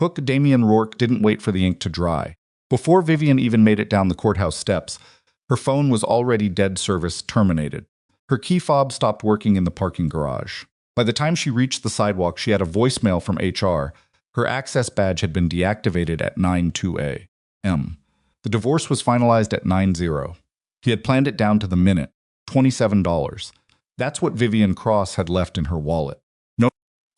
Hook Damian Rourke didn't wait for the ink to dry. Before Vivian even made it down the courthouse steps, her phone was already dead, service terminated. Her key fob stopped working in the parking garage. By the time she reached the sidewalk, she had a voicemail from HR. Her access badge had been deactivated at 9:02 a.m. The divorce was finalized at 9:0. He had planned it down to the minute. $27. That's what Vivian Cross had left in her wallet.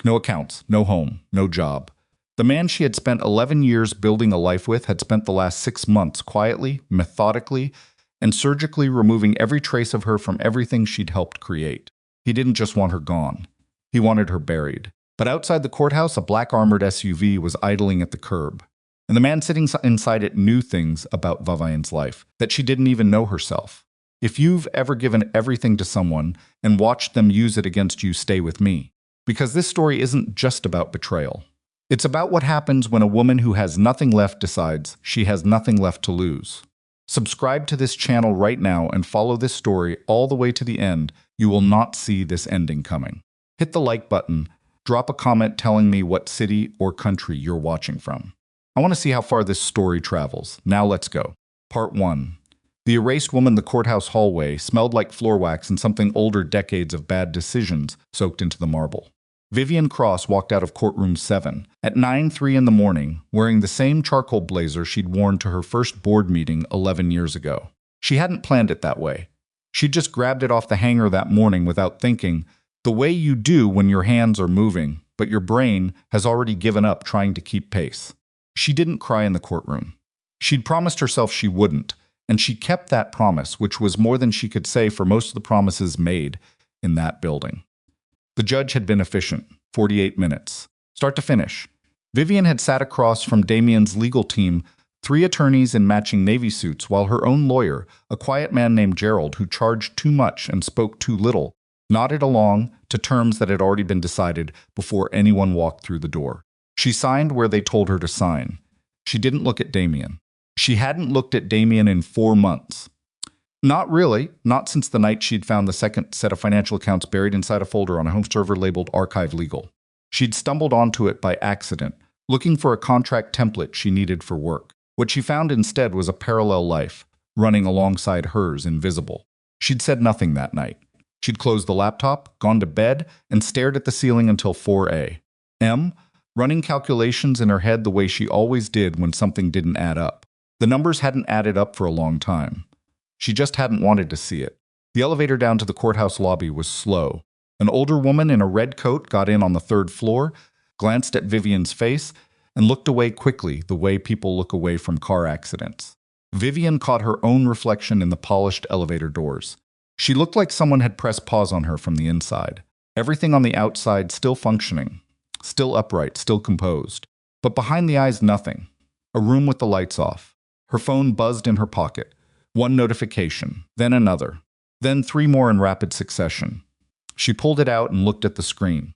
No accounts, no home, no job. The man she had spent 11 years building a life with had spent the last 6 months quietly, methodically, and surgically removing every trace of her from everything she'd helped create. He didn't just want her gone. He wanted her buried. But outside the courthouse, a black armored SUV was idling at the curb. And the man sitting inside it knew things about Vivian's life that she didn't even know herself. If you've ever given everything to someone and watched them use it against you, stay with me. Because this story isn't just about betrayal. It's about what happens when a woman who has nothing left decides she has nothing left to lose. Subscribe to this channel right now and follow this story all the way to the end. You will not see this ending coming. Hit the like button. Drop a comment telling me what city or country you're watching from. I want to see how far this story travels. Now let's go. Part 1. The erased woman. The courthouse hallway smelled like floor wax and something older, decades of bad decisions soaked into the marble. Vivian Cross walked out of courtroom 7 at 9:03 in the morning, wearing the same charcoal blazer she'd worn to her first board meeting 11 years ago. She hadn't planned it that way. She'd just grabbed it off the hanger that morning without thinking, the way you do when your hands are moving, but your brain has already given up trying to keep pace. She didn't cry in the courtroom. She'd promised herself she wouldn't, and she kept that promise, which was more than she could say for most of the promises made in that building. The judge had been efficient, 48 minutes, start to finish. Vivian had sat across from Damian's legal team, 3 attorneys in matching Navy suits, while her own lawyer, a quiet man named Gerald who charged too much and spoke too little, nodded along to terms that had already been decided before anyone walked through the door. She signed where they told her to sign. She didn't look at Damian. She hadn't looked at Damian in 4 months. Not really, not since the night she'd found the second set of financial accounts buried inside a folder on a home server labeled Archive Legal. She'd stumbled onto it by accident, looking for a contract template she needed for work. What she found instead was a parallel life, running alongside hers, invisible. She'd said nothing that night. She'd closed the laptop, gone to bed, and stared at the ceiling until 4 a.m., running calculations in her head the way she always did when something didn't add up. The numbers hadn't added up for a long time. She just hadn't wanted to see it. The elevator down to the courthouse lobby was slow. An older woman in a red coat got in on the 3rd floor, glanced at Vivian's face, and looked away quickly, the way people look away from car accidents. Vivian caught her own reflection in the polished elevator doors. She looked like someone had pressed pause on her from the inside. Everything on the outside still functioning, still upright, still composed. But behind the eyes, nothing. A room with the lights off. Her phone buzzed in her pocket. One notification, then another, then 3 more in rapid succession. She pulled it out and looked at the screen.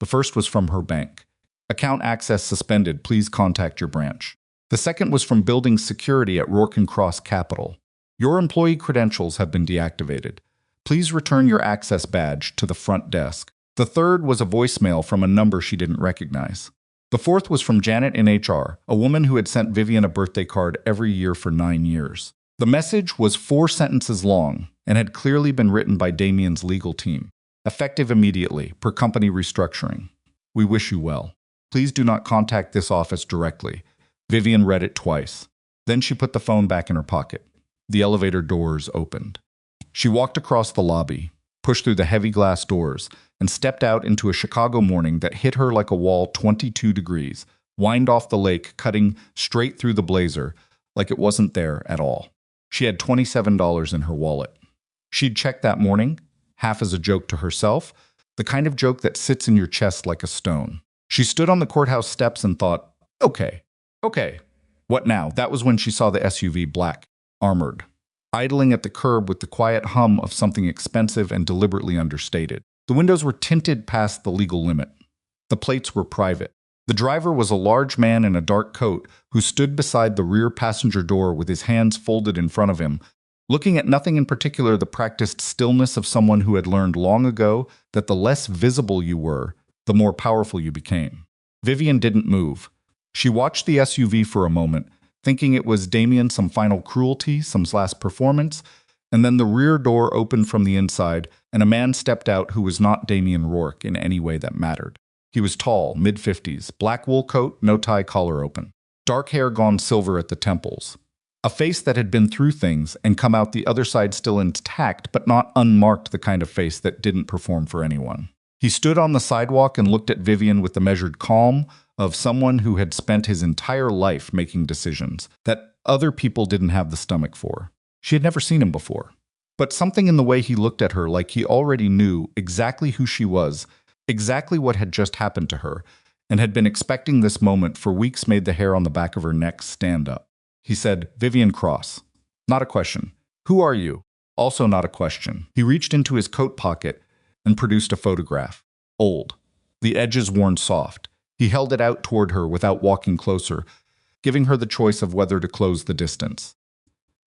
The first was from her bank. Account access suspended. Please contact your branch. The second was from building security at Rourke & Cross Capital. Your employee credentials have been deactivated. Please return your access badge to the front desk. The third was a voicemail from a number she didn't recognize. The fourth was from Janet in HR, a woman who had sent Vivian a birthday card every year for 9 years. The message was 4 sentences long and had clearly been written by Damian's legal team. Effective immediately, per company restructuring. We wish you well. Please do not contact this office directly. Vivian read it twice. Then she put the phone back in her pocket. The elevator doors opened. She walked across the lobby, pushed through the heavy glass doors, and stepped out into a Chicago morning that hit her like a wall 22 degrees, whined off the lake, cutting straight through the blazer, like it wasn't there at all. She had $27 in her wallet. She'd checked that morning, half as a joke to herself, the kind of joke that sits in your chest like a stone. She stood on the courthouse steps and thought, okay, what now? That was when she saw the SUV, black, armored, idling at the curb with the quiet hum of something expensive and deliberately understated. The windows were tinted past the legal limit. The plates were private. The driver was a large man in a dark coat who stood beside the rear passenger door with his hands folded in front of him, looking at nothing in particular, the practiced stillness of someone who had learned long ago that the less visible you were, the more powerful you became. Vivian didn't move. She watched the SUV for a moment, thinking it was Damien, some final cruelty, some last performance, and then the rear door opened from the inside, and a man stepped out who was not Damien Rourke in any way that mattered. He was tall, mid-50s, black wool coat, no tie, collar open. Dark hair gone silver at the temples. A face that had been through things and come out the other side still intact, but not unmarked, the kind of face that didn't perform for anyone. He stood on the sidewalk and looked at Vivian with the measured calm of someone who had spent his entire life making decisions that other people didn't have the stomach for. She had never seen him before. But something in the way he looked at her, like he already knew exactly who she was, exactly what had just happened to her, and had been expecting this moment for weeks, made the hair on the back of her neck stand up. He said, "Vivian Cross." Not a question. "Who are you?" Also not a question. He reached into his coat pocket and produced a photograph. Old. The edges worn soft. He held it out toward her without walking closer, giving her the choice of whether to close the distance.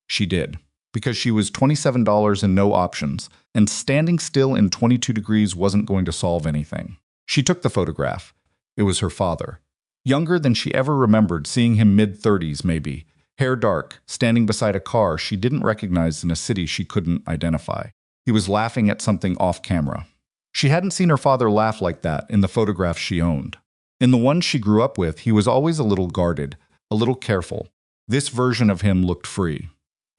She did, because she was $27 and no options, and standing still in 22 degrees wasn't going to solve anything. She took the photograph. It was her father. Younger than she ever remembered, seeing him mid-30s maybe. Hair dark, standing beside a car she didn't recognize in a city she couldn't identify. He was laughing at something off camera. She hadn't seen her father laugh like that in the photographs she owned. In the ones she grew up with, he was always a little guarded, a little careful. This version of him looked free.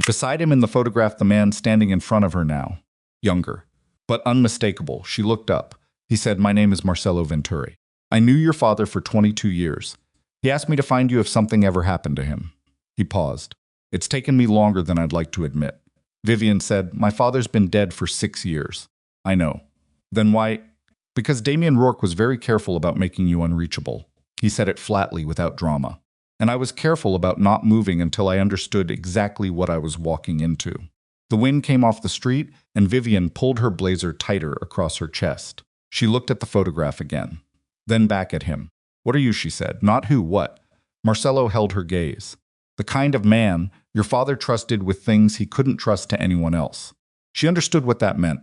Beside him in the photograph, the man standing in front of her now. Younger, but unmistakable. She looked up. He said, "My name is Marcelo Venturi. I knew your father for 22 years. He asked me to find you if something ever happened to him." He paused. "It's taken me longer than I'd like to admit." Vivian said, "My father's been dead for 6 years." "I know." "Then why?" "Because Damien Rourke was very careful about making you unreachable." He said it flatly, without drama. "And I was careful about not moving until I understood exactly what I was walking into." The wind came off the street, and Vivian pulled her blazer tighter across her chest. She looked at the photograph again, then back at him. "What are you?" she said. "Not who, what?" Marcelo held her gaze. "The kind of man your father trusted with things he couldn't trust to anyone else." She understood what that meant.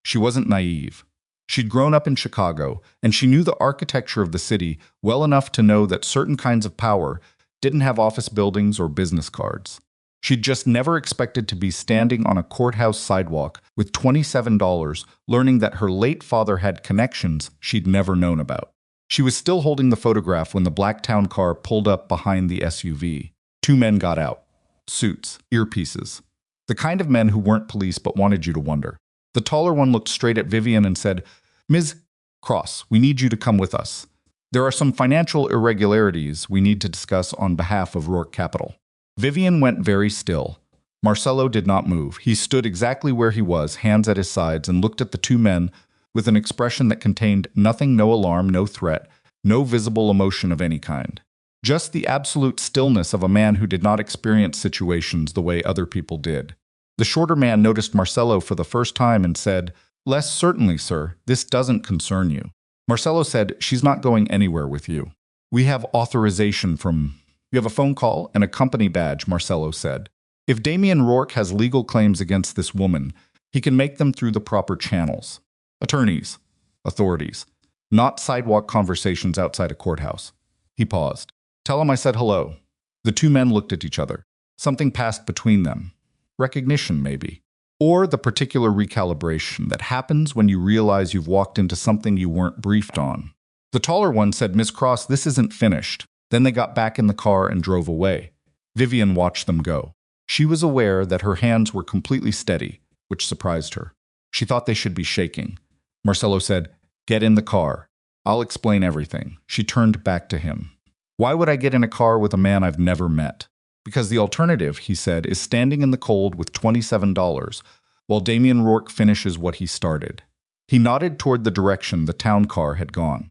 She wasn't naive. She'd grown up in Chicago, and she knew the architecture of the city well enough to know that certain kinds of power didn't have office buildings or business cards. She'd just never expected to be standing on a courthouse sidewalk with $27, learning that her late father had connections she'd never known about. She was still holding the photograph when the black town car pulled up behind the SUV. 2 men got out. Suits, earpieces. The kind of men who weren't police but wanted you to wonder. The taller one looked straight at Vivian and said, "Ms. Cross, we need you to come with us. There are some financial irregularities we need to discuss on behalf of Rourke Capital." Vivian went very still. Marcelo did not move. He stood exactly where he was, hands at his sides, and looked at the 2 men with an expression that contained nothing, no alarm, no threat, no visible emotion of any kind. Just the absolute stillness of a man who did not experience situations the way other people did. The shorter man noticed Marcelo for the first time and said, "Less certainly, sir. This doesn't concern you." Marcelo said, "She's not going anywhere with you. We have authorization from—" "You have a phone call and a company badge," Marcelo said. "If Damien Rourke has legal claims against this woman, he can make them through the proper channels. Attorneys, authorities, not sidewalk conversations outside a courthouse." He paused. "Tell him I said hello." The 2 men looked at each other. Something passed between them. Recognition, maybe. Or the particular recalibration that happens when you realize you've walked into something you weren't briefed on. The taller one said, "Miss Cross, this isn't finished." Then they got back in the car and drove away. Vivian watched them go. She was aware that her hands were completely steady, which surprised her. She thought they should be shaking. Marcelo said, "Get in the car. I'll explain everything." She turned back to him. "Why would I get in a car with a man I've never met?" "Because the alternative," he said, "is standing in the cold with $27 while Damien Rourke finishes what he started." He nodded toward the direction the town car had gone.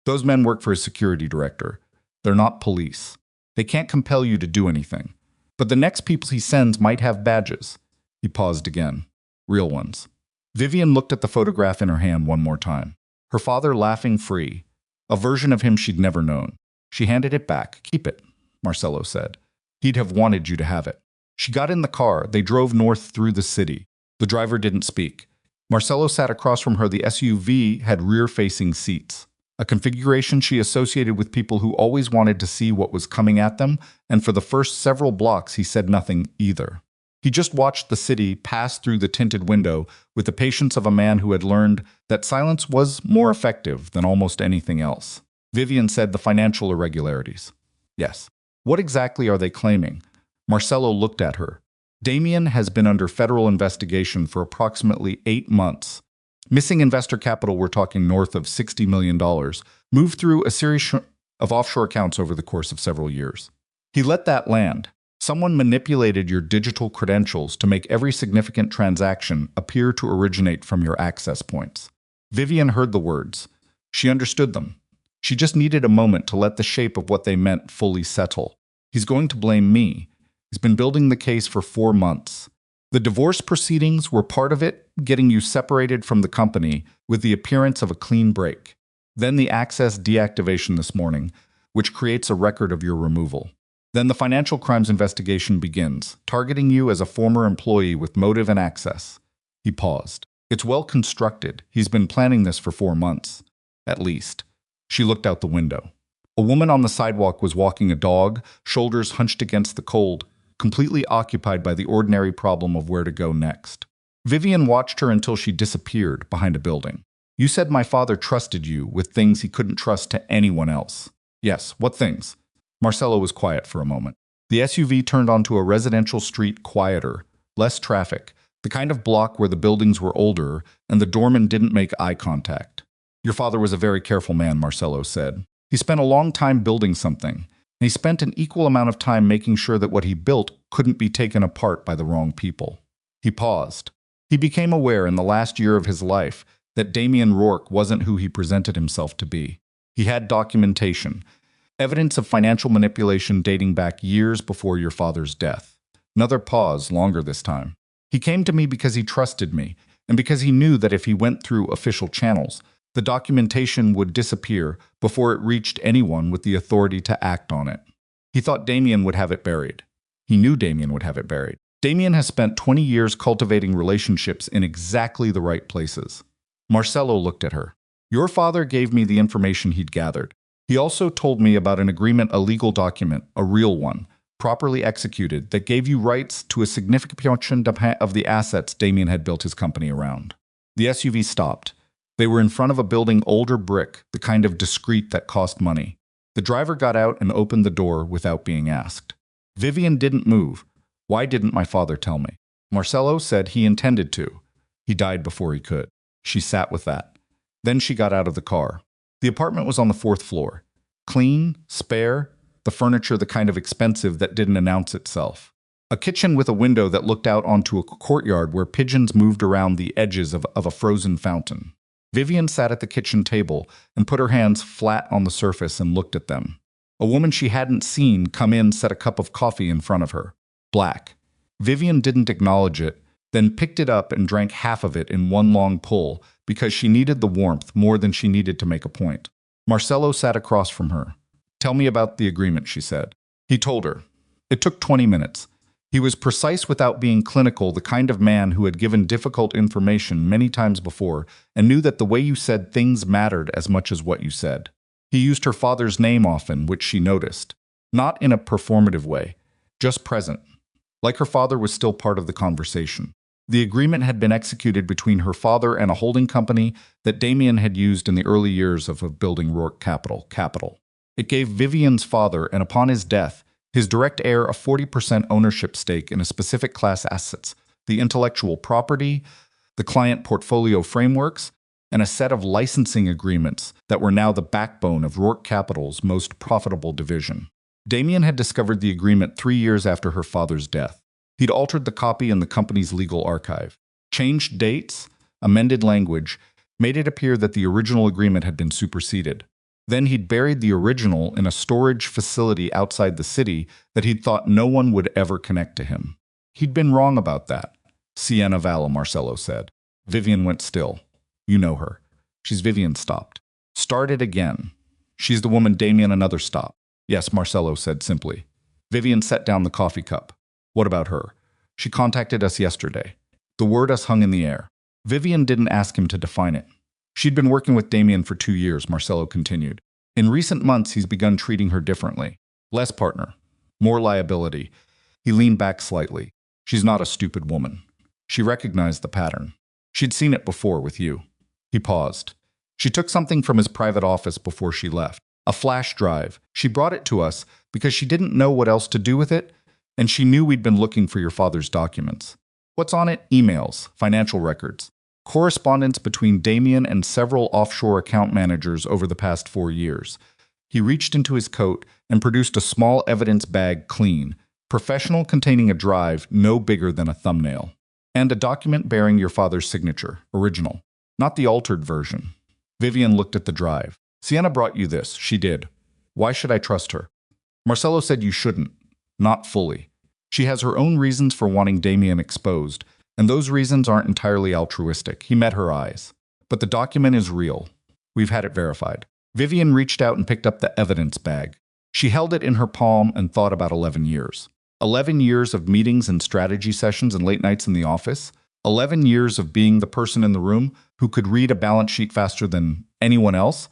"Those men work for his security director. They're not police. They can't compel you to do anything. But the next people he sends might have badges." He paused again. "Real ones." Vivian looked at the photograph in her hand one more time. Her father laughing free. A version of him she'd never known. She handed it back. "Keep it," Marcelo said. "He'd have wanted you to have it." She got in the car. They drove north through the city. The driver didn't speak. Marcelo sat across from her. The SUV had rear-facing seats. a configuration she associated with people who always wanted to see what was coming at them, and for the first several blocks he said nothing either. He just watched the city pass through the tinted window with the patience of a man who had learned that silence was more effective than almost anything else. Vivian said the financial irregularities. Yes. What exactly are they claiming? Marcelo looked at her. Damien has been under federal investigation for approximately 8 months. Missing investor capital, we're talking north of $60 million, moved through a series of offshore accounts over the course of several years. He let that land. Someone manipulated your digital credentials to make every significant transaction appear to originate from your access points. Vivian heard the words. She understood them. She just needed a moment to let the shape of what they meant fully settle. He's going to blame me. He's been building the case for 4 months. The divorce proceedings were part of it, getting you separated from the company with the appearance of a clean break. Then the access deactivation this morning, which creates a record of your removal. Then the financial crimes investigation begins, targeting you as a former employee with motive and access. He paused. It's well constructed. He's been planning this for 4 months. At least. She looked out the window. A woman on the sidewalk was walking a dog, shoulders hunched against the cold, completely occupied by the ordinary problem of where to go next. Vivian watched her until she disappeared behind a building. You said my father trusted you with things he couldn't trust to anyone else. Yes, what things? Marcelo was quiet for a moment. The SUV turned onto a residential street, quieter, less traffic, the kind of block where the buildings were older and the doorman didn't make eye contact. Your father was a very careful man, Marcelo said. He spent a long time building something, and he spent an equal amount of time making sure that what he built couldn't be taken apart by the wrong people. He paused. He became aware in the last year of his life that Damien Rourke wasn't who he presented himself to be. He had documentation, evidence of financial manipulation dating back years before your father's death. Another pause, longer this time. He came to me because he trusted me, and because he knew that if he went through official channels, the documentation would disappear before it reached anyone with the authority to act on it. He thought Damien would have it buried. He knew Damien would have it buried. Damien has spent 20 years cultivating relationships in exactly the right places. Marcelo looked at her. Your father gave me the information he'd gathered. He also told me about an agreement, a legal document, a real one, properly executed, that gave you rights to a significant portion of the assets Damien had built his company around. The SUV stopped. They were in front of a building, older brick, the kind of discreet that cost money. The driver got out and opened the door without being asked. Vivian didn't move. Why didn't my father tell me? Marcelo said he intended to. He died before he could. She sat with that. Then she got out of the car. The apartment was on the 4th floor. Clean, spare, the furniture the kind of expensive that didn't announce itself. A kitchen with a window that looked out onto a courtyard where pigeons moved around the edges of a frozen fountain. Vivian sat at the kitchen table and put her hands flat on the surface and looked at them. A woman she hadn't seen come in set a cup of coffee in front of her. Black. Vivian didn't acknowledge it, then picked it up and drank half of it in one long pull because she needed the warmth more than she needed to make a point. Marcelo sat across from her. Tell me about the agreement, she said. He told her. It took 20 minutes. He was precise without being clinical, the kind of man who had given difficult information many times before and knew that the way you said things mattered as much as what you said. He used her father's name often, which she noticed. Not in a performative way, just present. Like her father was still part of the conversation. The agreement had been executed between her father and a holding company that Damien had used in the early years of building Rourke Capital. It gave Vivian's father, and upon his death, his direct heir a 40% ownership stake in a specific class assets, the intellectual property, the client portfolio frameworks, and a set of licensing agreements that were now the backbone of Rourke Capital's most profitable division. Damien had discovered the agreement 3 years after her father's death. He'd altered the copy in the company's legal archive, changed dates, amended language, made it appear that the original agreement had been superseded. Then he'd buried the original in a storage facility outside the city that he'd thought no one would ever connect to him. He'd been wrong about that. Sienna Valla, Marcelo said. Vivian went still. You know her. She's Vivian stopped. Started again. She's the woman Damien another stop. Yes, Marcelo said simply. Vivian set down the coffee cup. What about her? She contacted us yesterday. The word us hung in the air. Vivian didn't ask him to define it. She'd been working with Damien for 2 years, Marcelo continued. In recent months, he's begun treating her differently. Less partner, more liability. He leaned back slightly. She's not a stupid woman. She recognized the pattern. She'd seen it before with you. He paused. She took something from his private office before she left. A flash drive. She brought it to us because she didn't know what else to do with it, and she knew we'd been looking for your father's documents. What's on it? Emails, financial records, correspondence between Damien and several offshore account managers over the past 4 years. He reached into his coat and produced a small evidence bag, clean, professional, containing a drive no bigger than a thumbnail, and a document bearing your father's signature, original, not the altered version. Vivian looked at the drive. Sienna brought you this. She did. Why should I trust her? Marcelo said you shouldn't. Not fully. She has her own reasons for wanting Damien exposed, and those reasons aren't entirely altruistic. He met her eyes. But the document is real. We've had it verified. Vivian reached out and picked up the evidence bag. She held it in her palm and thought about 11 years. 11 years of meetings and strategy sessions and late nights in the office. 11 years of being the person in the room who could read a balance sheet faster than anyone else.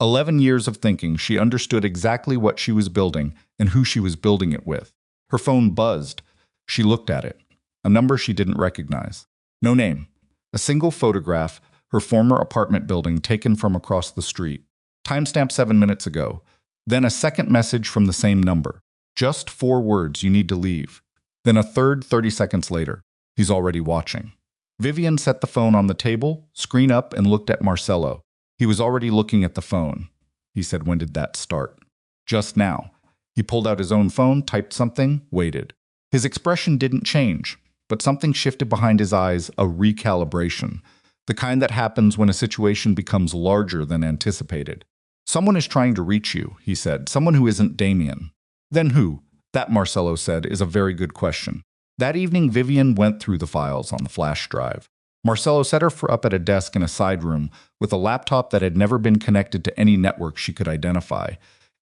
11 years of thinking she understood exactly what she was building and who she was building it with. Her phone buzzed. She looked at it. A number she didn't recognize. No name. A single photograph, her former apartment building taken from across the street. Timestamp 7 minutes ago. Then a second message from the same number. Just 4 words, you need to leave. Then a third 30 seconds later. He's already watching. Vivian set the phone on the table, screen up, and looked at Marcelo. He was already looking at the phone. He said, when did that start? Just now. He pulled out his own phone, typed something, waited. His expression didn't change, but something shifted behind his eyes, a recalibration. The kind that happens when a situation becomes larger than anticipated. Someone is trying to reach you, he said. Someone who isn't Damien. Then who? That, Marcelo said, is a very good question. That evening, Vivian went through the files on the flash drive. Marcelo set her up at a desk in a side room with a laptop that had never been connected to any network she could identify.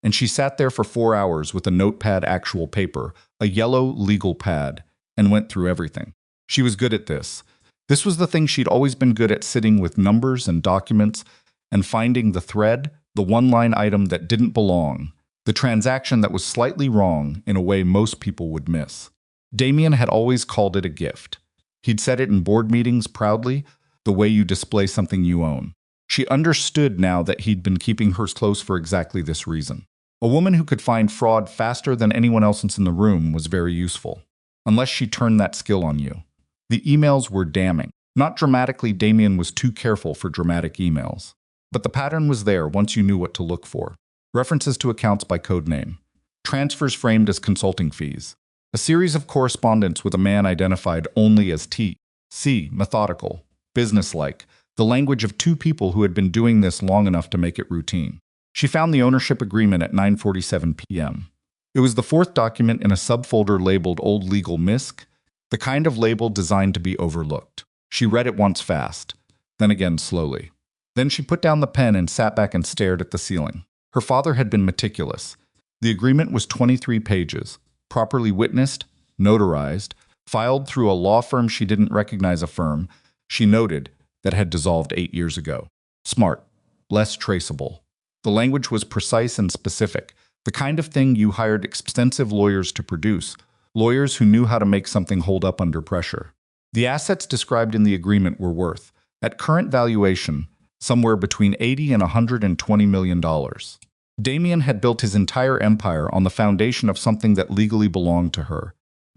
And she sat there for 4 hours with a notepad, actual paper, a yellow legal pad, and went through everything. She was good at this. This was the thing she'd always been good at, sitting with numbers and documents and finding the thread, the one-line item that didn't belong, the transaction that was slightly wrong in a way most people would miss. Damien had always called it a gift. He'd said it in board meetings proudly, the way you display something you own. She understood now that he'd been keeping hers close for exactly this reason. A woman who could find fraud faster than anyone else in the room was very useful. Unless she turned that skill on you. The emails were damning. Not dramatically, Damien was too careful for dramatic emails. But the pattern was there once you knew what to look for. References to accounts by code name. Transfers framed as consulting fees. A series of correspondence with a man identified only as T. C. Methodical. Businesslike. The language of 2 people who had been doing this long enough to make it routine. She found the ownership agreement at 9:47 p.m. It was the 4th document in a subfolder labeled Old Legal Misc, the kind of label designed to be overlooked. She read it once fast, then again slowly. Then she put down the pen and sat back and stared at the ceiling. Her father had been meticulous. The agreement was 23 pages, properly witnessed, notarized, filed through a law firm she didn't recognize, a firm, she noted, that had dissolved 8 years ago. Smart, less traceable. The language was precise and specific, the kind of thing you hired extensive lawyers to produce, lawyers who knew how to make something hold up under pressure. The assets described in the agreement were worth, at current valuation, somewhere between $80 and $120 million. Damien had built his entire empire on the foundation of something that legally belonged to her.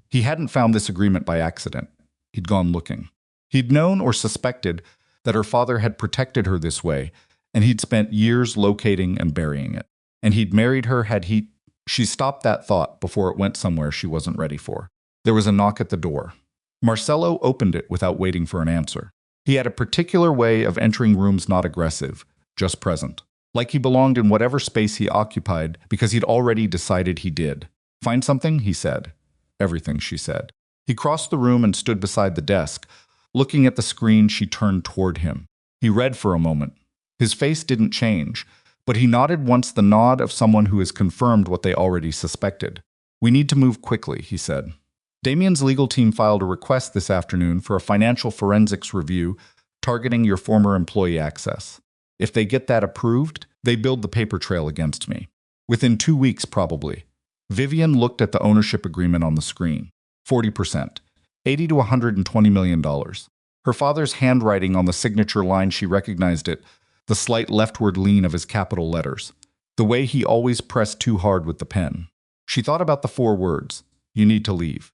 He hadn't found this agreement by accident. He'd gone looking. He'd known or suspected that her father had protected her this way, and he'd spent years locating and burying it. And he'd married her had he... She stopped that thought before it went somewhere she wasn't ready for. There was a knock at the door. Marcelo opened it without waiting for an answer. He had a particular way of entering rooms, not aggressive, just present. Like he belonged in whatever space he occupied because he'd already decided he did. Find something? He said. Everything, she said. He crossed the room and stood beside the desk. Looking at the screen, she turned toward him. He read for a moment. His face didn't change, but he nodded once, the nod of someone who has confirmed what they already suspected. We need to move quickly, he said. Damien's legal team filed a request this afternoon for a financial forensics review targeting your former employee access. If they get that approved, they build the paper trail against me. Within 2 weeks, probably. Vivian looked at the ownership agreement on the screen. 40%. $80 to $120 million. Her father's handwriting on the signature line, she recognized it, the slight leftward lean of his capital letters, the way he always pressed too hard with the pen. She thought about the 4 words, "You need to leave."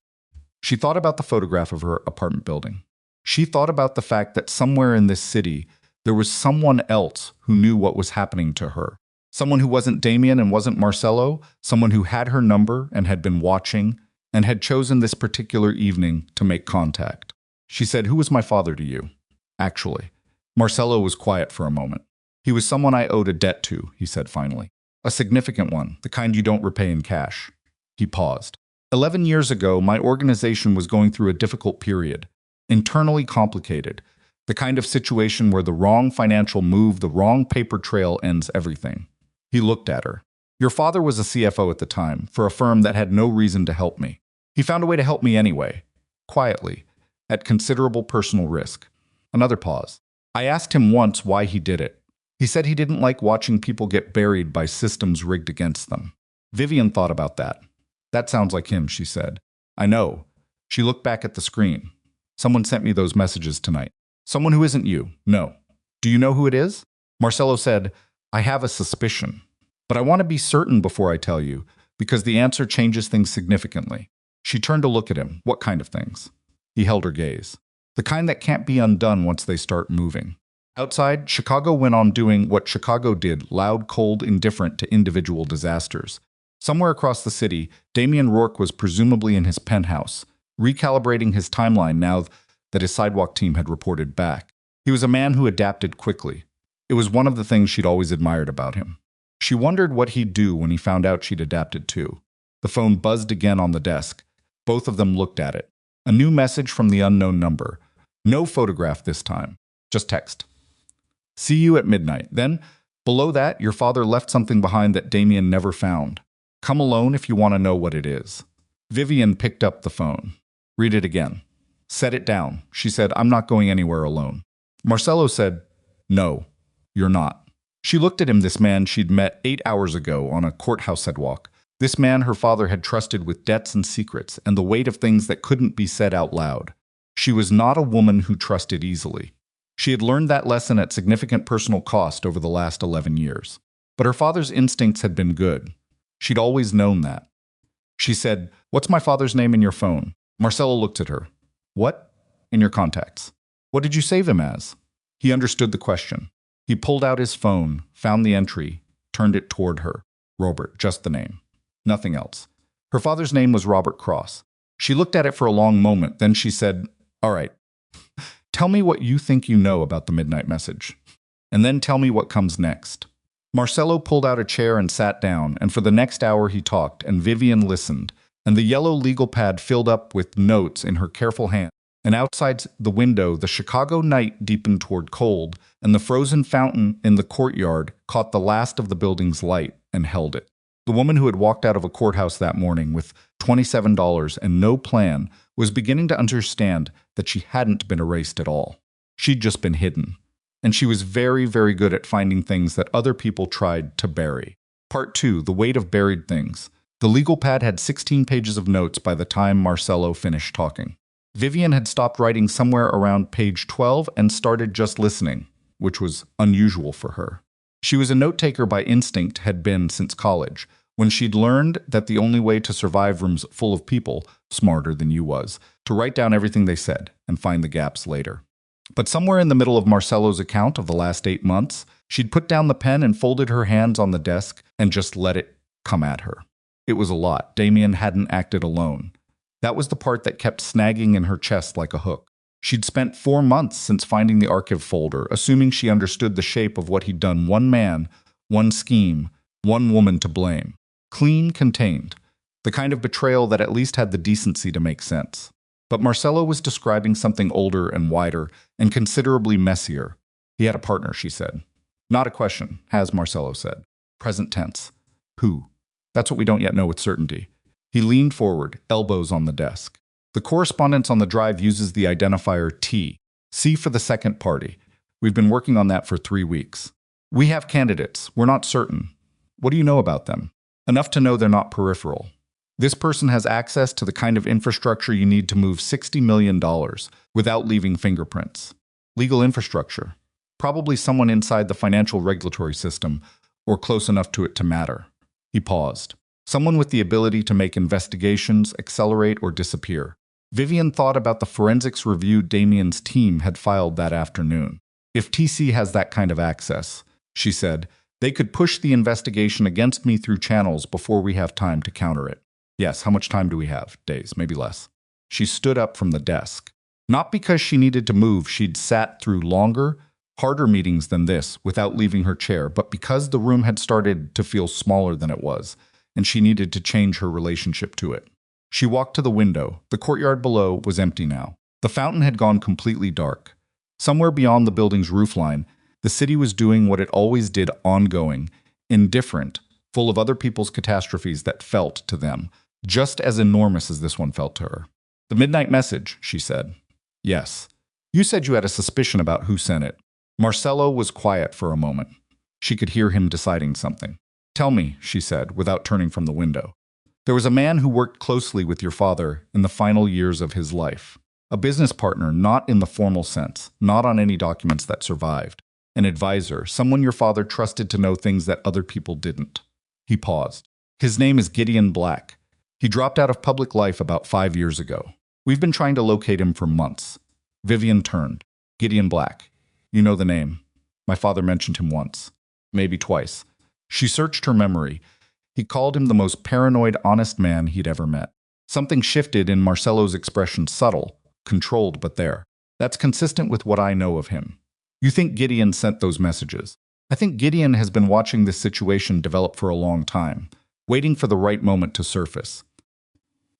She thought about the photograph of her apartment building. She thought about the fact that somewhere in this city, there was someone else who knew what was happening to her. Someone who wasn't Damien and wasn't Marcelo, someone who had her number and had been watching and had chosen this particular evening to make contact. She said, "Who was my father to you?" Actually, Marcelo was quiet for a moment. "He was someone I owed a debt to," he said finally. "A significant one, the kind you don't repay in cash." He paused. 11 years ago, my organization was going through a difficult period. Internally complicated. The kind of situation where the wrong financial move, the wrong paper trail ends everything. He looked at her. "Your father was a CFO at the time, for a firm that had no reason to help me. He found a way to help me anyway. Quietly. At considerable personal risk." Another pause. "I asked him once why he did it. He said he didn't like watching people get buried by systems rigged against them." Vivian thought about that. "That sounds like him," she said. "I know." She looked back at the screen. "Someone sent me those messages tonight. Someone who isn't you. No. Do you know who it is?" Marcelo said, "I have a suspicion. But I want to be certain before I tell you, because the answer changes things significantly." She turned to look at him. "What kind of things?" He held her gaze. "The kind that can't be undone once they start moving." Outside, Chicago went on doing what Chicago did, loud, cold, indifferent to individual disasters. Somewhere across the city, Damien Rourke was presumably in his penthouse, recalibrating his timeline now that his sidewalk team had reported back. He was a man who adapted quickly. It was one of the things she'd always admired about him. She wondered what he'd do when he found out she'd adapted too. The phone buzzed again on the desk. Both of them looked at it. A new message from the unknown number. No photograph this time. Just text. "See you at midnight." Then, below that, "Your father left something behind that Damien never found. Come alone if you want to know what it is." Vivian picked up the phone. "Read it again." "Set it down." She said, "I'm not going anywhere alone." Marcelo said, "No, you're not." She looked at him, this man she'd met 8 hours ago on a courthouse sidewalk. This man her father had trusted with debts and secrets and the weight of things that couldn't be said out loud. She was not a woman who trusted easily. She had learned that lesson at significant personal cost over the last 11 years. But her father's instincts had been good. She'd always known that. She said, "What's my father's name in your phone?" Marcelo looked at her. "What? In your contacts. What did you save him as?" He understood the question. He pulled out his phone, found the entry, turned it toward her. Robert, just the name. Nothing else. Her father's name was Robert Cross. She looked at it for a long moment, then she said, "All right. Tell me what you think you know about the midnight message. And then tell me what comes next." Marcelo pulled out a chair and sat down, and for the next hour he talked, and Vivian listened, and the yellow legal pad filled up with notes in her careful hand. And outside the window, the Chicago night deepened toward cold, and the frozen fountain in the courtyard caught the last of the building's light and held it. The woman who had walked out of a courthouse that morning with $27 and no plan was beginning to understand that she hadn't been erased at all. She'd just been hidden. And she was very, very good at finding things that other people tried to bury. Part 2, the weight of buried things. The legal pad had 16 pages of notes by the time Marcelo finished talking. Vivian had stopped writing somewhere around page 12 and started just listening, which was unusual for her. She was a note-taker by instinct, had been since college, when she'd learned that the only way to survive rooms full of people, smarter than you was, to write down everything they said and find the gaps later. But somewhere in the middle of Marcelo's account of the last 8 months, she'd put down the pen and folded her hands on the desk and just let it come at her. It was a lot. Damien hadn't acted alone. That was the part that kept snagging in her chest like a hook. She'd spent 4 months since finding the archive folder, assuming she understood the shape of what he'd done. One man, one scheme, one woman to blame. Clean, contained. The kind of betrayal that at least had the decency to make sense. But Marcelo was describing something older and wider and considerably messier. He had a partner, she said. Not a question, has Marcelo said. Present tense. Who? That's what we don't yet know with certainty. He leaned forward, elbows on the desk. The correspondence on the drive uses the identifier T. C for the second party. We've been working on that for 3 weeks. We have candidates. We're not certain. What do you know about them? Enough to know they're not peripheral. This person has access to the kind of infrastructure you need to move $60 million without leaving fingerprints. Legal infrastructure. Probably someone inside the financial regulatory system, or close enough to it to matter. He paused. Someone with the ability to make investigations accelerate or disappear. Vivian thought about the forensics review Damien's team had filed that afternoon. If TC has that kind of access, she said, they could push the investigation against me through channels before we have time to counter it. Yes, how much time do we have? Days, maybe less. She stood up from the desk. Not because she needed to move, she'd sat through longer, harder meetings than this without leaving her chair, but because the room had started to feel smaller than it was, and she needed to change her relationship to it. She walked to the window. The courtyard below was empty now. The fountain had gone completely dark. Somewhere beyond the building's roofline, the city was doing what it always did, ongoing, indifferent, full of other people's catastrophes that felt to them just as enormous as this one felt to her. The midnight message, she said. Yes. You said you had a suspicion about who sent it. Marcelo was quiet for a moment. She could hear him deciding something. Tell me, she said, without turning from the window. There was a man who worked closely with your father in the final years of his life. A business partner, not in the formal sense, not on any documents that survived. An advisor, someone your father trusted to know things that other people didn't. He paused. His name is Gideon Black. He dropped out of public life about 5 years ago. We've been trying to locate him for months. Vivian turned. Gideon Black. You know the name. My father mentioned him once. Maybe twice. She searched her memory. He called him the most paranoid, honest man he'd ever met. Something shifted in Marcelo's expression, subtle, controlled, but there. That's consistent with what I know of him. You think Gideon sent those messages? I think Gideon has been watching this situation develop for a long time, waiting for the right moment to surface.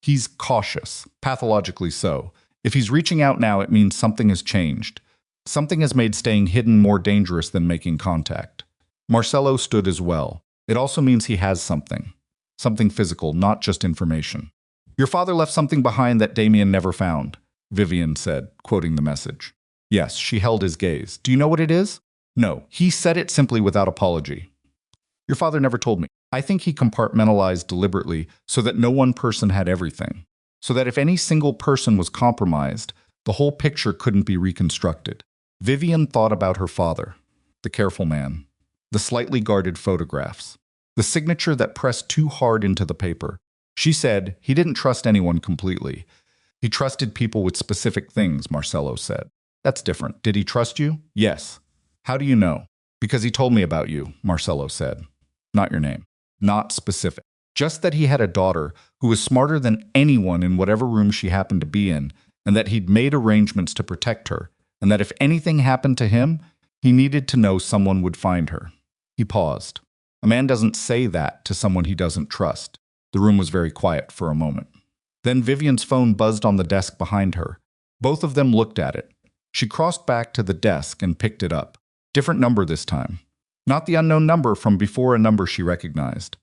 He's cautious, pathologically so. If he's reaching out now, it means something has changed. Something has made staying hidden more dangerous than making contact. Marcelo stood as well. It also means he has something. Something physical, not just information. Your father left something behind that Damien never found, Vivian said, quoting the message. Yes, she held his gaze. Do you know what it is? No, he said it simply without apology. Your father never told me. I think he compartmentalized deliberately so that no one person had everything. So that if any single person was compromised, the whole picture couldn't be reconstructed. Vivian thought about her father, the careful man, the slightly guarded photographs, the signature that pressed too hard into the paper. She said he didn't trust anyone completely. He trusted people with specific things, Marcelo said. That's different. Did he trust you? Yes. How do you know? Because he told me about you, Marcelo said. Not your name. Not specific. Just that he had a daughter who was smarter than anyone in whatever room she happened to be in, and that he'd made arrangements to protect her, and that if anything happened to him, he needed to know someone would find her. He paused. A man doesn't say that to someone he doesn't trust. The room was very quiet for a moment. Then Vivian's phone buzzed on the desk behind her. Both of them looked at it. She crossed back to the desk and picked it up. Different number this time. Not the unknown number from before, a number she recognized.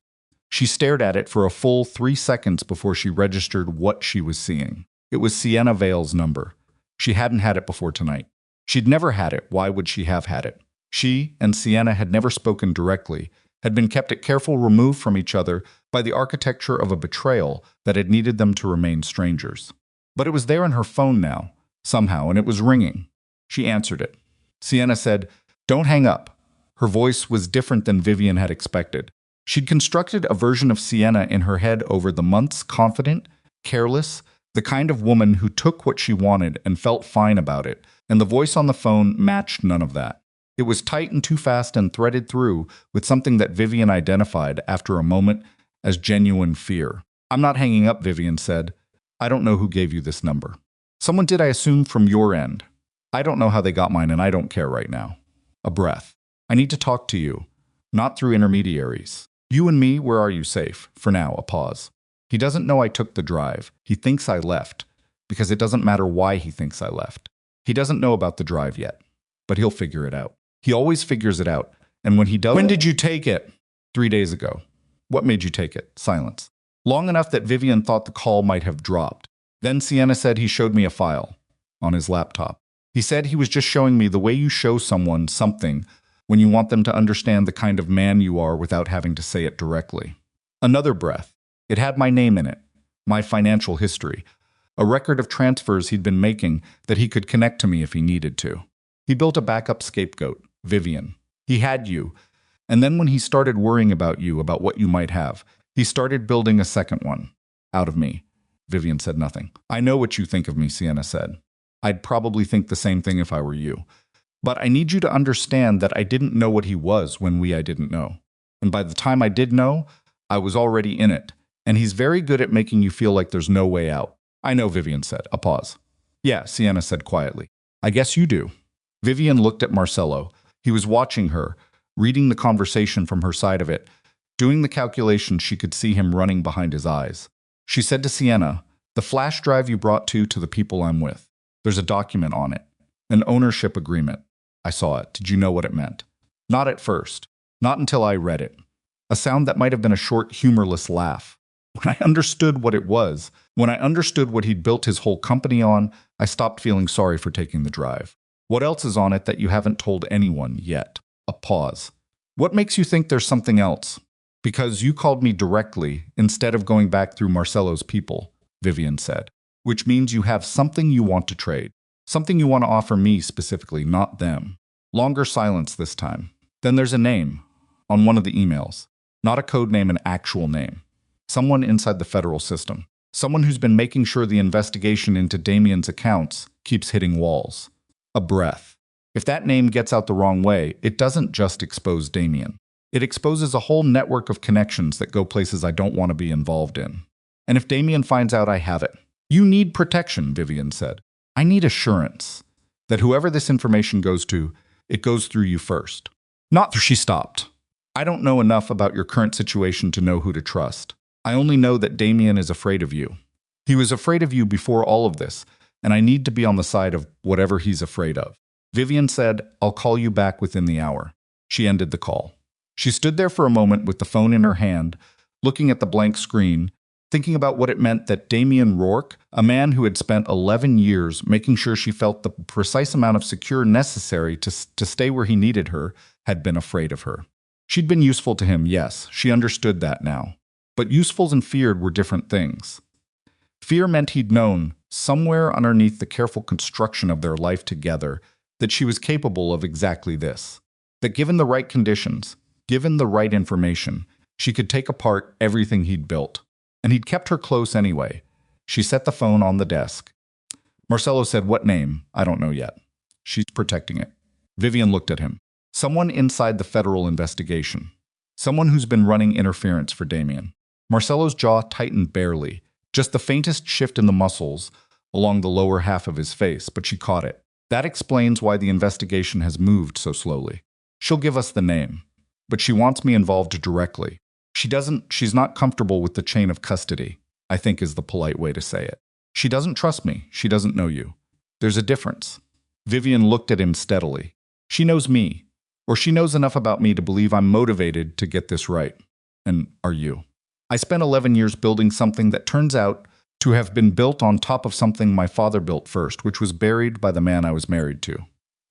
She stared at it for a full 3 seconds before she registered what she was seeing. It was Sienna Vale's number. She hadn't had it before tonight. She'd never had it. Why would she have had it? She and Sienna had never spoken directly, had been kept at careful remove from each other by the architecture of a betrayal that had needed them to remain strangers. But it was there in her phone now, somehow, and it was ringing. She answered it. Sienna said, "Don't hang up." Her voice was different than Vivian had expected. She'd constructed a version of Sienna in her head over the months, confident, careless, the kind of woman who took what she wanted and felt fine about it, and the voice on the phone matched none of that. It was tight and too fast and threaded through with something that Vivian identified after a moment as genuine fear. "I'm not hanging up," Vivian said. "I don't know who gave you this number. Someone did, I assume, from your end. I don't know how they got mine, and I don't care right now." A breath. "I need to talk to you, not through intermediaries. You and me, where are you safe? For now." A pause. "He doesn't know I took the drive. He thinks I left, because it doesn't matter why he thinks I left. He doesn't know about the drive yet, but he'll figure it out. He always figures it out, and when he does—" "When did you take it?" 3 days ago." "What made you take it?" Silence. Long enough that Vivian thought the call might have dropped. Then Sienna said he showed me a file on his laptop. He said he was just showing me the way you show someone something when you want them to understand the kind of man you are without having to say it directly. Another breath. It had my name in it, my financial history, a record of transfers he'd been making that he could connect to me if he needed to. He built a backup scapegoat, Vivian. He had you, and then when he started worrying about you, about what you might have, he started building a second one. Out of me. Vivian said nothing. I know what you think of me, Sienna said. I'd probably think the same thing if I were you. But I need you to understand that I didn't know what he was when I didn't know. And by the time I did know, I was already in it. And he's very good at making you feel like there's no way out. I know, Vivian said. A pause. Yeah, Sienna said quietly. I guess you do. Vivian looked at Marcelo. He was watching her, reading the conversation from her side of it. Doing the calculations, she could see him running behind his eyes. She said to Sienna, the flash drive you brought to the people I'm with. There's a document on it. An ownership agreement. I saw it. Did you know what it meant? Not at first. Not until I read it. A sound that might have been a short, humorless laugh. When I understood what it was, when I understood what he'd built his whole company on, I stopped feeling sorry for taking the drive. What else is on it that you haven't told anyone yet? A pause. What makes you think there's something else? Because you called me directly instead of going back through Marcelo's people, Vivian said. Which means you have something you want to trade. Something you want to offer me specifically, not them. Longer silence this time. Then there's a name on one of the emails. Not a code name, an actual name. Someone inside the federal system. Someone who's been making sure the investigation into Damien's accounts keeps hitting walls. A breath. If that name gets out the wrong way, it doesn't just expose Damien. It exposes a whole network of connections that go places I don't want to be involved in. And if Damien finds out I have it, you need protection, Vivian said. I need assurance that whoever this information goes to, it goes through you first. Not through, she stopped. I don't know enough about your current situation to know who to trust. I only know that Damien is afraid of you. He was afraid of you before all of this, and I need to be on the side of whatever he's afraid of. Vivian said, I'll call you back within the hour. She ended the call. She stood there for a moment with the phone in her hand, looking at the blank screen, thinking about what it meant that Damien Rourke, a man who had spent 11 years making sure she felt the precise amount of secure necessary to stay where he needed her, had been afraid of her. She'd been useful to him, yes, she understood that now. But useful and feared were different things. Fear meant he'd known, somewhere underneath the careful construction of their life together, that she was capable of exactly this. That given the right conditions, given the right information, she could take apart everything he'd built. And he'd kept her close anyway. She set the phone on the desk. Marcelo said, what name? I don't know yet. She's protecting it. Vivian looked at him. Someone inside the federal investigation. Someone who's been running interference for Damien. Marcelo's jaw tightened barely, just the faintest shift in the muscles along the lower half of his face, but she caught it. That explains why the investigation has moved so slowly. She'll give us the name, but she wants me involved directly. She's not comfortable with the chain of custody, I think is the polite way to say it. She doesn't trust me. She doesn't know you. There's a difference. Vivian looked at him steadily. She knows me, or she knows enough about me to believe I'm motivated to get this right. And are you? I spent 11 years building something that turns out to have been built on top of something my father built first, which was buried by the man I was married to.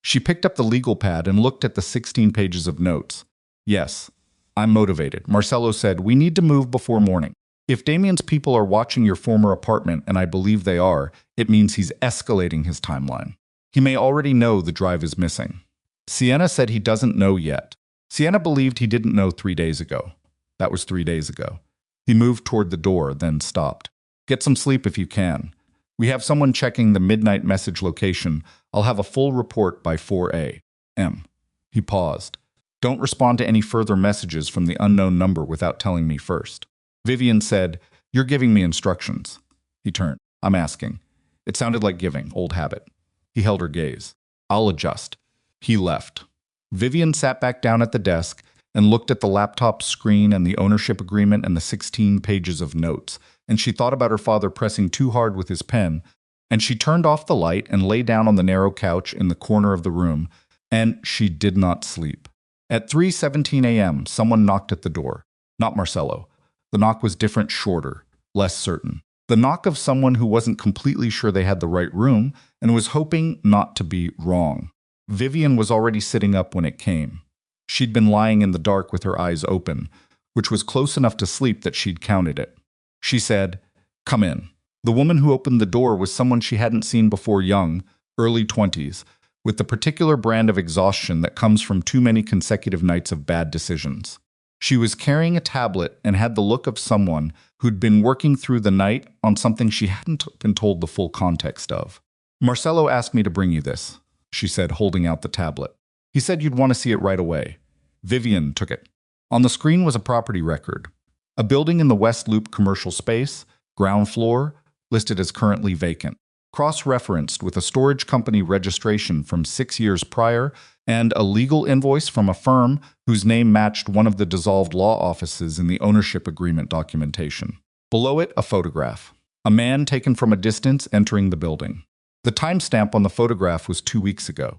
She picked up the legal pad and looked at the 16 pages of notes. Yes, I'm motivated. Marcelo said, we need to move before morning. If Damien's people are watching your former apartment, and I believe they are, it means he's escalating his timeline. He may already know the drive is missing. Sienna said he doesn't know yet. Sienna believed he didn't know 3 days ago. That was 3 days ago. He moved toward the door, then stopped. Get some sleep if you can. We have someone checking the midnight message location. I'll have a full report by 4 a.m. He paused. Don't respond to any further messages from the unknown number without telling me first. Vivian said, you're giving me instructions. He turned. I'm asking. It sounded like giving, old habit. He held her gaze. I'll adjust. He left. Vivian sat back down at the desk and looked at the laptop screen and the ownership agreement and the 16 pages of notes, and she thought about her father pressing too hard with his pen, and she turned off the light and lay down on the narrow couch in the corner of the room, and she did not sleep. At 3:17 a.m., someone knocked at the door. Not Marcelo. The knock was different, shorter, less certain. The knock of someone who wasn't completely sure they had the right room and was hoping not to be wrong. Vivian was already sitting up when it came. She'd been lying in the dark with her eyes open, which was close enough to sleep that she'd counted it. She said, "Come in." The woman who opened the door was someone she hadn't seen before, young, early 20s, with the particular brand of exhaustion that comes from too many consecutive nights of bad decisions. She was carrying a tablet and had the look of someone who'd been working through the night on something she hadn't been told the full context of. "Marcelo asked me to bring you this," she said, holding out the tablet. "He said you'd want to see it right away." Vivian took it. On the screen was a property record. A building in the West Loop commercial space, ground floor, listed as currently vacant. Cross-referenced with a storage company registration from 6 years prior and a legal invoice from a firm whose name matched one of the dissolved law offices in the ownership agreement documentation. Below it, a photograph. A man taken from a distance entering the building. The timestamp on the photograph was 2 weeks ago.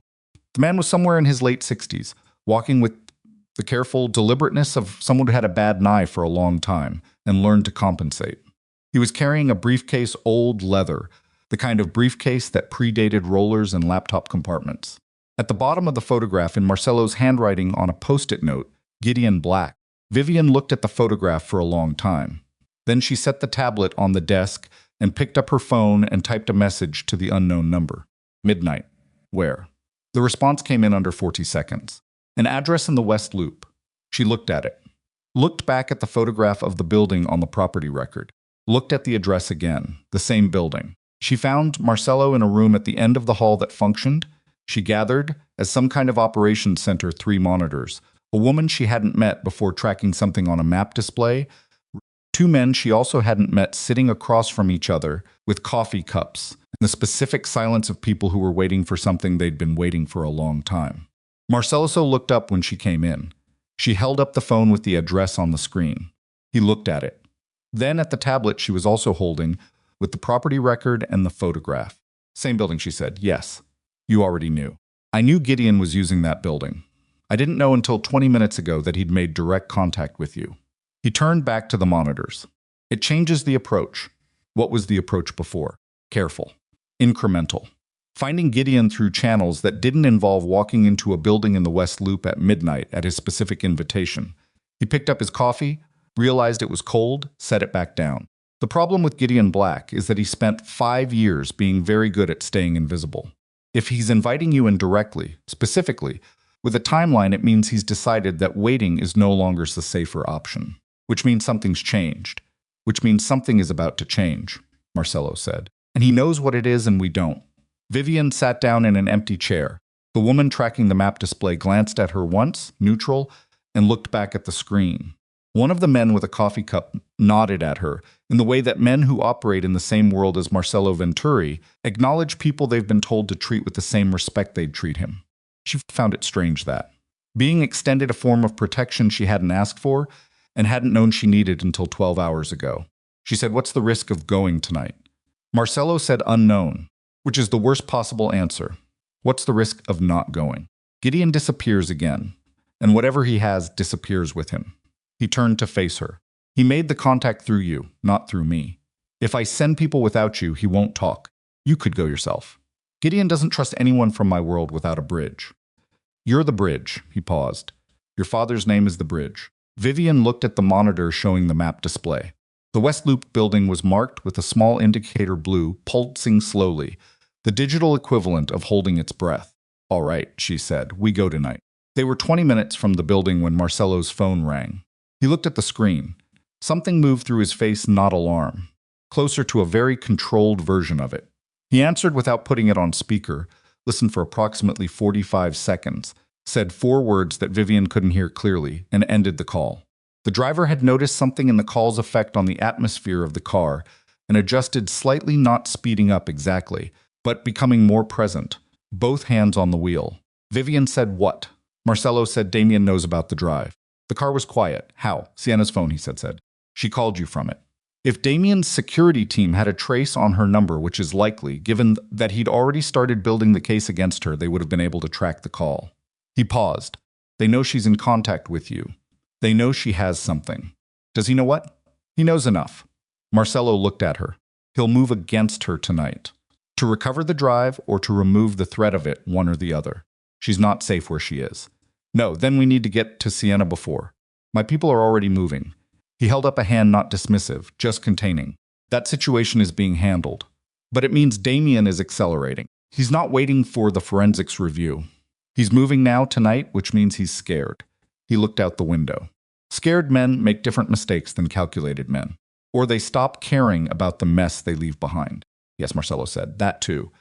The man was somewhere in his late 60s, walking with the careful deliberateness of someone who had a bad knife for a long time and learned to compensate. He was carrying a briefcase, old leather, the kind of briefcase that predated rollers and laptop compartments. At the bottom of the photograph, in Marcelo's handwriting on a post-it note, Gideon Black. Vivian looked at the photograph for a long time. Then she set the tablet on the desk and picked up her phone and typed a message to the unknown number. "Midnight. Where?" The response came in under 40 seconds. An address in the West Loop. She looked at it. Looked back at the photograph of the building on the property record. Looked at the address again, the same building. She found Marcelo in a room at the end of the hall that functioned, she gathered, as some kind of operations center, 3 monitors. A woman she hadn't met before tracking something on a map display. 2 men she also hadn't met sitting across from each other with coffee cups, and the specific silence of people who were waiting for something they'd been waiting for a long time. Marcelo looked up when she came in. She held up the phone with the address on the screen. He looked at it. Then at the tablet she was also holding, with the property record and the photograph. "Same building," she said. "Yes. You already knew." "I knew Gideon was using that building. I didn't know until 20 minutes ago that he'd made direct contact with you." He turned back to the monitors. "It changes the approach." What was the approach before? Careful. Incremental. Finding Gideon through channels that didn't involve walking into a building in the West Loop at midnight at his specific invitation. He picked up his coffee, realized it was cold, set it back down. The problem with Gideon Black is that he spent 5 years being very good at staying invisible. If he's inviting you in directly, specifically, with a timeline, it means he's decided that waiting is no longer the safer option, which means something's changed, which means something is about to change, Marcelo said. And he knows what it is and we don't. Vivian sat down in an empty chair. The woman tracking the map display glanced at her once, neutral, and looked back at the screen. One of the men with a coffee cup nodded at her in the way that men who operate in the same world as Marcelo Venturi acknowledge people they've been told to treat with the same respect they'd treat him. She found it strange that, being extended a form of protection she hadn't asked for and hadn't known she needed until 12 hours ago. She said, "What's the risk of going tonight?" Marcelo said unknown, which is the worst possible answer. What's the risk of not going? Gideon disappears again, and whatever he has disappears with him. He turned to face her. "He made the contact through you, not through me. If I send people without you, he won't talk. You could go yourself. Gideon doesn't trust anyone from my world without a bridge. You're the bridge," he paused. "Your father's name is the bridge." Vivian looked at the monitor showing the map display. The West Loop building was marked with a small indicator blue, pulsing slowly, the digital equivalent of holding its breath. "All right," she said, "we go tonight." They were 20 minutes from the building when Marcelo's phone rang. He looked at the screen. Something moved through his face, not alarm. Closer to a very controlled version of it. He answered without putting it on speaker, listened for approximately 45 seconds, said 4 words that Vivian couldn't hear clearly, and ended the call. The driver had noticed something in the call's effect on the atmosphere of the car and adjusted slightly, not speeding up exactly, but becoming more present, both hands on the wheel. Vivian said, "What?" Marcelo said, "Damien knows about the drive." The car was quiet. "How?" "Sienna's phone," he said. "She called you from it." If Damien's security team had a trace on her number, which is likely, given that he'd already started building the case against her, they would have been able to track the call. He paused. "They know she's in contact with you. They know she has something." "Does he know what?" "He knows enough." Marcelo looked at her. "He'll move against her tonight. To recover the drive or to remove the threat of it, one or the other. She's not safe where she is. No, then we need to get to Sienna before. My people are already moving. He held up a hand, not dismissive, just containing. That situation is being handled. But it means Damien is accelerating. He's not waiting for the forensics review. He's moving now tonight, which means he's scared. He looked out the window. Scared men make different mistakes than calculated men. Or they stop caring about the mess they leave behind. Yes, Marcelo said. That too.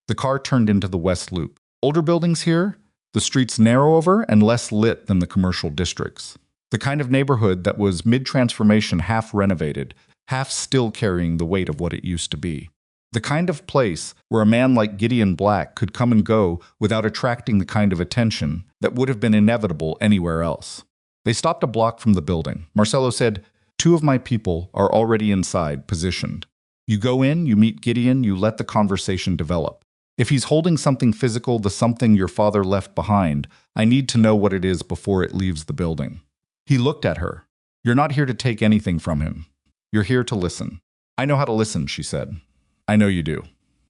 The car turned into the West Loop. Older buildings here, the streets narrower and less lit than the commercial districts. The kind of neighborhood that was mid-transformation, half renovated, half still carrying the weight of what it used to be. The kind of place where a man like Gideon Black could come and go without attracting the kind of attention that would have been inevitable anywhere else. They stopped a block from the building. Marcelo said, 2 of my people are already inside, positioned. You go in, you meet Gideon, you let the conversation develop. If he's holding something physical, the something your father left behind, I need to know what it is before it leaves the building. He looked at her. You're not here to take anything from him. You're here to listen. I know how to listen, she said. I know you do.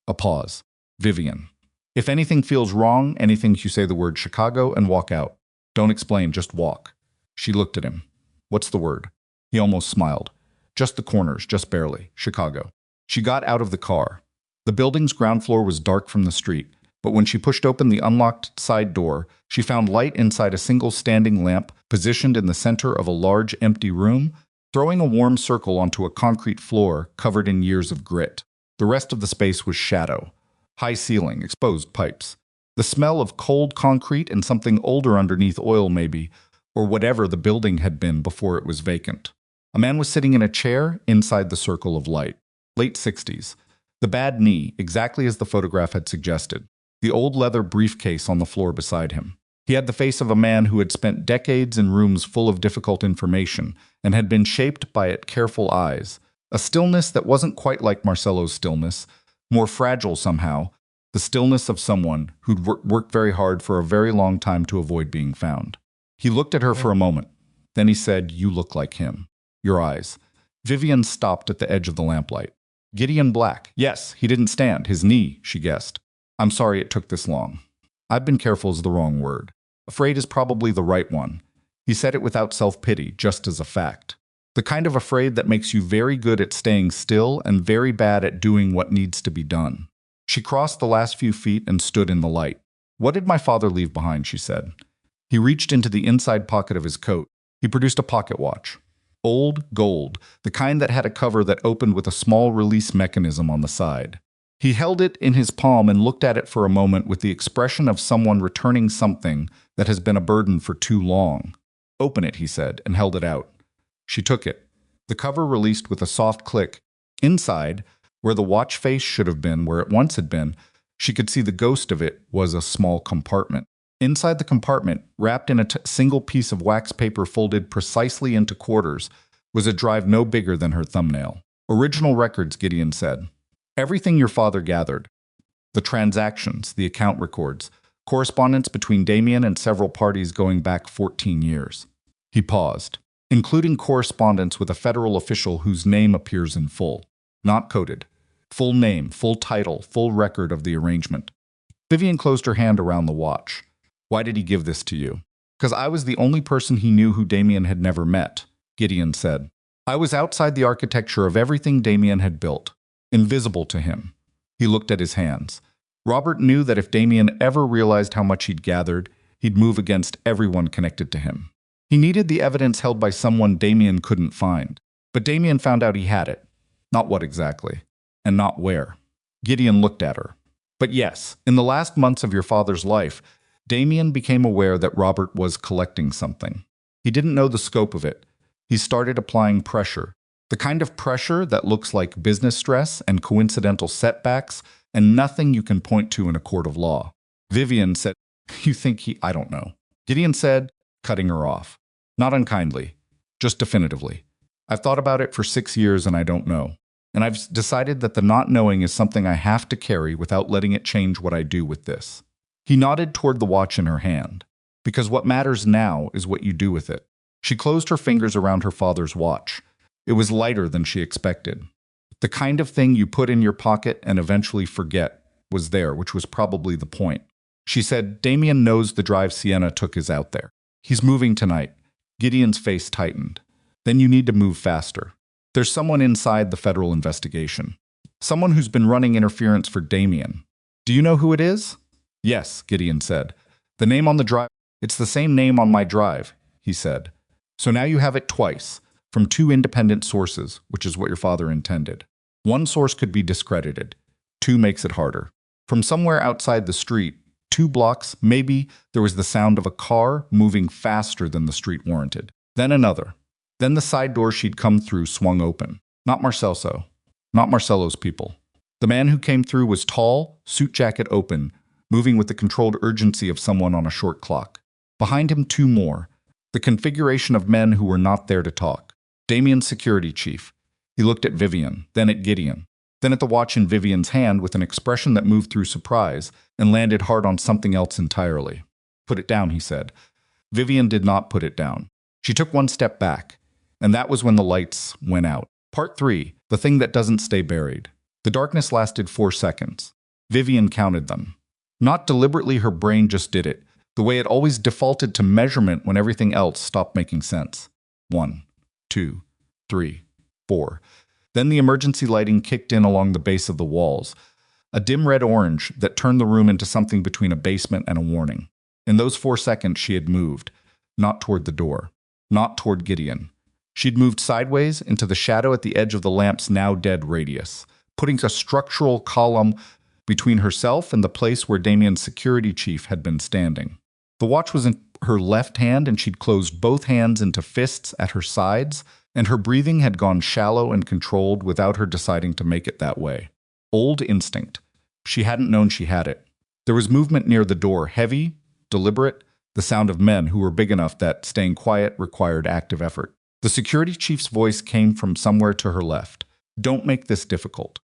A pause. Vivian. If anything feels wrong, anything, you say the word Chicago and walk out. Don't explain, just walk. She looked at him. What's the word? He almost smiled. Just the corners, just barely. Chicago. She got out of the car. The building's ground floor was dark from the street, but when she pushed open the unlocked side door, she found light inside a single standing lamp positioned in the center of a large empty room, throwing a warm circle onto a concrete floor covered in years of grit. The rest of the space was shadow. High ceiling, exposed pipes. The smell of cold concrete and something older underneath, oil maybe, or whatever the building had been before it was vacant. A man was sitting in a chair inside the circle of light. Late 60s. The bad knee, exactly as the photograph had suggested. The old leather briefcase on the floor beside him. He had the face of a man who had spent decades in rooms full of difficult information and had been shaped by it careful eyes. A stillness that wasn't quite like Marcelo's stillness, more fragile somehow, the stillness of someone who'd worked very hard for a very long time to avoid being found. He looked at her for a moment. Then he said, "You look like him. Your eyes." Vivian stopped at the edge of the lamplight. Gideon Black. Yes, he didn't stand. His knee, she guessed. I'm sorry it took this long. I've been careful is the wrong word. Afraid is probably the right one. He said it without self-pity, just as a fact. The kind of afraid that makes you very good at staying still and very bad at doing what needs to be done. She crossed the last few feet and stood in the light. What did my father leave behind, she said. He reached into the inside pocket of his coat. He produced a pocket watch. Old gold, the kind that had a cover that opened with a small release mechanism on the side. He held it in his palm and looked at it for a moment with the expression of someone returning something that has been a burden for too long. Open it, he said, and held it out. She took it. The cover released with a soft click. Inside, where the watch face should have been, where it once had been, she could see the ghost of it was a small compartment. Inside the compartment, wrapped in a single piece of wax paper folded precisely into quarters, was a drive no bigger than her thumbnail. Original records, Gideon said. Everything your father gathered. The transactions, the account records, correspondence between Damien and several parties going back 14 years. He paused. Including correspondence with a federal official whose name appears in full. Not coded. Full name, full title, full record of the arrangement. Vivian closed her hand around the watch. Why did he give this to you? Because I was the only person he knew who Damien had never met, Gideon said. I was outside the architecture of everything Damien had built. Invisible to him. He looked at his hands. Robert knew that if Damien ever realized how much he'd gathered, he'd move against everyone connected to him. He needed the evidence held by someone Damien couldn't find. But Damien found out he had it. Not what exactly. And not where. Gideon looked at her. But yes, in the last months of your father's life, Damien became aware that Robert was collecting something. He didn't know the scope of it. He started applying pressure. The kind of pressure that looks like business stress and coincidental setbacks and nothing you can point to in a court of law. Vivian said, "You think I don't know." Gideon said, cutting her off. Not unkindly, just definitively. I've thought about it for 6 years and I don't know. And I've decided that the not knowing is something I have to carry without letting it change what I do with this. He nodded toward the watch in her hand. Because what matters now is what you do with it. She closed her fingers around her father's watch. It was lighter than she expected. The kind of thing you put in your pocket and eventually forget was there, which was probably the point. She said, Damien knows the drive Sienna took is out there. He's moving tonight. Gideon's face tightened. Then you need to move faster. There's someone inside the federal investigation. Someone who's been running interference for Damien. Do you know who it is? Yes, Gideon said. The name on the drive. It's the same name on my drive, he said. So now you have it twice, from two independent sources, which is what your father intended. One source could be discredited. Two makes it harder. From somewhere outside the street, 2 blocks, maybe, there was the sound of a car moving faster than the street warranted. Then another. Then the side door she'd come through swung open. Not Marcello's people. The man who came through was tall, suit jacket open, moving with the controlled urgency of someone on a short clock. Behind him, 2 more. The configuration of men who were not there to talk. Damien's security chief. He looked at Vivian, then at Gideon, then at the watch in Vivian's hand with an expression that moved through surprise and landed hard on something else entirely. Put it down, he said. Vivian did not put it down. She took 1 step back, and that was when the lights went out. Part 3, the thing that doesn't stay buried. The darkness lasted 4 seconds. Vivian counted them. Not deliberately, her brain just did it, the way it always defaulted to measurement when everything else stopped making sense. 1, 2, 3, 4. Then the emergency lighting kicked in along the base of the walls, a dim red-orange that turned the room into something between a basement and a warning. In those 4 seconds, she had moved, not toward the door, not toward Gideon. She'd moved sideways into the shadow at the edge of the lamp's now dead radius, putting a structural column between herself and the place where Damien's security chief had been standing. The watch was in her left hand, and she'd closed both hands into fists at her sides, and her breathing had gone shallow and controlled without her deciding to make it that way. Old instinct. She hadn't known she had it. There was movement near the door, heavy, deliberate, the sound of men who were big enough that staying quiet required active effort. The security chief's voice came from somewhere to her left. Don't make this difficult.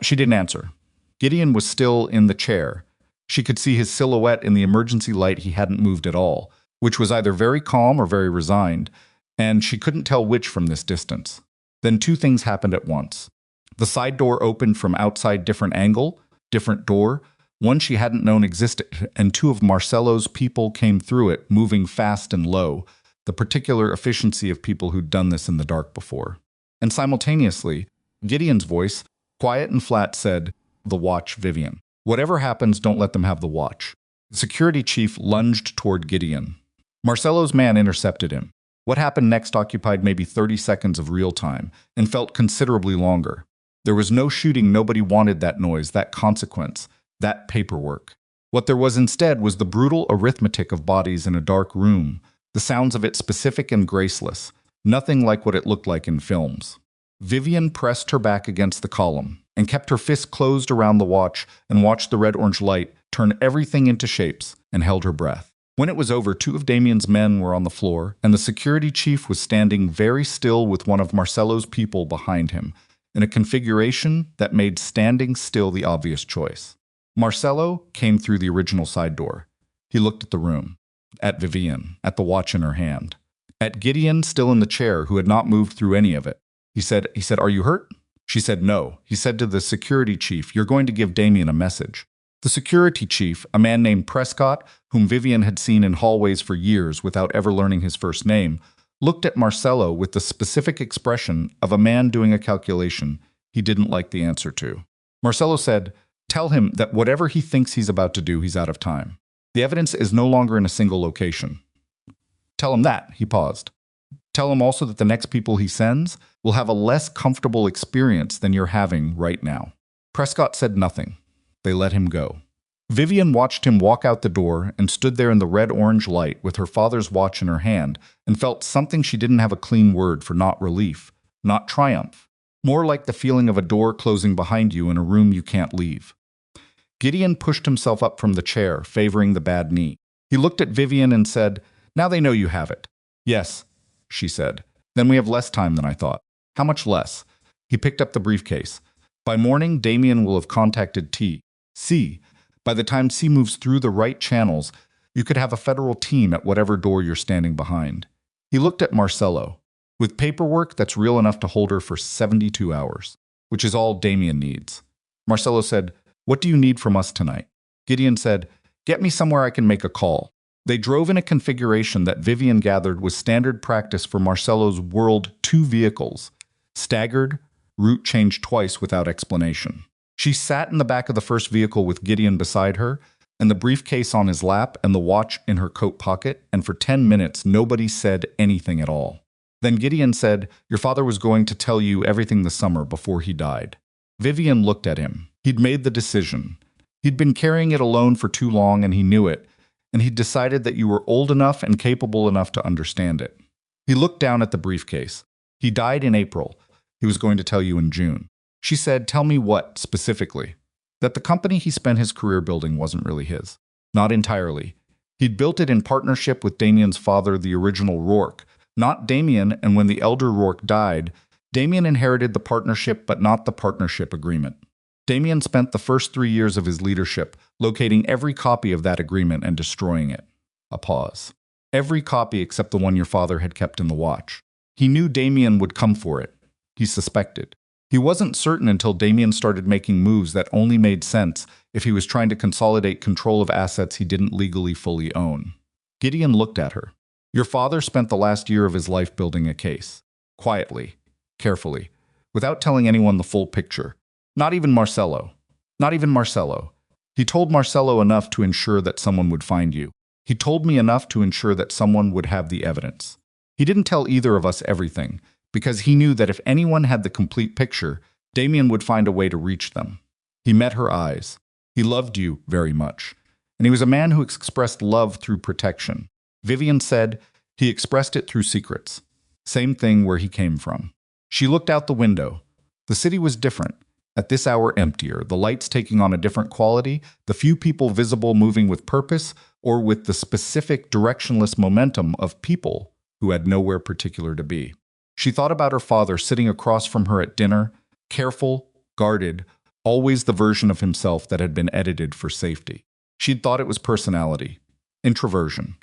She didn't answer. Gideon was still in the chair. She could see his silhouette in the emergency light. He hadn't moved at all, which was either very calm or very resigned, and she couldn't tell which from this distance. Then 2 things happened at once. The side door opened from outside, different angle, different door, one she hadn't known existed, and 2 of Marcello's people came through it, moving fast and low, the particular efficiency of people who'd done this in the dark before. And simultaneously, Gideon's voice, quiet and flat, said, "The watch, Vivian. Whatever happens, don't let them have the watch." The security chief lunged toward Gideon. Marcello's man intercepted him. What happened next occupied maybe 30 seconds of real time, and felt considerably longer. There was no shooting. Nobody wanted that noise, that consequence, that paperwork. What there was instead was the brutal arithmetic of bodies in a dark room, the sounds of it specific and graceless, nothing like what it looked like in films. Vivian pressed her back against the column and kept her fist closed around the watch and watched the red-orange light turn everything into shapes and held her breath. When it was over, 2 of Damien's men were on the floor, and the security chief was standing very still with one of Marcello's people behind him, in a configuration that made standing still the obvious choice. Marcello came through the original side door. He looked at the room, at Vivian, at the watch in her hand, at Gideon still in the chair who had not moved through any of it. He said, "Are you hurt?" She said no. He said to the security chief, "You're going to give Damien a message." The security chief, a man named Prescott, whom Vivian had seen in hallways for years without ever learning his first name, looked at Marcello with the specific expression of a man doing a calculation he didn't like the answer to. Marcello said, "Tell him that whatever he thinks he's about to do, he's out of time. The evidence is no longer in a single location." "Tell him that," he paused. "Tell him also that the next people he sends will have a less comfortable experience than you're having right now." Prescott said nothing. They let him go. Vivian watched him walk out the door and stood there in the red-orange light with her father's watch in her hand and felt something she didn't have a clean word for, not relief, not triumph, more like the feeling of a door closing behind you in a room you can't leave. Gideon pushed himself up from the chair, favoring the bad knee. He looked at Vivian and said, "Now they know you have it." "Yes," she said. "Then we have less time than I thought." "How much less?" He picked up the briefcase. "By morning, Damien will have contacted C. By the time C moves through the right channels, you could have a federal team at whatever door you're standing behind." He looked at Marcello. "With paperwork that's real enough to hold her for 72 hours, which is all Damien needs." Marcello said, "What do you need from us tonight?" Gideon said, "Get me somewhere I can make a call. They drove in a configuration that Vivian gathered was standard practice for Marcello's World 2 vehicles. Staggered, route changed twice without explanation. She sat in the back of the first vehicle with Gideon beside her, and the briefcase on his lap and the watch in her coat pocket, and for 10 minutes nobody said anything at all. Then Gideon said, "Your father was going to tell you everything the summer before he died." Vivian looked at him. He'd made the decision. He'd been carrying it alone for too long, and he knew it, and he'd decided that you were old enough and capable enough to understand it. He looked down at the briefcase. He died in April. He was going to tell you in June. She said, "Tell me what, specifically?" That the company he spent his career building wasn't really his. Not entirely. He'd built it in partnership with Damien's father, the original Rourke. Not Damien, and when the elder Rourke died, Damien inherited the partnership but not the partnership agreement. Damien spent the first 3 years of his leadership locating every copy of that agreement and destroying it. A pause. Every copy except the one your father had kept in the watch. He knew Damien would come for it. He suspected. He wasn't certain until Damien started making moves that only made sense if he was trying to consolidate control of assets he didn't legally fully own. Gideon looked at her. Your father spent the last year of his life building a case. Quietly, carefully, without telling anyone the full picture. Not even Marcello. Not even Marcello. He told Marcello enough to ensure that someone would find you. He told me enough to ensure that someone would have the evidence. He didn't tell either of us everything, because he knew that if anyone had the complete picture, Damien would find a way to reach them. He met her eyes. He loved you very much. And he was a man who expressed love through protection. Vivian said he expressed it through secrets. Same thing where he came from. She looked out the window. The city was different. At this hour emptier, the lights taking on a different quality, the few people visible moving with purpose or with the specific directionless momentum of people who had nowhere particular to be. She thought about her father sitting across from her at dinner, careful, guarded, always the version of himself that had been edited for safety. She'd thought it was personality, introversion,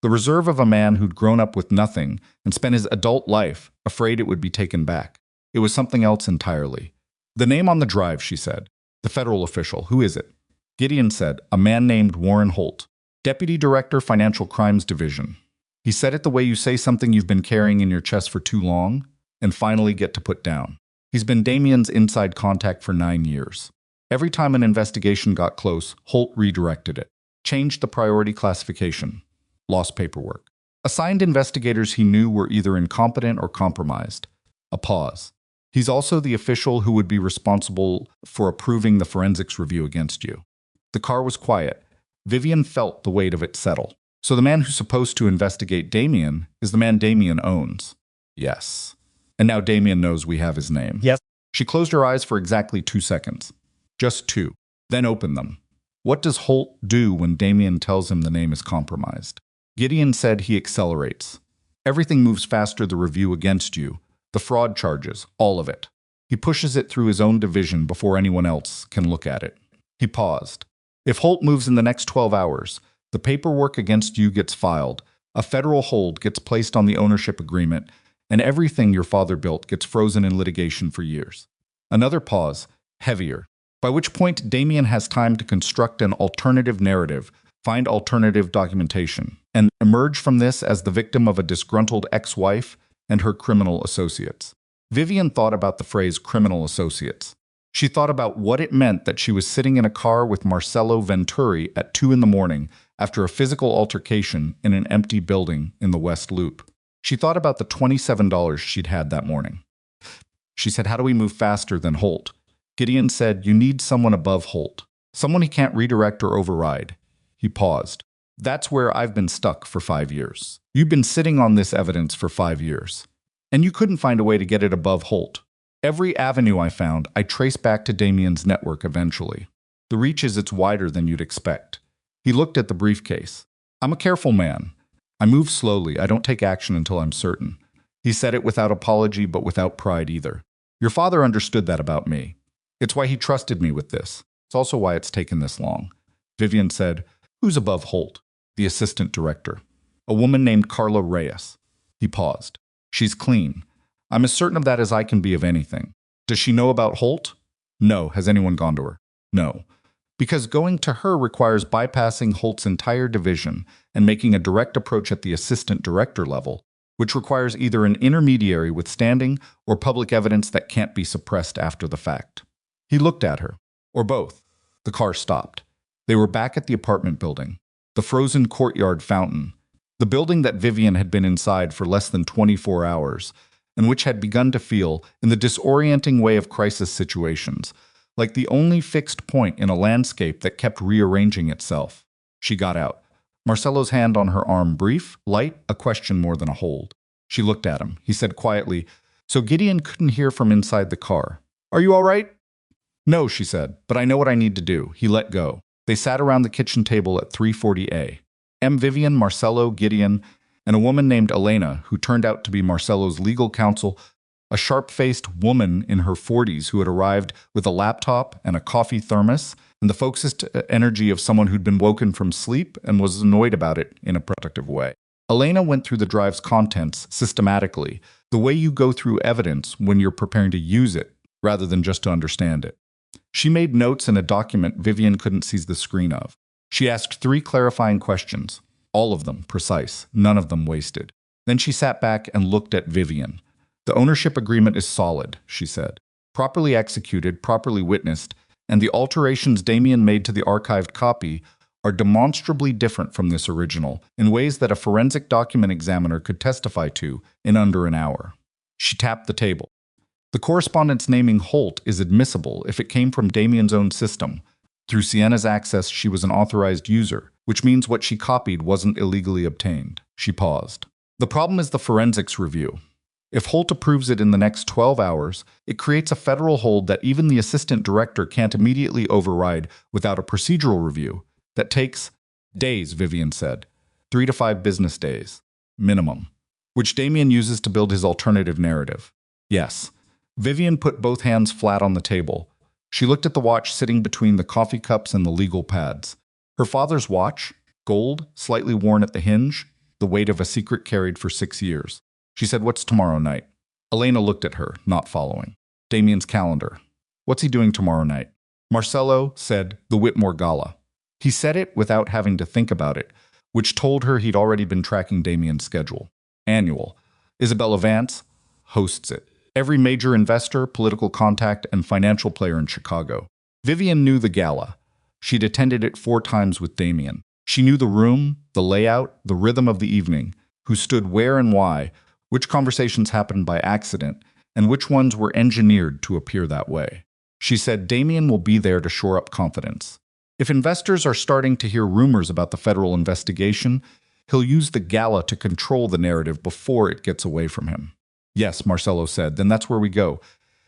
the reserve of a man who'd grown up with nothing and spent his adult life afraid it would be taken back. It was something else entirely. The name on the drive, she said. The federal official. Who is it? Gideon said, a man named Warren Holt, Deputy Director, Financial Crimes Division. He said it the way you say something you've been carrying in your chest for too long and finally get to put down. He's been Damien's inside contact for 9 years. Every time an investigation got close, Holt redirected it, changed the priority classification, lost paperwork. Assigned investigators he knew were either incompetent or compromised. A pause. He's also the official who would be responsible for approving the forensics review against you. The car was quiet. Vivian felt the weight of it settle. So the man who's supposed to investigate Damien is the man Damien owns. Yes. And now Damien knows we have his name. Yes. She closed her eyes for exactly 2 seconds. Just 2. Then opened them. What does Holt do when Damien tells him the name is compromised? Gideon said he accelerates. Everything moves faster, the review against you, the fraud charges, all of it. He pushes it through his own division before anyone else can look at it. He paused. If Holt moves in the next 12 hours, the paperwork against you gets filed, a federal hold gets placed on the ownership agreement, and everything your father built gets frozen in litigation for years. Another pause, heavier, by which point Damien has time to construct an alternative narrative, find alternative documentation, and emerge from this as the victim of a disgruntled ex-wife and her criminal associates. Vivian thought about the phrase criminal associates. She thought about what it meant that she was sitting in a car with Marcello Venturi at 2 in the morning after a physical altercation in an empty building in the West Loop. She thought about the $27 she'd had that morning. She said, how do we move faster than Holt? Gideon said, you need someone above Holt, someone he can't redirect or override. He paused. That's where I've been stuck for 5 years. You've been sitting on this evidence for 5 years, and you couldn't find a way to get it above Holt. Every avenue I found, I traced back to Damien's network eventually. The reach is it's wider than you'd expect. He looked at the briefcase. I'm a careful man. I move slowly. I don't take action until I'm certain. He said it without apology, but without pride either. Your father understood that about me. It's why he trusted me with this. It's also why it's taken this long. Vivian said, who's above Holt? The assistant director. A woman named Carla Reyes. He paused. She's clean. I'm as certain of that as I can be of anything. Does she know about Holt? No. Has anyone gone to her? No. Because going to her requires bypassing Holt's entire division and making a direct approach at the assistant director level, which requires either an intermediary with standing or public evidence that can't be suppressed after the fact. He looked at her. Or both. The car stopped. They were back at the apartment building, the frozen courtyard fountain, the building that Vivian had been inside for less than 24 hours, and which had begun to feel, in the disorienting way of crisis situations, like the only fixed point in a landscape that kept rearranging itself. She got out. Marcello's hand on her arm, brief, light, a question more than a hold. She looked at him. He said quietly, so Gideon couldn't hear from inside the car. Are you all right? No, she said, but I know what I need to do. He let go. They sat around the kitchen table at 340A. Vivian, Marcello, Gideon, and a woman named Elena, who turned out to be Marcello's legal counsel, a sharp-faced woman in her 40s who had arrived with a laptop and a coffee thermos, and the focused energy of someone who'd been woken from sleep and was annoyed about it in a productive way. Elena went through the drive's contents systematically, the way you go through evidence when you're preparing to use it, rather than just to understand it. She made notes in a document Vivian couldn't seize the screen of. She asked 3 clarifying questions, all of them precise, none of them wasted. Then she sat back and looked at Vivian. The ownership agreement is solid, she said. Properly executed, properly witnessed, and the alterations Damien made to the archived copy are demonstrably different from this original in ways that a forensic document examiner could testify to in under an hour. She tapped the table. The correspondence naming Holt is admissible if it came from Damien's own system. Through Sienna's access, she was an authorized user, which means what she copied wasn't illegally obtained. She paused. The problem is the forensics review. If Holt approves it in the next 12 hours, it creates a federal hold that even the assistant director can't immediately override without a procedural review. That takes days, Vivian said. 3 to 5 business days. Minimum. Which Damien uses to build his alternative narrative. Yes. Vivian put both hands flat on the table. She looked at the watch sitting between the coffee cups and the legal pads. Her father's watch, gold, slightly worn at the hinge, the weight of a secret carried for 6 years. She said, what's tomorrow night? Elena looked at her, not following. Damien's calendar. What's he doing tomorrow night? Marcello said, the Whitmore Gala. He said it without having to think about it, which told her he'd already been tracking Damien's schedule. Annual. Isabella Vance hosts it. Every major investor, political contact, and financial player in Chicago. Vivian knew the gala. She'd attended it 4 times with Damien. She knew the room, the layout, the rhythm of the evening, who stood where and why, which conversations happened by accident, and which ones were engineered to appear that way. She said Damien will be there to shore up confidence. If investors are starting to hear rumors about the federal investigation, he'll use the gala to control the narrative before it gets away from him. Yes, Marcello said, then that's where we go.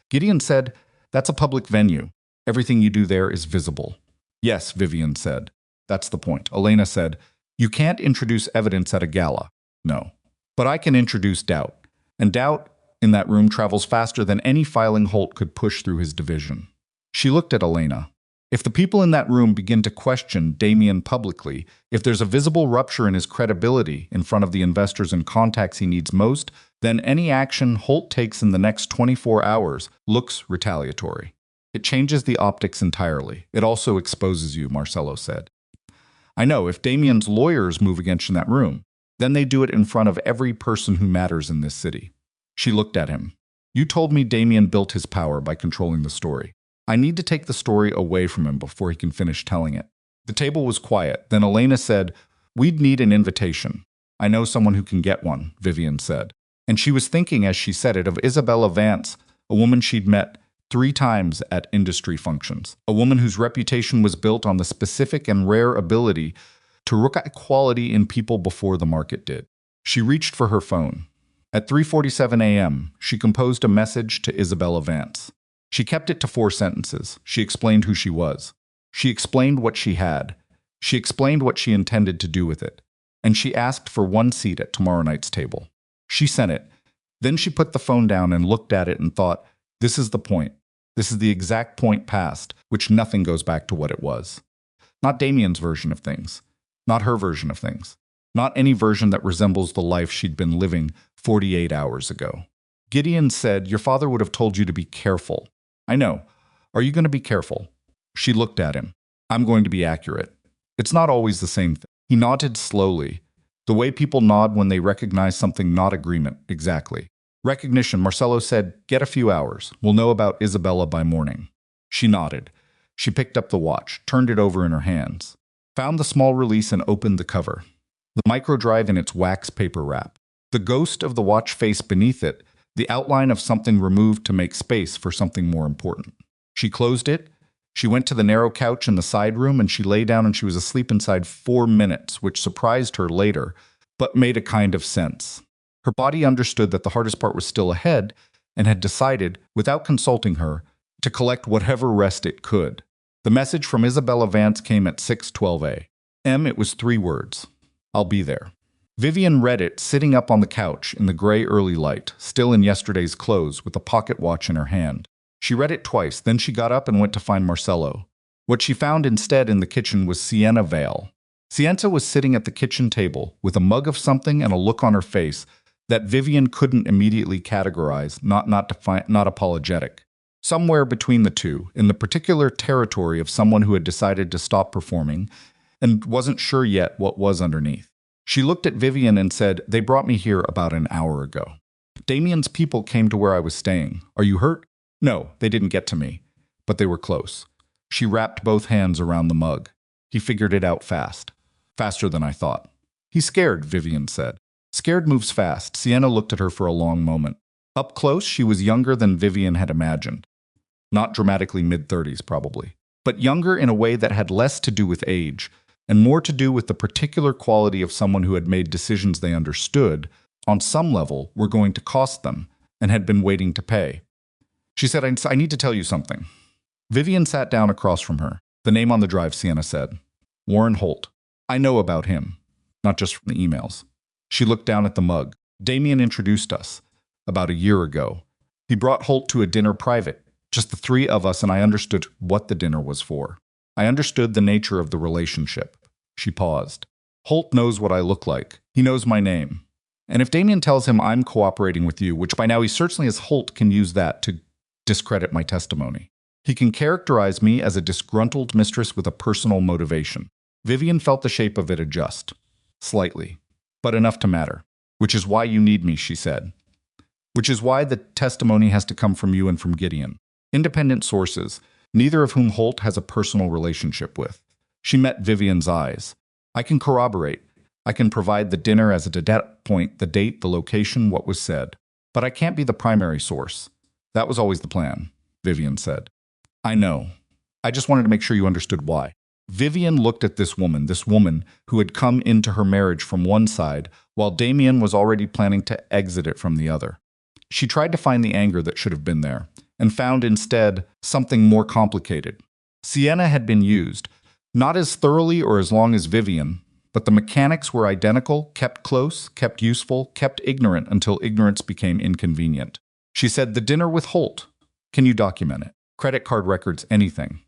Gideon said, that's a public venue. Everything you do there is visible. Yes, Vivian said. That's the point. Elena said, you can't introduce evidence at a gala. No. But I can introduce doubt. And doubt, in that room, travels faster than any filing Holt could push through his division. She looked at Elena. If the people in that room begin to question Damien publicly, if there's a visible rupture in his credibility in front of the investors and contacts he needs most, then any action Holt takes in the next 24 hours looks retaliatory. It changes the optics entirely. It also exposes you, Marcello said. I know, if Damien's lawyers move against you in that room, then they do it in front of every person who matters in this city. She looked at him. You told me Damien built his power by controlling the story. I need to take the story away from him before he can finish telling it. The table was quiet. Then Elena said, we'd need an invitation. I know someone who can get one, Vivian said. And she was thinking as she said it of Isabella Vance, a woman she'd met 3 times at industry functions, a woman whose reputation was built on the specific and rare ability to look at quality in people before the market did. She reached for her phone. At 3:47 a.m., she composed a message to Isabella Vance. She kept it to 4 sentences. She explained who she was. She explained what she had. She explained what she intended to do with it. And she asked for 1 seat at tomorrow night's table. She sent it. Then she put the phone down and looked at it and thought, this is the point. This is the exact point past which nothing goes back to what it was. Not Damien's version of things. Not her version of things. Not any version that resembles the life she'd been living 48 hours ago. Gideon said, your father would have told you to be careful. I know. Are you going to be careful? She looked at him. I'm going to be accurate. It's not always the same thing. He nodded slowly, the way people nod when they recognize something, not agreement, exactly. Recognition, Marcelo said, get a few hours. We'll know about Isabella by morning. She nodded. She picked up the watch, turned it over in her hands, found the small release and opened the cover. The microdrive in its wax paper wrap. The ghost of the watch face beneath it, the outline of something removed to make space for something more important. She closed it. She went to the narrow couch in the side room and she lay down and she was asleep inside 4 minutes, which surprised her later, but made a kind of sense. Her body understood that the hardest part was still ahead and had decided, without consulting her, to collect whatever rest it could. The message from Isabella Vance came at 6:12 a.m. It was 3 words. I'll be there. Vivian read it, sitting up on the couch in the gray early light, still in yesterday's clothes, with a pocket watch in her hand. She read it twice, then she got up and went to find Marcelo. What she found instead in the kitchen was Sienna Vale. Sienna was sitting at the kitchen table, with a mug of something and a look on her face that Vivian couldn't immediately categorize, not apologetic. Somewhere between the two, in the particular territory of someone who had decided to stop performing and wasn't sure yet what was underneath. She looked at Vivian and said, they brought me here about an hour ago. Damien's people came to where I was staying. Are you hurt? No, they didn't get to me, but they were close. She wrapped both hands around the mug. He figured it out fast. Faster than I thought. He's scared, Vivian said. Scared moves fast. Sienna looked at her for a long moment. Up close, she was younger than Vivian had imagined. Not dramatically mid-30s, probably. But younger in a way that had less to do with age, and more to do with the particular quality of someone who had made decisions they understood, on some level, were going to cost them, and had been waiting to pay. She said, I need to tell you something. Vivian sat down across from her. The name on the drive, Sienna said. Warren Holt. I know about him, not just from the emails. She looked down at the mug. Damien introduced us, about a year ago. He brought Holt to a dinner private, just the 3 of us, and I understood what the dinner was for. I understood the nature of the relationship. She paused. Holt knows what I look like. He knows my name. And if Damien tells him I'm cooperating with you, which by now he certainly as Holt can use that to discredit my testimony. He can characterize me as a disgruntled mistress with a personal motivation. Vivian felt the shape of it adjust. Slightly. But enough to matter. Which is why you need me, she said. Which is why the testimony has to come from you and from Gideon. Independent sources, neither of whom Holt has a personal relationship with. She met Vivian's eyes. I can corroborate. I can provide the dinner as a data point, the date, the location, what was said. But I can't be the primary source. That was always the plan, Vivian said. I know. I just wanted to make sure you understood why. Vivian looked at this woman who had come into her marriage from one side, while Damien was already planning to exit it from the other. She tried to find the anger that should have been there, and found instead something more complicated. Sienna had been used, not as thoroughly or as long as Vivian, but the mechanics were identical, kept close, kept useful, kept ignorant until ignorance became inconvenient. She said, the dinner with Holt. Can you document it? Credit card records, anything.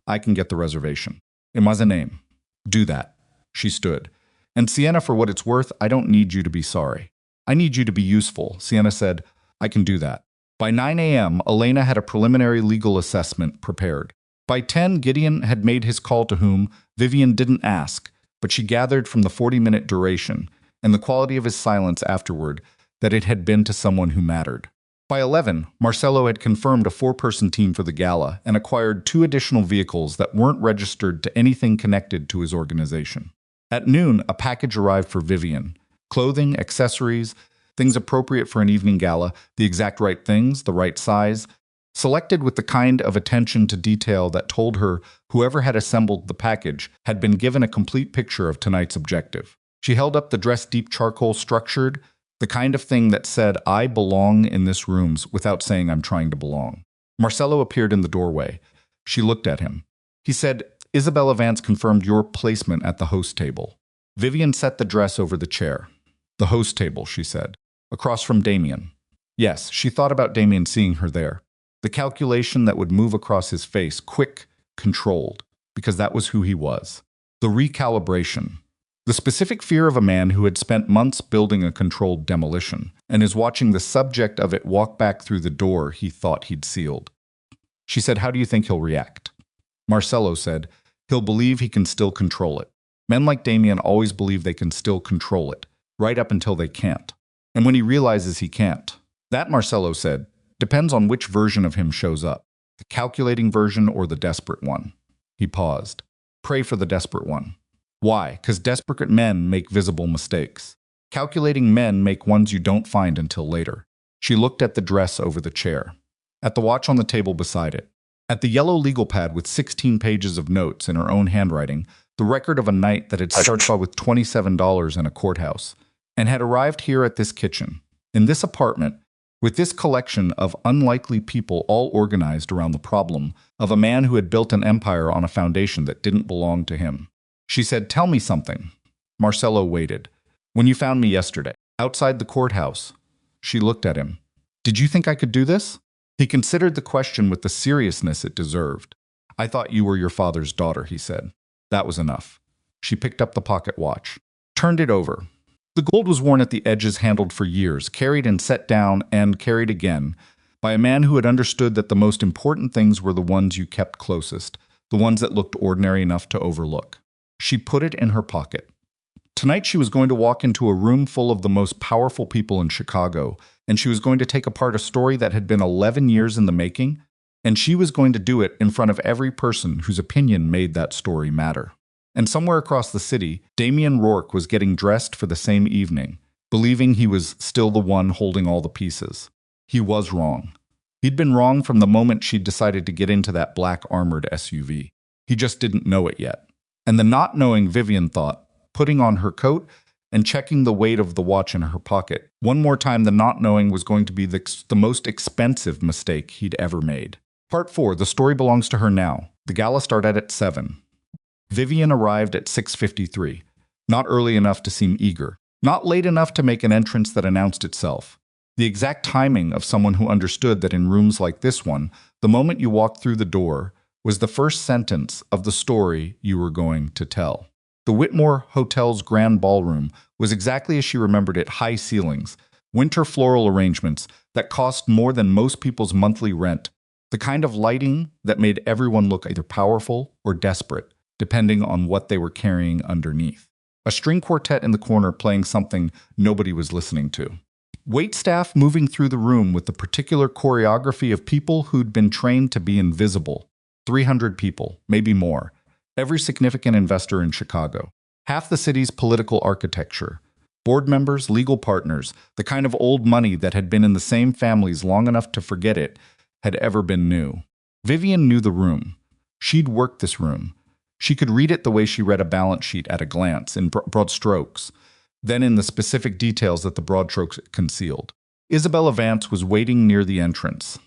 I can get the reservation. It was a name. Do that. She stood. And Sienna, for what it's worth, I don't need you to be sorry. I need you to be useful. Sienna said, I can do that. By 9 a.m., Elena had a preliminary legal assessment prepared. By 10, Gideon had made his call to whom Vivian didn't ask, but she gathered from the 40-minute duration and the quality of his silence afterward that it had been to someone who mattered. By 11, Marcelo had confirmed a 4-person team for the gala and acquired 2 additional vehicles that weren't registered to anything connected to his organization. At noon, a package arrived for Vivian. Clothing, accessories, things appropriate for an evening gala, the exact right things, the right size, selected with the kind of attention to detail that told her whoever had assembled the package had been given a complete picture of tonight's objective. She held up the dress deep charcoal structured, the kind of thing that said, I belong in this room without saying I'm trying to belong. Marcelo appeared in the doorway. She looked at him. He said, Isabella Vance confirmed your placement at the host table. Vivian set the dress over the chair. The host table, she said. Across from Damien. Yes, she thought about Damien seeing her there. The calculation that would move across his face, quick, controlled, because that was who he was. The recalibration. The specific fear of a man who had spent months building a controlled demolition and is watching the subject of it walk back through the door he thought he'd sealed. She said, how do you think he'll react? Marcelo said, He'll believe he can still control it. Men like Damien always believe they can still control it, right up until they can't. And when he realizes he can't, that, Marcelo said, depends on which version of him shows up, the calculating version or the desperate one. He paused. Pray for the desperate one. Why? Because desperate men make visible mistakes. Calculating men make ones you don't find until later. She looked at the dress over the chair, at the watch on the table beside it, at the yellow legal pad with 16 pages of notes in her own handwriting, the record of a night that had started with $27 in a courthouse, and had arrived here at this kitchen, in this apartment, with this collection of unlikely people all organized around the problem of a man who had built an empire on a foundation that didn't belong to him. She said, "Tell me something." Marcelo waited. "When you found me yesterday, outside the courthouse." She looked at him. "Did you think I could do this?" He considered the question with the seriousness it deserved. "I thought you were your father's daughter," he said. That was enough. She picked up the pocket watch, turned it over. The gold was worn at the edges, handled for years, carried and set down and carried again, by a man who had understood that the most important things were the ones you kept closest, the ones that looked ordinary enough to overlook. She put it in her pocket. Tonight she was going to walk into a room full of the most powerful people in Chicago, and she was going to take apart a story that had been 11 years in the making, and she was going to do it in front of every person whose opinion made that story matter. And somewhere across the city, Damien Rourke was getting dressed for the same evening, believing he was still the one holding all the pieces. He was wrong. He'd been wrong from the moment she'd decided to get into that black armored SUV. He just didn't know it yet. And the not knowing Vivian thought, putting on her coat and checking the weight of the watch in her pocket, one more time the not knowing was going to be the most expensive mistake he'd ever made. Part 4, the story belongs to her now. The gala started at 7. Vivian arrived at 6:53, not early enough to seem eager, not late enough to make an entrance that announced itself. The exact timing of someone who understood that in rooms like this one, the moment you walked through the door was the first sentence of the story you were going to tell. The Whitmore Hotel's grand ballroom was exactly as she remembered it: high ceilings, winter floral arrangements that cost more than most people's monthly rent, the kind of lighting that made everyone look either powerful or desperate, depending on what they were carrying underneath. A string quartet in the corner playing something nobody was listening to. Waitstaff moving through the room with the particular choreography of people who'd been trained to be invisible. 300 people, maybe more. Every significant investor in Chicago. Half the city's political architecture. Board members, legal partners, the kind of old money that had been in the same families long enough to forget it had ever been new. Vivian knew the room. She'd worked this room. She could read it the way she read a balance sheet at a glance, in broad strokes, then in the specific details that the broad strokes concealed. Isabella Vance was waiting near the entrance.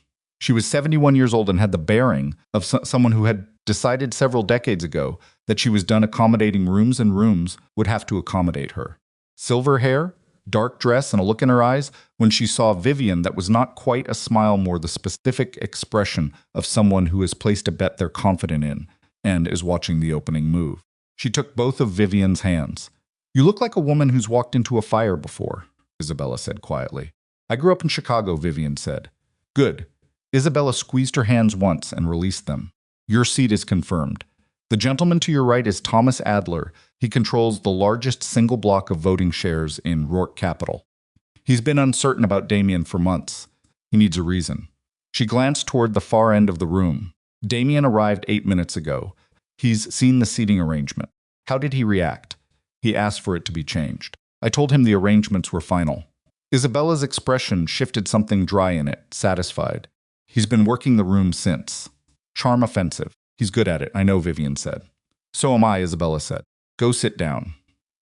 She was 71 years old and had the bearing of someone who had decided several decades ago that she was done accommodating rooms and rooms would have to accommodate her. Silver hair, dark dress, and a look in her eyes when she saw Vivian that was not quite a smile, more the specific expression of someone who has placed a bet they're confident in and is watching the opening move. She took both of Vivian's hands. "You look like a woman who's walked into a fire before," Isabella said quietly. "I grew up in Chicago," Vivian said. "Good." Isabella squeezed her hands once and released them. "Your seat is confirmed. The gentleman to your right is Thomas Adler. He controls the largest single block of voting shares in Rourke Capital. He's been uncertain about Damien for months. He needs a reason." She glanced toward the far end of the room. "Damien arrived 8 minutes ago. He's seen the seating arrangement. How did he react?" "He asked for it to be changed. I told him the arrangements were final." Isabella's expression shifted, something dry in it, satisfied. "He's been working the room since. Charm offensive. He's good at it, I know," Vivian said. "So am I," Isabella said. "Go sit down."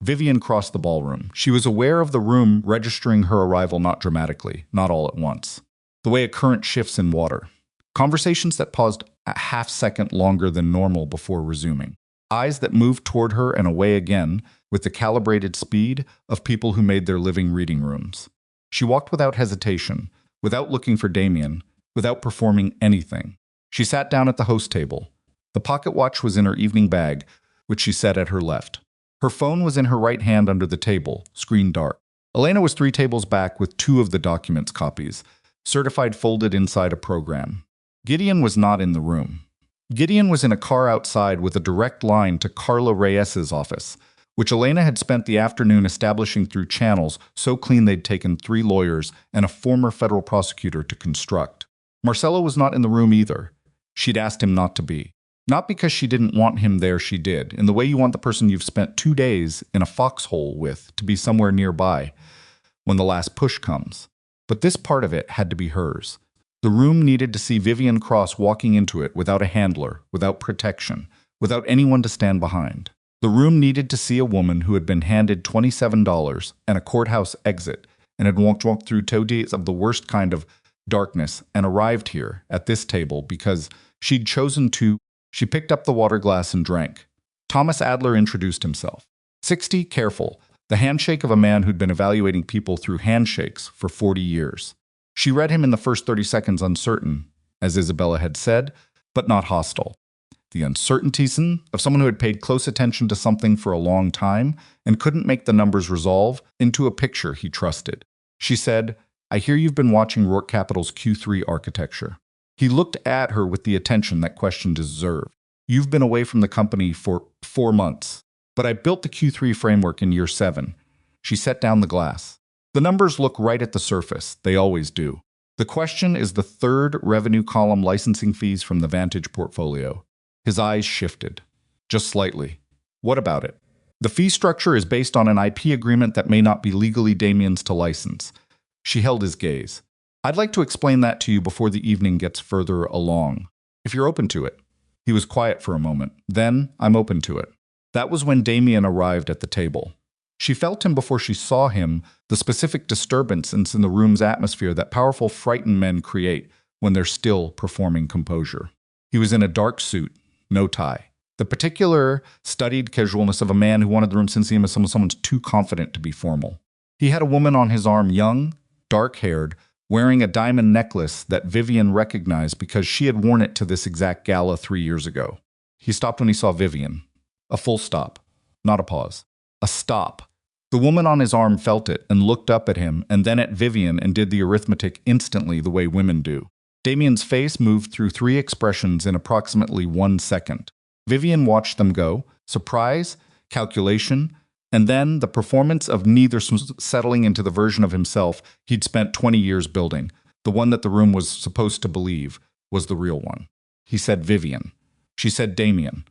Vivian crossed the ballroom. She was aware of the room registering her arrival, not dramatically, not all at once. The way a current shifts in water. Conversations that paused a half-second longer than normal before resuming. Eyes that moved toward her and away again with the calibrated speed of people who made their living reading rooms. She walked without hesitation, without looking for Damien, without performing anything. She sat down at the host table. The pocket watch was in her evening bag, which she set at her left. Her phone was in her right hand under the table, screen dark. Elena was 3 tables back with 2 of the documents copies, certified, folded inside a program. Gideon was not in the room. Gideon was in a car outside with a direct line to Carla Reyes's office, which Elena had spent the afternoon establishing through channels so clean they'd taken 3 lawyers and a former federal prosecutor to construct. Marcelo was not in the room either. She'd asked him not to be. Not because she didn't want him there, she did, in the way you want the person you've spent 2 days in a foxhole with to be somewhere nearby when the last push comes. But this part of it had to be hers. The room needed to see Vivian Cross walking into it without a handler, without protection, without anyone to stand behind. The room needed to see a woman who had been handed $27 and a courthouse exit and had walked through 2 days of the worst kind of darkness and arrived here at this table because she'd chosen to. She picked up the water glass and drank. Thomas Adler introduced himself. 60, careful, the handshake of a man who'd been evaluating people through handshakes for 40 years. She read him in the first 30 seconds uncertain, as Isabella had said, but not hostile. The uncertainties of someone who had paid close attention to something for a long time and couldn't make the numbers resolve into a picture he trusted. She said, "I hear you've been watching Rourke Capital's Q3 architecture." He looked at her with the attention that question deserved. "You've been away from the company for 4 months, but I built the Q3 framework in year 7. She set down the glass. "The numbers look right at the surface. They always do. The question is the third revenue column, licensing fees from the Vantage portfolio." His eyes shifted. Just slightly. "What about it?" "The fee structure is based on an IP agreement that may not be legally Damien's to license." She held his gaze. "I'd like to explain that to you before the evening gets further along, if you're open to it." He was quiet for a moment. "Then, I'm open to it." That was when Damien arrived at the table. She felt him before she saw him, the specific disturbance in the room's atmosphere that powerful, frightened men create when they're still performing composure. He was in a dark suit, no tie. The particular studied casualness of a man who wanted the room since he was someone's too confident to be formal. He had a woman on his arm, young, dark-haired, wearing a diamond necklace that Vivian recognized because she had worn it to this exact gala 3 years ago. He stopped when he saw Vivian. A full stop, not a pause. A stop. The woman on his arm felt it and looked up at him and then at Vivian and did the arithmetic instantly the way women do. Damien's face moved through 3 expressions in approximately 1 second. Vivian watched them go, surprise, calculation, and then the performance of neither settling into the version of himself he'd spent 20 years building, the one that the room was supposed to believe was the real one. He said Vivian. She said Damien.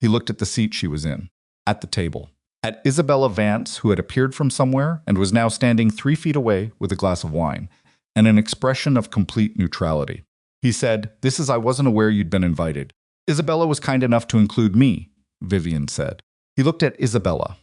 He looked at the seat she was in, at the table, at Isabella Vance, who had appeared from somewhere and was now standing 3 feet away with a glass of wine, and an expression of complete neutrality. He said, I wasn't aware you'd been invited." "Isabella was kind enough to include me," Vivian said. He looked at Isabella.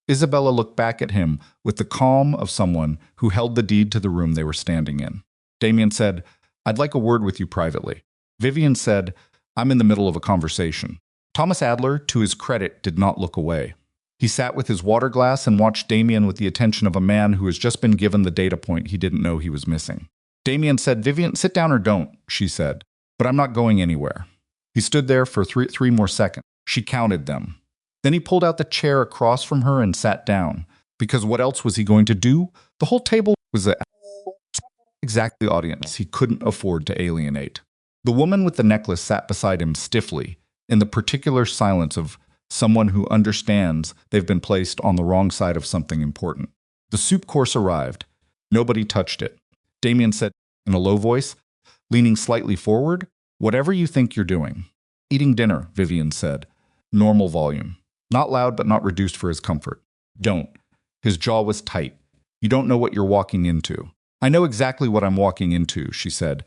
Isabella looked back at him with the calm of someone who held the deed to the room they were standing in. Damien said, "I'd like a word with you privately." Vivian said, "I'm in the middle of a conversation." Thomas Adler, to his credit, did not look away. He sat with his water glass and watched Damien with the attention of a man who has just been given the data point he didn't know he was missing. Damien said, "Vivian, sit down or don't," she said, "but I'm not going anywhere." He stood there for three more seconds. She counted them. Then he pulled out the chair across from her and sat down, because what else was he going to do? The whole table was exactly the audience he couldn't afford to alienate. The woman with the necklace sat beside him stiffly, in the particular silence of someone who understands they've been placed on the wrong side of something important. The soup course arrived. Nobody touched it. Damien said in a low voice, leaning slightly forward, "Whatever you think you're doing." "Eating dinner," Vivian said. Normal volume. Not loud but not reduced for his comfort. "Don't." His jaw was tight. "You don't know what you're walking into." "I know exactly what I'm walking into," she said.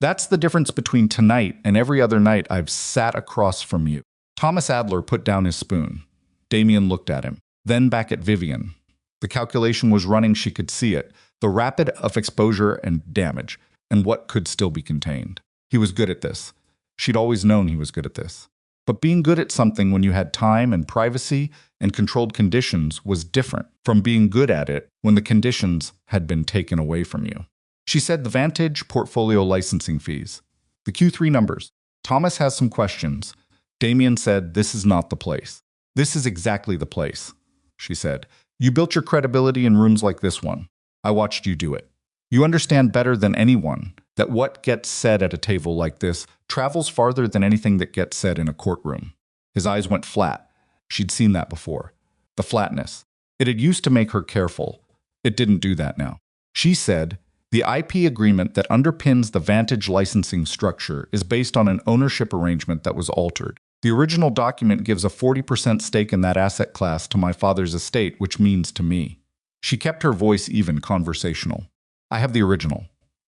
"That's the difference between tonight and every other night I've sat across from you." Thomas Adler put down his spoon. Damien looked at him, then back at Vivian. The calculation was running, she could see it, the rapid of exposure and damage, and what could still be contained. He was good at this. She'd always known he was good at this. But being good at something when you had time and privacy and controlled conditions was different from being good at it when the conditions had been taken away from you. She said the Vantage portfolio licensing fees. The Q3 numbers. Thomas has some questions. Damien said, "This is not the place." "This is exactly the place," she said. "You built your credibility in rooms like this one. I watched you do it. You understand better than anyone that what gets said at a table like this travels farther than anything that gets said in a courtroom. His eyes went flat. She'd seen that before. The flatness. It had used to make her careful. It didn't do that now. She said, the IP agreement that underpins the Vantage licensing structure is based on an ownership arrangement that was altered. The original document gives a 40% stake in that asset class to my father's estate, which means to me. She kept her voice even conversational. I have the original.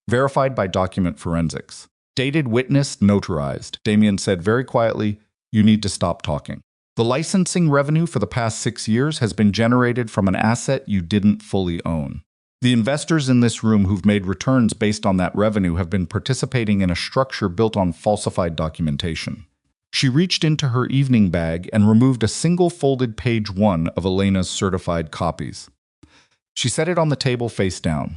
Verified by document forensics. Dated, witnessed, notarized. Damien said very quietly, you need to stop talking. The licensing revenue for the past 6 years has been generated from an asset you didn't fully own. The investors in this room who've made returns based on that revenue have been participating in a structure built on falsified documentation. She reached into her evening bag and removed a single folded page 1 of Elena's certified copies. She set it on the table face down.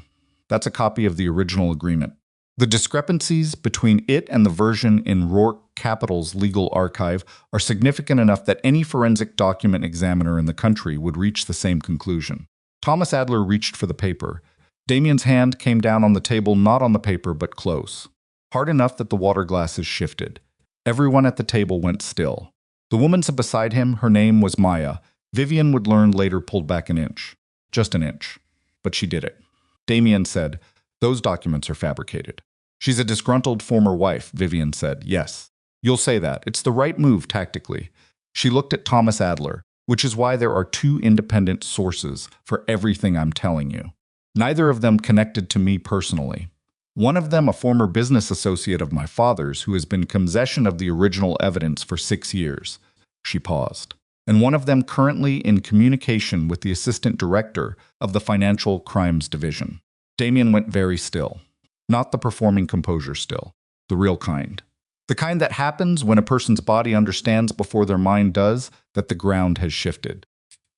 That's a copy of the original agreement. The discrepancies between it and the version in Rourke Capital's legal archive are significant enough that any forensic document examiner in the country would reach the same conclusion. Thomas Adler reached for the paper. Damien's hand came down on the table, not on the paper, but close. Hard enough that the water glasses shifted. Everyone at the table went still. The woman beside him, her name was Maya. Vivian would learn later pulled back an inch. Just an inch. But she did it. Damien said, those documents are fabricated. She's a disgruntled former wife, Vivian said. Yes. You'll say that. It's the right move tactically. She looked at Thomas Adler, which is why there are 2 independent sources for everything I'm telling you. Neither of them connected to me personally. One of them a former business associate of my father's who has been in possession of the original evidence for 6 years. She paused. And one of them currently in communication with the assistant director of the Financial Crimes Division. Damien went very still. Not the performing composure still. The real kind. The kind that happens when a person's body understands before their mind does that the ground has shifted.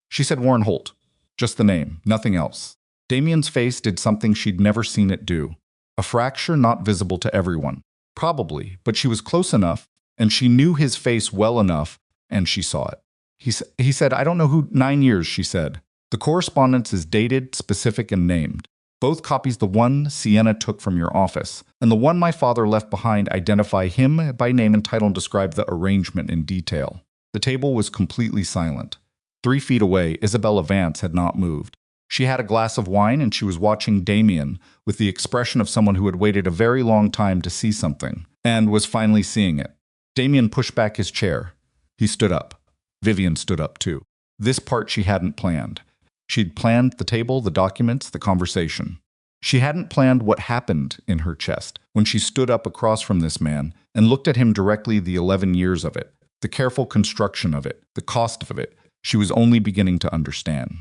She said Warren Holt. Just the name, nothing else. Damien's face did something she'd never seen it do. A fracture not visible to everyone. Probably, but she was close enough, and she knew his face well enough, and she saw it. He said, I don't know who. 9 years, she said. The correspondence is dated, specific, and named. Both copies, the one Sienna took from your office, and the one my father left behind, identify him by name and title and describe the arrangement in detail. The table was completely silent. 3 feet away, Isabella Vance had not moved. She had a glass of wine and she was watching Damien with the expression of someone who had waited a very long time to see something, and was finally seeing it. Damien pushed back his chair. He stood up. Vivian stood up too. This part she hadn't planned. She'd planned the table, the documents, the conversation. She hadn't planned what happened in her chest when she stood up across from this man and looked at him directly, the 11 years of it, the careful construction of it, the cost of it. She was only beginning to understand.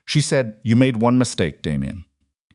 She said, you made one mistake, Damien.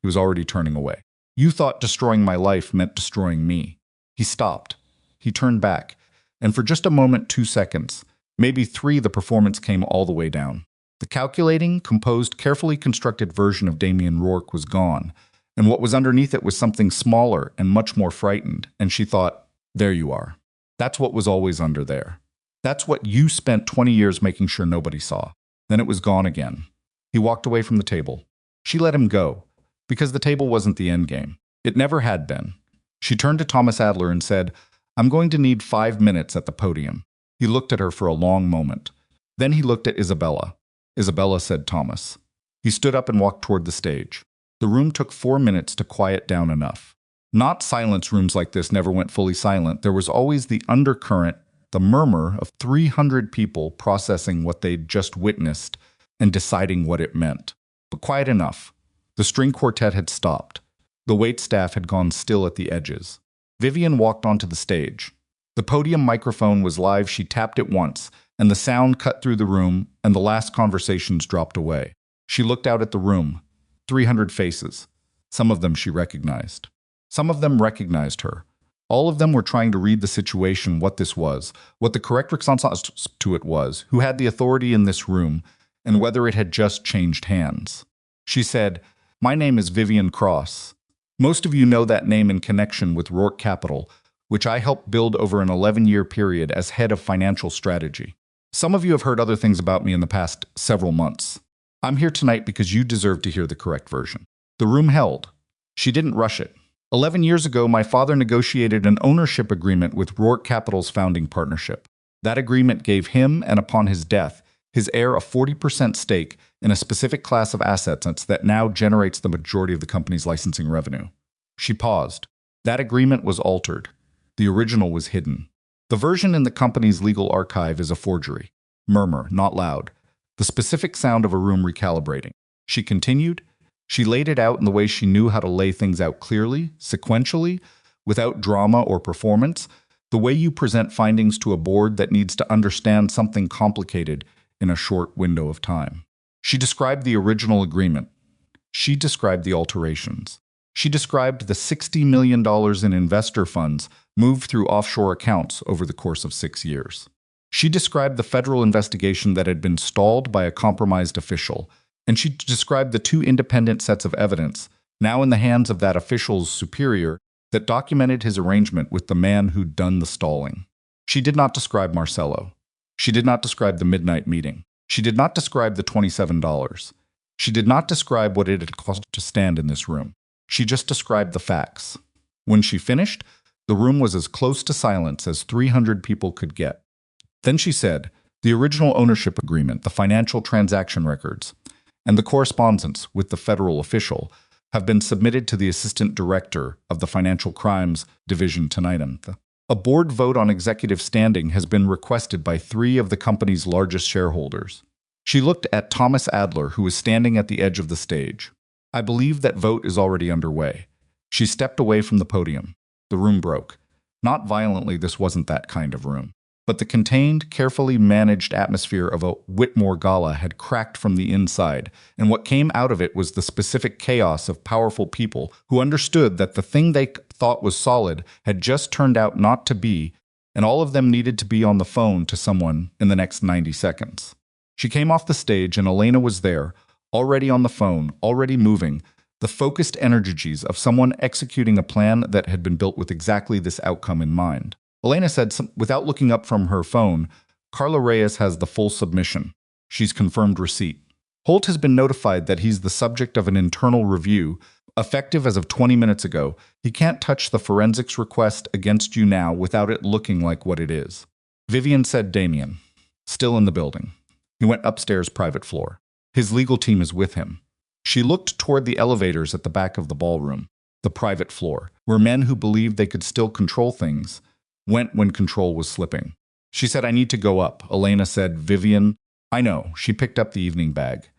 He was already turning away. You thought destroying my life meant destroying me. He stopped. He turned back. And for just a moment, 2 seconds, maybe 3, the performance came all the way down. The calculating, composed, carefully constructed version of Damien Rourke was gone, and what was underneath it was something smaller and much more frightened, and she thought, there you are. That's what was always under there. That's what you spent 20 years making sure nobody saw. Then it was gone again. He walked away from the table. She let him go, because the table wasn't the end game. It never had been. She turned to Thomas Adler and said, I'm going to need 5 minutes at the podium. He looked at her for a long moment. Then he looked at Isabella. Isabella, said Thomas. He stood up and walked toward the stage. The room took 4 minutes to quiet down enough. Not silence. Rooms like this never went fully silent. There was always the undercurrent, the murmur of 300 people processing what they'd just witnessed and deciding what it meant. But quiet enough. The string quartet had stopped. The waitstaff had gone still at the edges. Vivian walked onto the stage. The podium microphone was live. She tapped it once, and the sound cut through the room, and the last conversations dropped away. She looked out at the room. 300 faces. Some of them she recognized. Some of them recognized her. All of them were trying to read the situation, what this was, what the correct response to it was, who had the authority in this room, and whether it had just changed hands. She said, my name is Vivian Cross. Most of you know that name in connection with Rourke Capital, which I helped build over an 11-year period as head of financial strategy. Some of you have heard other things about me in the past several months. I'm here tonight because you deserve to hear the correct version. The room held. She didn't rush it. 11 years ago, my father negotiated an ownership agreement with Rourke Capital's founding partnership. That agreement gave him, and upon his death, his heir a 40% stake in a specific class of assets that now generates the majority of the company's licensing revenue. She paused. That agreement was altered. The original was hidden. The version in the company's legal archive is a forgery. Murmur, not loud. The specific sound of a room recalibrating. She continued. She laid it out in the way she knew how to lay things out clearly, sequentially, without drama or performance, the way you present findings to a board that needs to understand something complicated in a short window of time. She described the original agreement. She described the alterations. She described the $60 million in investor funds moved through offshore accounts over the course of 6 years. She described the federal investigation that had been stalled by a compromised official, and she described the 2 independent sets of evidence, now in the hands of that official's superior, that documented his arrangement with the man who'd done the stalling. She did not describe Marcello. She did not describe the midnight meeting. She did not describe the $27. She did not describe what it had cost to stand in this room. She just described the facts. When she finished, the room was as close to silence as 300 people could get. Then she said, the original ownership agreement, the financial transaction records, and the correspondence with the federal official have been submitted to the Assistant Director of the Financial Crimes Division tonight. A board vote on executive standing has been requested by 3 of the company's largest shareholders. She looked at Thomas Adler, who was standing at the edge of the stage. I believe that vote is already underway. She stepped away from the podium. The room broke. Not violently, this wasn't that kind of room. But the contained, carefully managed atmosphere of a Whitmore gala had cracked from the inside, and what came out of it was the specific chaos of powerful people who understood that the thing they thought was solid had just turned out not to be, and all of them needed to be on the phone to someone in the next 90 seconds. She came off the stage, and Elena was there, already on the phone, already moving, the focused energies of someone executing a plan that had been built with exactly this outcome in mind. Elena said, without looking up from her phone, Carla Reyes has the full submission. She's confirmed receipt. Holt has been notified that he's the subject of an internal review, effective as of 20 minutes ago. He can't touch the forensics request against you now without it looking like what it is. Vivian said Damien, still in the building. He went upstairs, private floor. His legal team is with him. She looked toward the elevators at the back of the ballroom, the private floor, where men who believed they could still control things went when control was slipping. She said, I need to go up. Elena said, Vivian, I know. She picked up the evening bag,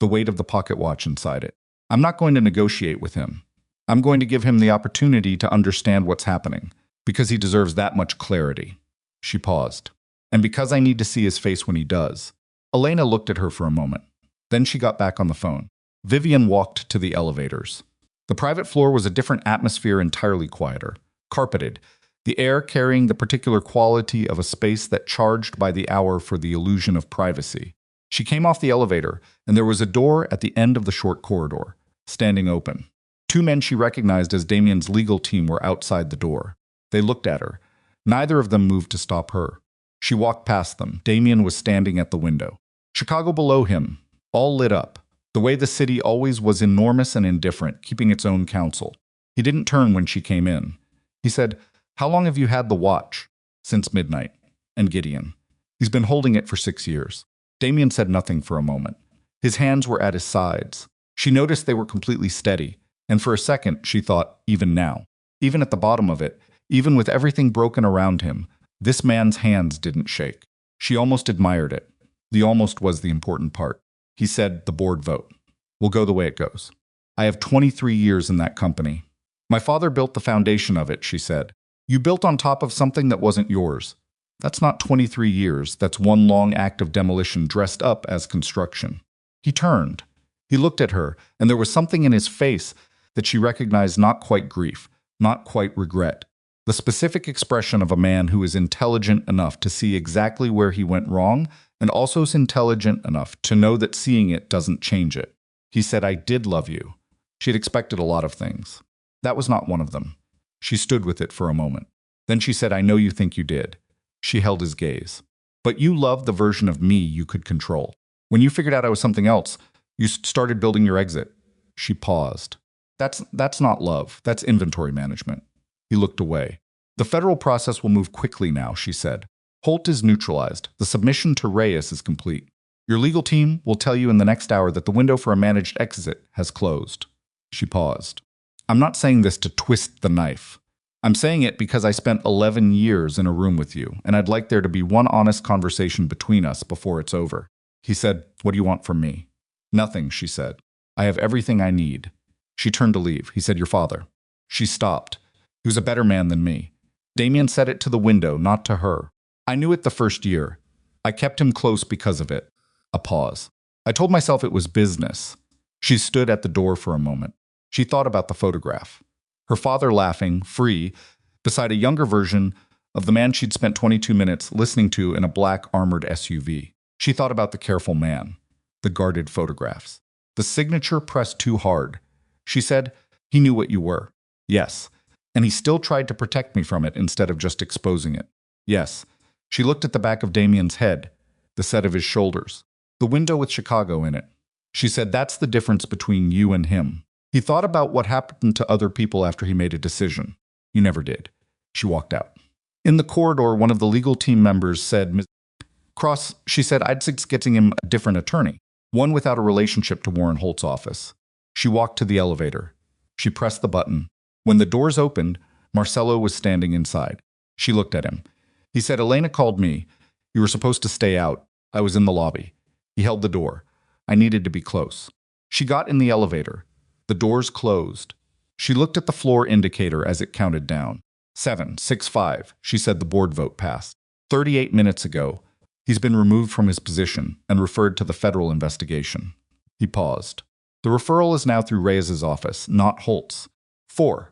the weight of the pocket watch inside it. I'm not going to negotiate with him. I'm going to give him the opportunity to understand what's happening, because he deserves that much clarity. She paused. And because I need to see his face when he does. Elena looked at her for a moment. Then she got back on the phone. Vivian walked to the elevators. The private floor was a different atmosphere, entirely quieter, carpeted, the air carrying the particular quality of a space that charged by the hour for the illusion of privacy. She came off the elevator, and there was a door at the end of the short corridor, standing open. 2 men she recognized as Damien's legal team were outside the door. They looked at her. Neither of them moved to stop her. She walked past them. Damien was standing at the window. Chicago below him, all lit up. The way the city always was enormous and indifferent, keeping its own counsel. He didn't turn when she came in. He said, How long have you had the watch? Since midnight. And Gideon. He's been holding it for 6 years. Damien said nothing for a moment. His hands were at his sides. She noticed they were completely steady, and for a second she thought, even now, even at the bottom of it, even with everything broken around him, this man's hands didn't shake. She almost admired it. The almost was the important part. He said, the board vote. We'll go the way it goes. I have 23 years in that company. My father built the foundation of it, she said. You built on top of something that wasn't yours. That's not 23 years. That's one long act of demolition dressed up as construction. He turned. He looked at her, and there was something in his face that she recognized, not quite grief, not quite regret. The specific expression of a man who is intelligent enough to see exactly where he went wrong, and also is intelligent enough to know that seeing it doesn't change it. He said, I did love you. She had expected a lot of things. That was not one of them. She stood with it for a moment. Then she said, I know you think you did. She held his gaze. But you loved the version of me you could control. When you figured out I was something else, you started building your exit. She paused. That's not love. That's inventory management. He looked away. The federal process will move quickly now, she said. Holt is neutralized. The submission to Reyes is complete. Your legal team will tell you in the next hour that the window for a managed exit has closed. She paused. I'm not saying this to twist the knife. I'm saying it because I spent 11 years in a room with you, and I'd like there to be one honest conversation between us before it's over. He said, What do you want from me? Nothing, she said. I have everything I need. She turned to leave. He said, Your father. She stopped. He was a better man than me. Damien said it to the window, not to her. I knew it the first year. I kept him close because of it. A pause. I told myself it was business. She stood at the door for a moment. She thought about the photograph. Her father laughing, free, beside a younger version of the man she'd spent 22 minutes listening to in a black armored SUV. She thought about the careful man, the guarded photographs. The signature pressed too hard. She said, He knew what you were. Yes. And he still tried to protect me from it instead of just exposing it. Yes. She looked at the back of Damien's head, the set of his shoulders, the window with Chicago in it. She said, That's the difference between you and him. He thought about what happened to other people after he made a decision. You never did. She walked out. In the corridor, one of the legal team members said, Ms. Cross, she said, I'd suggest getting him a different attorney, one without a relationship to Warren Holt's office. She walked to the elevator. She pressed the button. When the doors opened, Marcelo was standing inside. She looked at him. He said, Elena called me. You were supposed to stay out. I was in the lobby. He held the door. I needed to be close. She got in the elevator. The doors closed. She looked at the floor indicator as it counted down. 7, 6, 5, she said the board vote passed. 38 minutes ago, he's been removed from his position and referred to the federal investigation. He paused. The referral is now through Reyes's office, not Holt's. 4,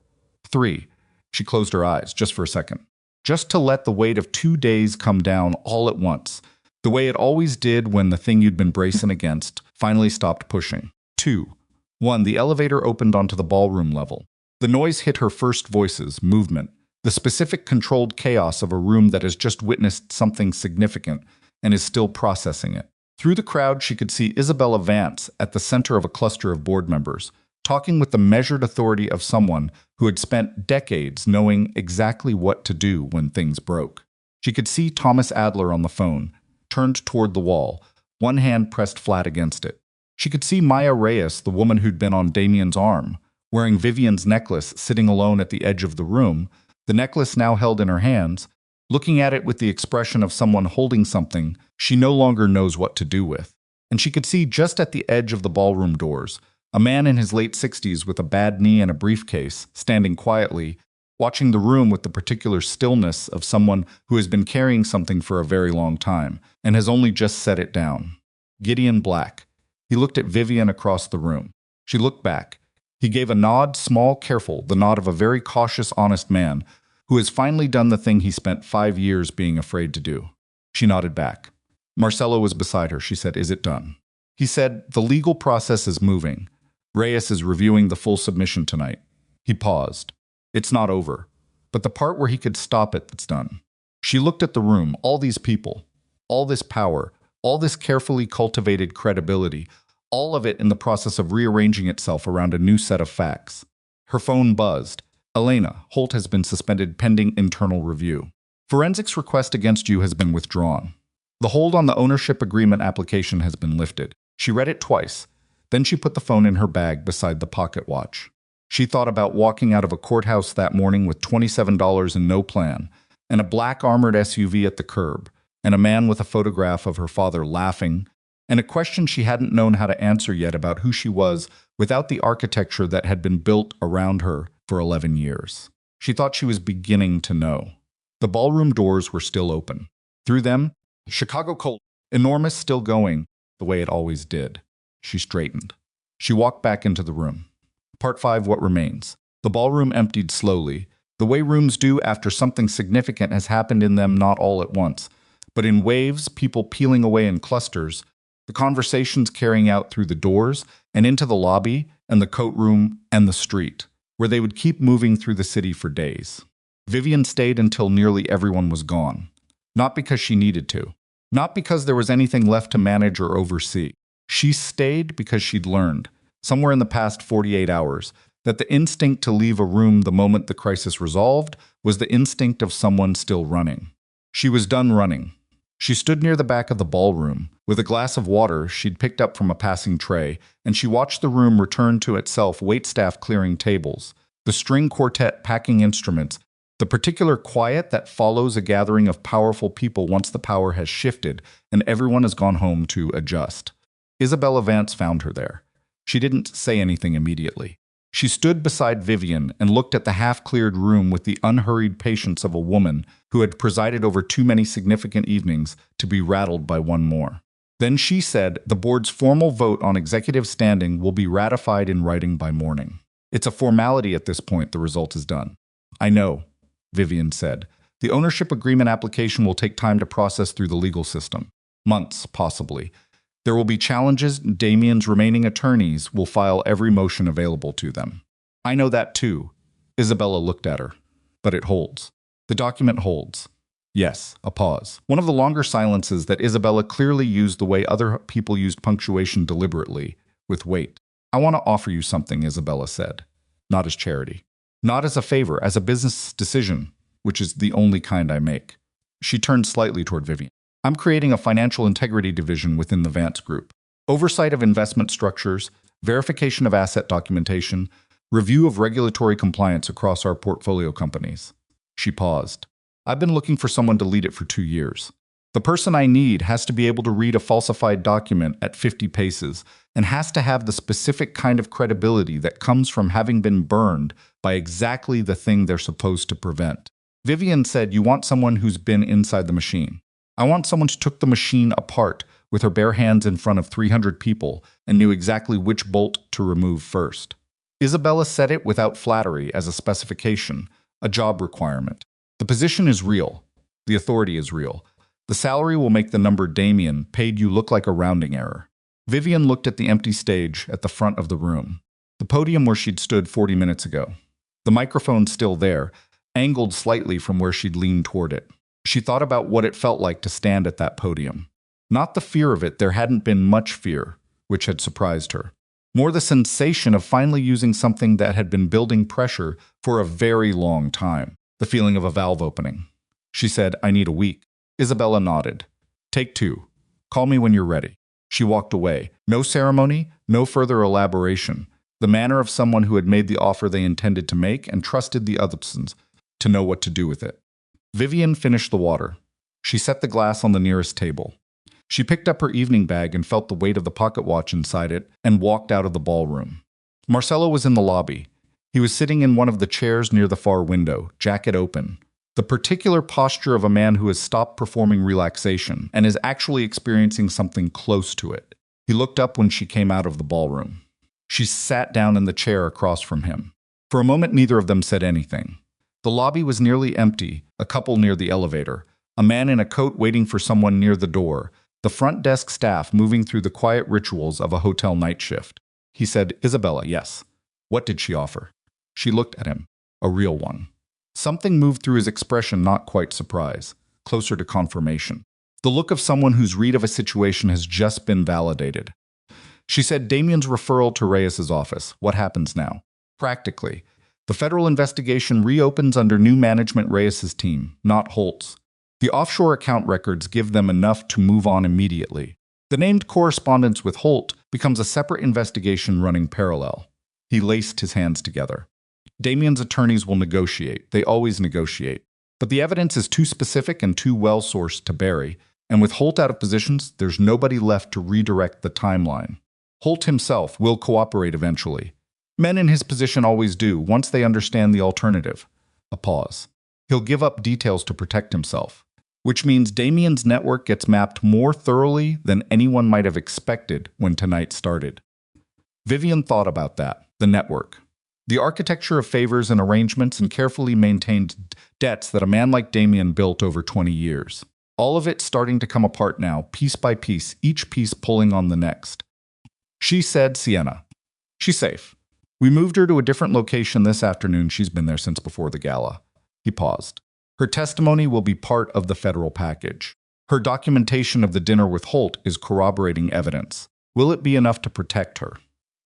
3, she closed her eyes just for a second. Just to let the weight of 2 days come down all at once, the way it always did when the thing you'd been bracing against finally stopped pushing. 2, 1, the elevator opened onto the ballroom level. The noise hit her first voices, movement, the specific controlled chaos of a room that has just witnessed something significant and is still processing it. Through the crowd, she could see Isabella Vance at the center of a cluster of board members, talking with the measured authority of someone who had spent decades knowing exactly what to do when things broke. She could see Thomas Adler on the phone, turned toward the wall, one hand pressed flat against it. She could see Maya Reyes, the woman who'd been on Damien's arm, wearing Vivian's necklace, sitting alone at the edge of the room, the necklace now held in her hands, looking at it with the expression of someone holding something she no longer knows what to do with. And she could see just at the edge of the ballroom doors, a man in his late 60s with a bad knee and a briefcase, standing quietly, watching the room with the particular stillness of someone who has been carrying something for a very long time and has only just set it down. Gideon Black. He looked at Vivian across the room. She looked back. He gave a nod, small, careful, the nod of a very cautious, honest man who has finally done the thing he spent 5 years being afraid to do. She nodded back. Marcelo was beside her. She said, Is it done? He said, The legal process is moving. Reyes is reviewing the full submission tonight. He paused. It's not over, but the part where he could stop it, that's done. She looked at the room, all these people, all this power, all this carefully cultivated credibility, all of it in the process of rearranging itself around a new set of facts. Her phone buzzed. Elena, Holt has been suspended pending internal review. Forensics request against you has been withdrawn. The hold on the ownership agreement application has been lifted. She read it twice. Then she put the phone in her bag beside the pocket watch. She thought about walking out of a courthouse that morning with $27 and no plan, and a black armored SUV at the curb, and a man with a photograph of her father laughing, and a question she hadn't known how to answer yet about who she was without the architecture that had been built around her for 11 years. She thought she was beginning to know. The ballroom doors were still open. Through them, Chicago cold, enormous, still going, the way it always did. She straightened. She walked back into the room. Part 5, What Remains. The ballroom emptied slowly, the way rooms do after something significant has happened in them, not all at once, but in waves, people peeling away in clusters, the conversations carrying out through the doors and into the lobby and the coat room and the street, where they would keep moving through the city for days. Vivian stayed until nearly everyone was gone. Not because she needed to. Not because there was anything left to manage or oversee. She stayed because she'd learned, somewhere in the past 48 hours, that the instinct to leave a room the moment the crisis resolved was the instinct of someone still running. She was done running. She stood near the back of the ballroom, with a glass of water she'd picked up from a passing tray, and she watched the room return to itself, waitstaff clearing tables, the string quartet packing instruments, the particular quiet that follows a gathering of powerful people once the power has shifted and everyone has gone home to adjust. Isabella Vance found her there. She didn't say anything immediately. She stood beside Vivian and looked at the half-cleared room with the unhurried patience of a woman who had presided over too many significant evenings to be rattled by one more. Then she said, "The board's formal vote on executive standing will be ratified in writing by morning. It's a formality at this point, the result is done." "I know," Vivian said. "The ownership agreement application will take time to process through the legal system. Months, possibly. There will be challenges. Damien's remaining attorneys will file every motion available to them." "I know that too." Isabella looked at her. "But it holds. The document holds." Yes, a pause. One of the longer silences that Isabella clearly used the way other people used punctuation deliberately, with weight. "I want to offer you something," Isabella said. "Not as charity. Not as a favor, as a business decision, which is the only kind I make." She turned slightly toward Vivian. "I'm creating a financial integrity division within the Vance Group. Oversight of investment structures, verification of asset documentation, review of regulatory compliance across our portfolio companies." She paused. "I've been looking for someone to lead it for 2 years. The person I need has to be able to read a falsified document at 50 paces and has to have the specific kind of credibility that comes from having been burned by exactly the thing they're supposed to prevent." Vivian said, "You want someone who's been inside the machine. I want someone who took the machine apart with her bare hands in front of 300 people and knew exactly which bolt to remove first." Isabella said it without flattery, as a specification, a job requirement. "The position is real. The authority is real. The salary will make the number Damien paid you look like a rounding error." Vivian looked at the empty stage at the front of the room, the podium where she'd stood 40 minutes ago. The microphone still there, angled slightly from where she'd leaned toward it. She thought about what it felt like to stand at that podium. Not the fear of it, there hadn't been much fear, which had surprised her. More the sensation of finally using something that had been building pressure for a very long time. The feeling of a valve opening. She said, "I need a week." Isabella nodded. "Take 2. Call me when you're ready." She walked away. No ceremony, no further elaboration. The manner of someone who had made the offer they intended to make and trusted the others to know what to do with it. Vivian finished the water. She set the glass on the nearest table. She picked up her evening bag and felt the weight of the pocket watch inside it and walked out of the ballroom. Marcelo was in the lobby. He was sitting in one of the chairs near the far window, jacket open. The particular posture of a man who has stopped performing relaxation and is actually experiencing something close to it. He looked up when she came out of the ballroom. She sat down in the chair across from him. For a moment, neither of them said anything. The lobby was nearly empty, a couple near the elevator, a man in a coat waiting for someone near the door, the front desk staff moving through the quiet rituals of a hotel night shift. He said, "Isabella, yes." What did she offer? She looked at him. A real one. Something moved through his expression, not quite surprise, closer to confirmation. The look of someone whose read of a situation has just been validated. She said, "Damien's referral to Reyes's office. What happens now?" "Practically. The federal investigation reopens under new management Reyes's team, not Holt's. The offshore account records give them enough to move on immediately. The named correspondence with Holt becomes a separate investigation running parallel." He laced his hands together. "Damien's attorneys will negotiate. They always negotiate. But the evidence is too specific and too well-sourced to bury, and with Holt out of positions, there's nobody left to redirect the timeline. Holt himself will cooperate eventually. Men in his position always do, once they understand the alternative." A pause. "He'll give up details to protect himself. Which means Damien's network gets mapped more thoroughly than anyone might have expected when tonight started." Vivian thought about that, the network. The architecture of favors and arrangements and carefully maintained debts that a man like Damien built over 20 years. All of it starting to come apart now, piece by piece, each piece pulling on the next. She said, "Sienna. She's safe. We moved her to a different location this afternoon. She's been there since before the gala." He paused. "Her testimony will be part of the federal package. Her documentation of the dinner with Holt is corroborating evidence. Will it be enough to protect her?"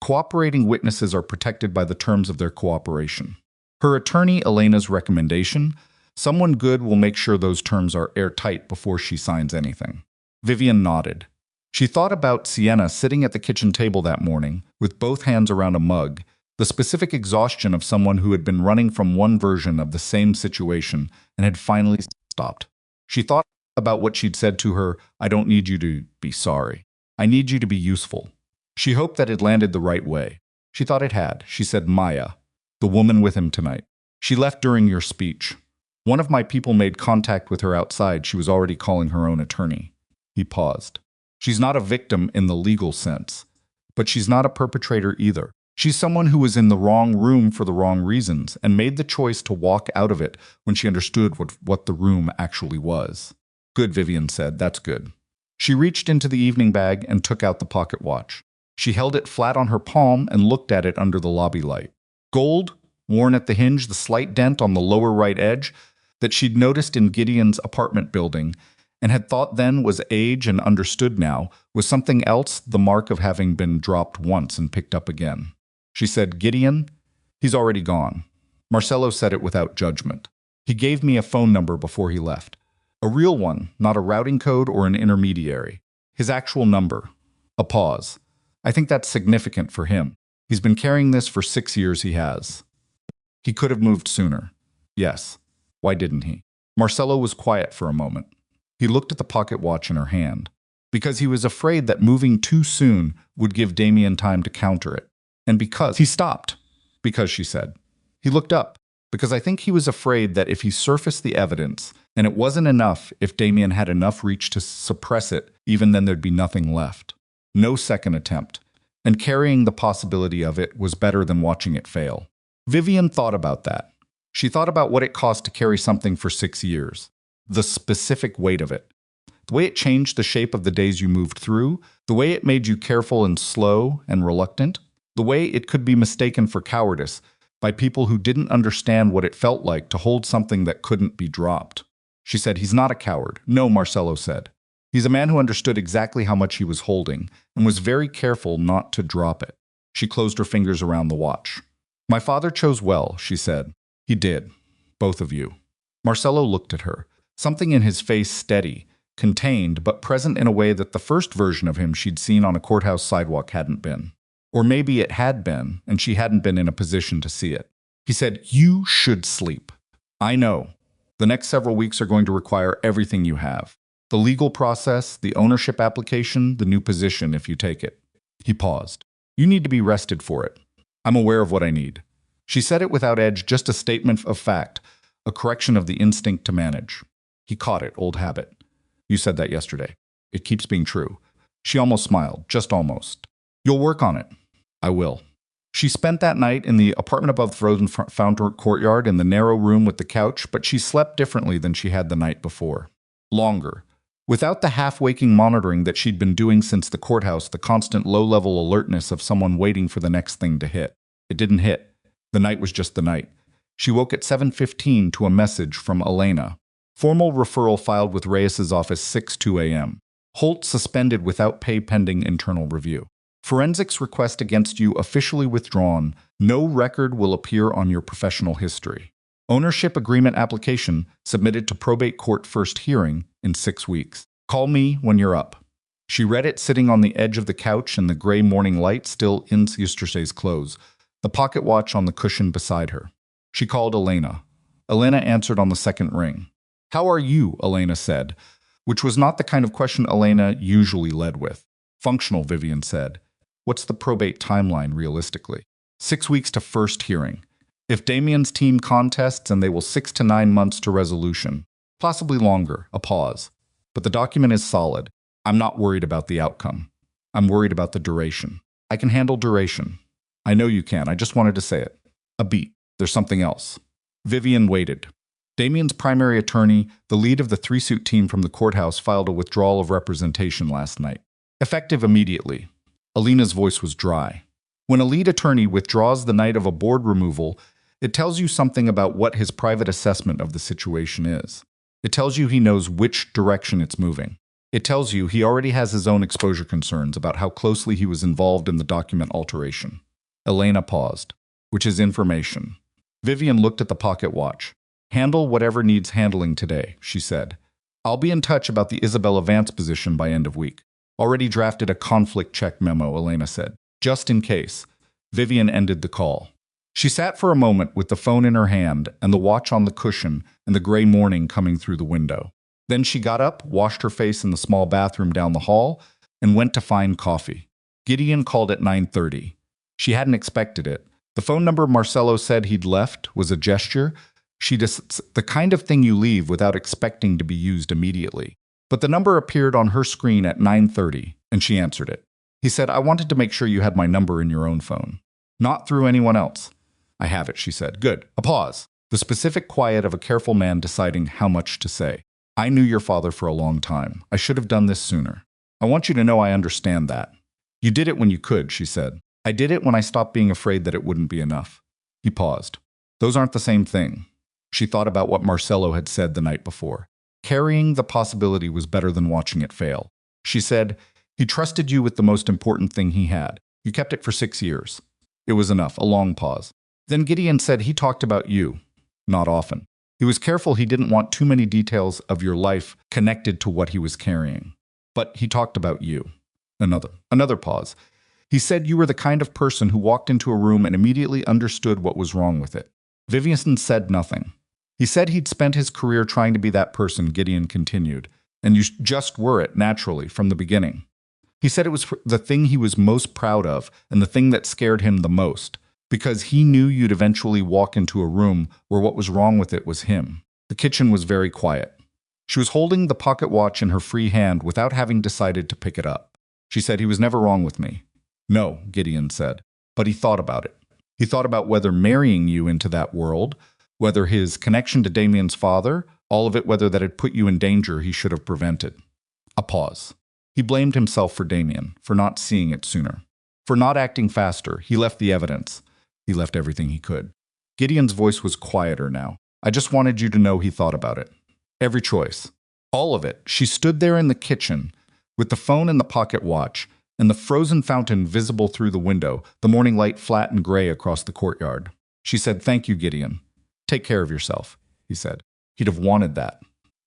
Cooperating witnesses are protected by the terms of their cooperation. Her attorney, Elena's recommendation, someone good will make sure those terms are airtight before she signs anything. Vivian nodded. She thought about Sienna sitting at the kitchen table that morning, with both hands around a mug, the specific exhaustion of someone who had been running from one version of the same situation and had finally stopped. She thought about what she'd said to her, "I don't need you to be sorry. I need you to be useful." She hoped that it landed the right way. She thought it had. She said, "Maya, the woman with him tonight. She left during your speech. One of my people made contact with her outside. She was already calling her own attorney." He paused. "She's not a victim in the legal sense, but she's not a perpetrator either. She's someone who was in the wrong room for the wrong reasons and made the choice to walk out of it when she understood what the room actually was." "Good," Vivian said. "That's good." She reached into the evening bag and took out the pocket watch. She held it flat on her palm and looked at it under the lobby light. Gold, worn at the hinge, the slight dent on the lower right edge that she'd noticed in Gideon's apartment building and had thought then was age and understood now was something else, the mark of having been dropped once and picked up again. She said, "Gideon? He's already gone." Marcelo said it without judgment. "He gave me a phone number before he left. A real one, not a routing code or an intermediary. His actual number." A pause. "I think that's significant for him. He's been carrying this for 6 years, he has. He could have moved sooner." "Yes. Why didn't he?" Marcelo was quiet for a moment. He looked at the pocket watch in her hand. "Because he was afraid that moving too soon would give Damien time to counter it. And because..." He stopped. "Because," she said. He looked up. "Because I think he was afraid that if he surfaced the evidence, and it wasn't enough if Damien had enough reach to suppress it, even then there'd be nothing left. No second attempt. And carrying the possibility of it was better than watching it fail." Vivian thought about that. She thought about what it cost to carry something for 6 years. The specific weight of it. The way it changed the shape of the days you moved through, the way it made you careful and slow and reluctant, the way it could be mistaken for cowardice by people who didn't understand what it felt like to hold something that couldn't be dropped. She said, "He's not a coward." "No," Marcelo said. "He's a man who understood exactly how much he was holding and was very careful not to drop it." She closed her fingers around the watch. "My father chose well," she said. "He did. Both of you." Marcelo looked at her. Something in his face steady, contained, but present in a way that the first version of him she'd seen on a courthouse sidewalk hadn't been. Or maybe it had been, and she hadn't been in a position to see it. He said, "You should sleep. I know. The next several weeks are going to require everything you have. The legal process, the ownership application, the new position if you take it." He paused. "You need to be rested for it. I'm aware of what I need." She said it without edge, just a statement of fact, a correction of the instinct to manage. He caught it, old habit. "You said that yesterday. It keeps being true." She almost smiled, just almost. "You'll work on it." "I will." She spent that night in the apartment above the frozen fountain courtyard in the narrow room with the couch, but she slept differently than she had the night before. Longer. Without the half-waking monitoring that she'd been doing since the courthouse, the constant low-level alertness of someone waiting for the next thing to hit. It didn't hit. The night was just the night. She woke at 7:15 to a message from Elena. Formal referral filed with Reyes's office 6:02 a.m. Holt suspended without pay pending internal review. Forensics request against you officially withdrawn. No record will appear on your professional history. Ownership agreement application submitted to probate court first hearing in 6 weeks. Call me when you're up. She read it sitting on the edge of the couch in the gray morning light still in yesterday's clothes, the pocket watch on the cushion beside her. She called Elena. Elena answered on the second ring. "How are you?" Elena said, which was not the kind of question Elena usually led with. "Functional," Vivian said. "What's the probate timeline realistically?" 6 weeks to first hearing. If Damien's team contests, and they will 6 to 9 months to resolution. Possibly longer, a pause. But the document is solid. I'm not worried about the outcome. I'm worried about the duration. I can handle duration. I know you can, I just wanted to say it. A beat. There's something else. Vivian waited. Damien's primary attorney, the lead of the 3-suit team from the courthouse, filed a withdrawal of representation last night. Effective immediately. Alina's voice was dry. When a lead attorney withdraws the night of a board removal, it tells you something about what his private assessment of the situation is. It tells you he knows which direction it's moving. It tells you he already has his own exposure concerns about how closely he was involved in the document alteration. Elena paused. Which is information. Vivian looked at the pocket watch. Handle whatever needs handling today, she said. I'll be in touch about the Isabella Vance position by end of week. Already drafted a conflict check memo, Elena said. Just in case. Vivian ended the call. She sat for a moment with the phone in her hand and the watch on the cushion and the gray morning coming through the window. Then she got up, washed her face in the small bathroom down the hall, and went to find coffee. Gideon called at 9:30. She hadn't expected it. The phone number Marcelo said he'd left was a gesture. The kind of thing you leave without expecting to be used immediately. But the number appeared on her screen at 9:30, and she answered it. He said, I wanted to make sure you had my number in your own phone. Not through anyone else. I have it, she said. Good. A pause. The specific quiet of a careful man deciding how much to say. I knew your father for a long time. I should have done this sooner. I want you to know I understand that. You did it when you could, she said. I did it when I stopped being afraid that it wouldn't be enough. He paused. Those aren't the same thing. She thought about what Marcelo had said the night before. Carrying the possibility was better than watching it fail. She said, he trusted you with the most important thing he had. You kept it for 6 years. It was enough, a long pause. Then Gideon said he talked about you. Not often. He was careful he didn't want too many details of your life connected to what he was carrying. But he talked about you. Another pause. He said you were the kind of person who walked into a room and immediately understood what was wrong with it. Vivian said nothing. He said he'd spent his career trying to be that person, Gideon continued, and you just were it, naturally, from the beginning. He said it was the thing he was most proud of and the thing that scared him the most, because he knew you'd eventually walk into a room where what was wrong with it was him. The kitchen was very quiet. She was holding the pocket watch in her free hand without having decided to pick it up. She said, he was never wrong with me. No, Gideon said, but he thought about it. He thought about whether marrying you into that world, whether his connection to Damien's father, all of it, whether that had put you in danger he should have prevented. A pause. He blamed himself for Damien, for not seeing it sooner. For not acting faster, he left the evidence. He left everything he could. Gideon's voice was quieter now. I just wanted you to know he thought about it. Every choice. All of it. She stood there in the kitchen, with the phone and the pocket watch, and the frozen fountain visible through the window, the morning light flat and gray across the courtyard. She said, thank you, Gideon. Take care of yourself, he said. He'd have wanted that.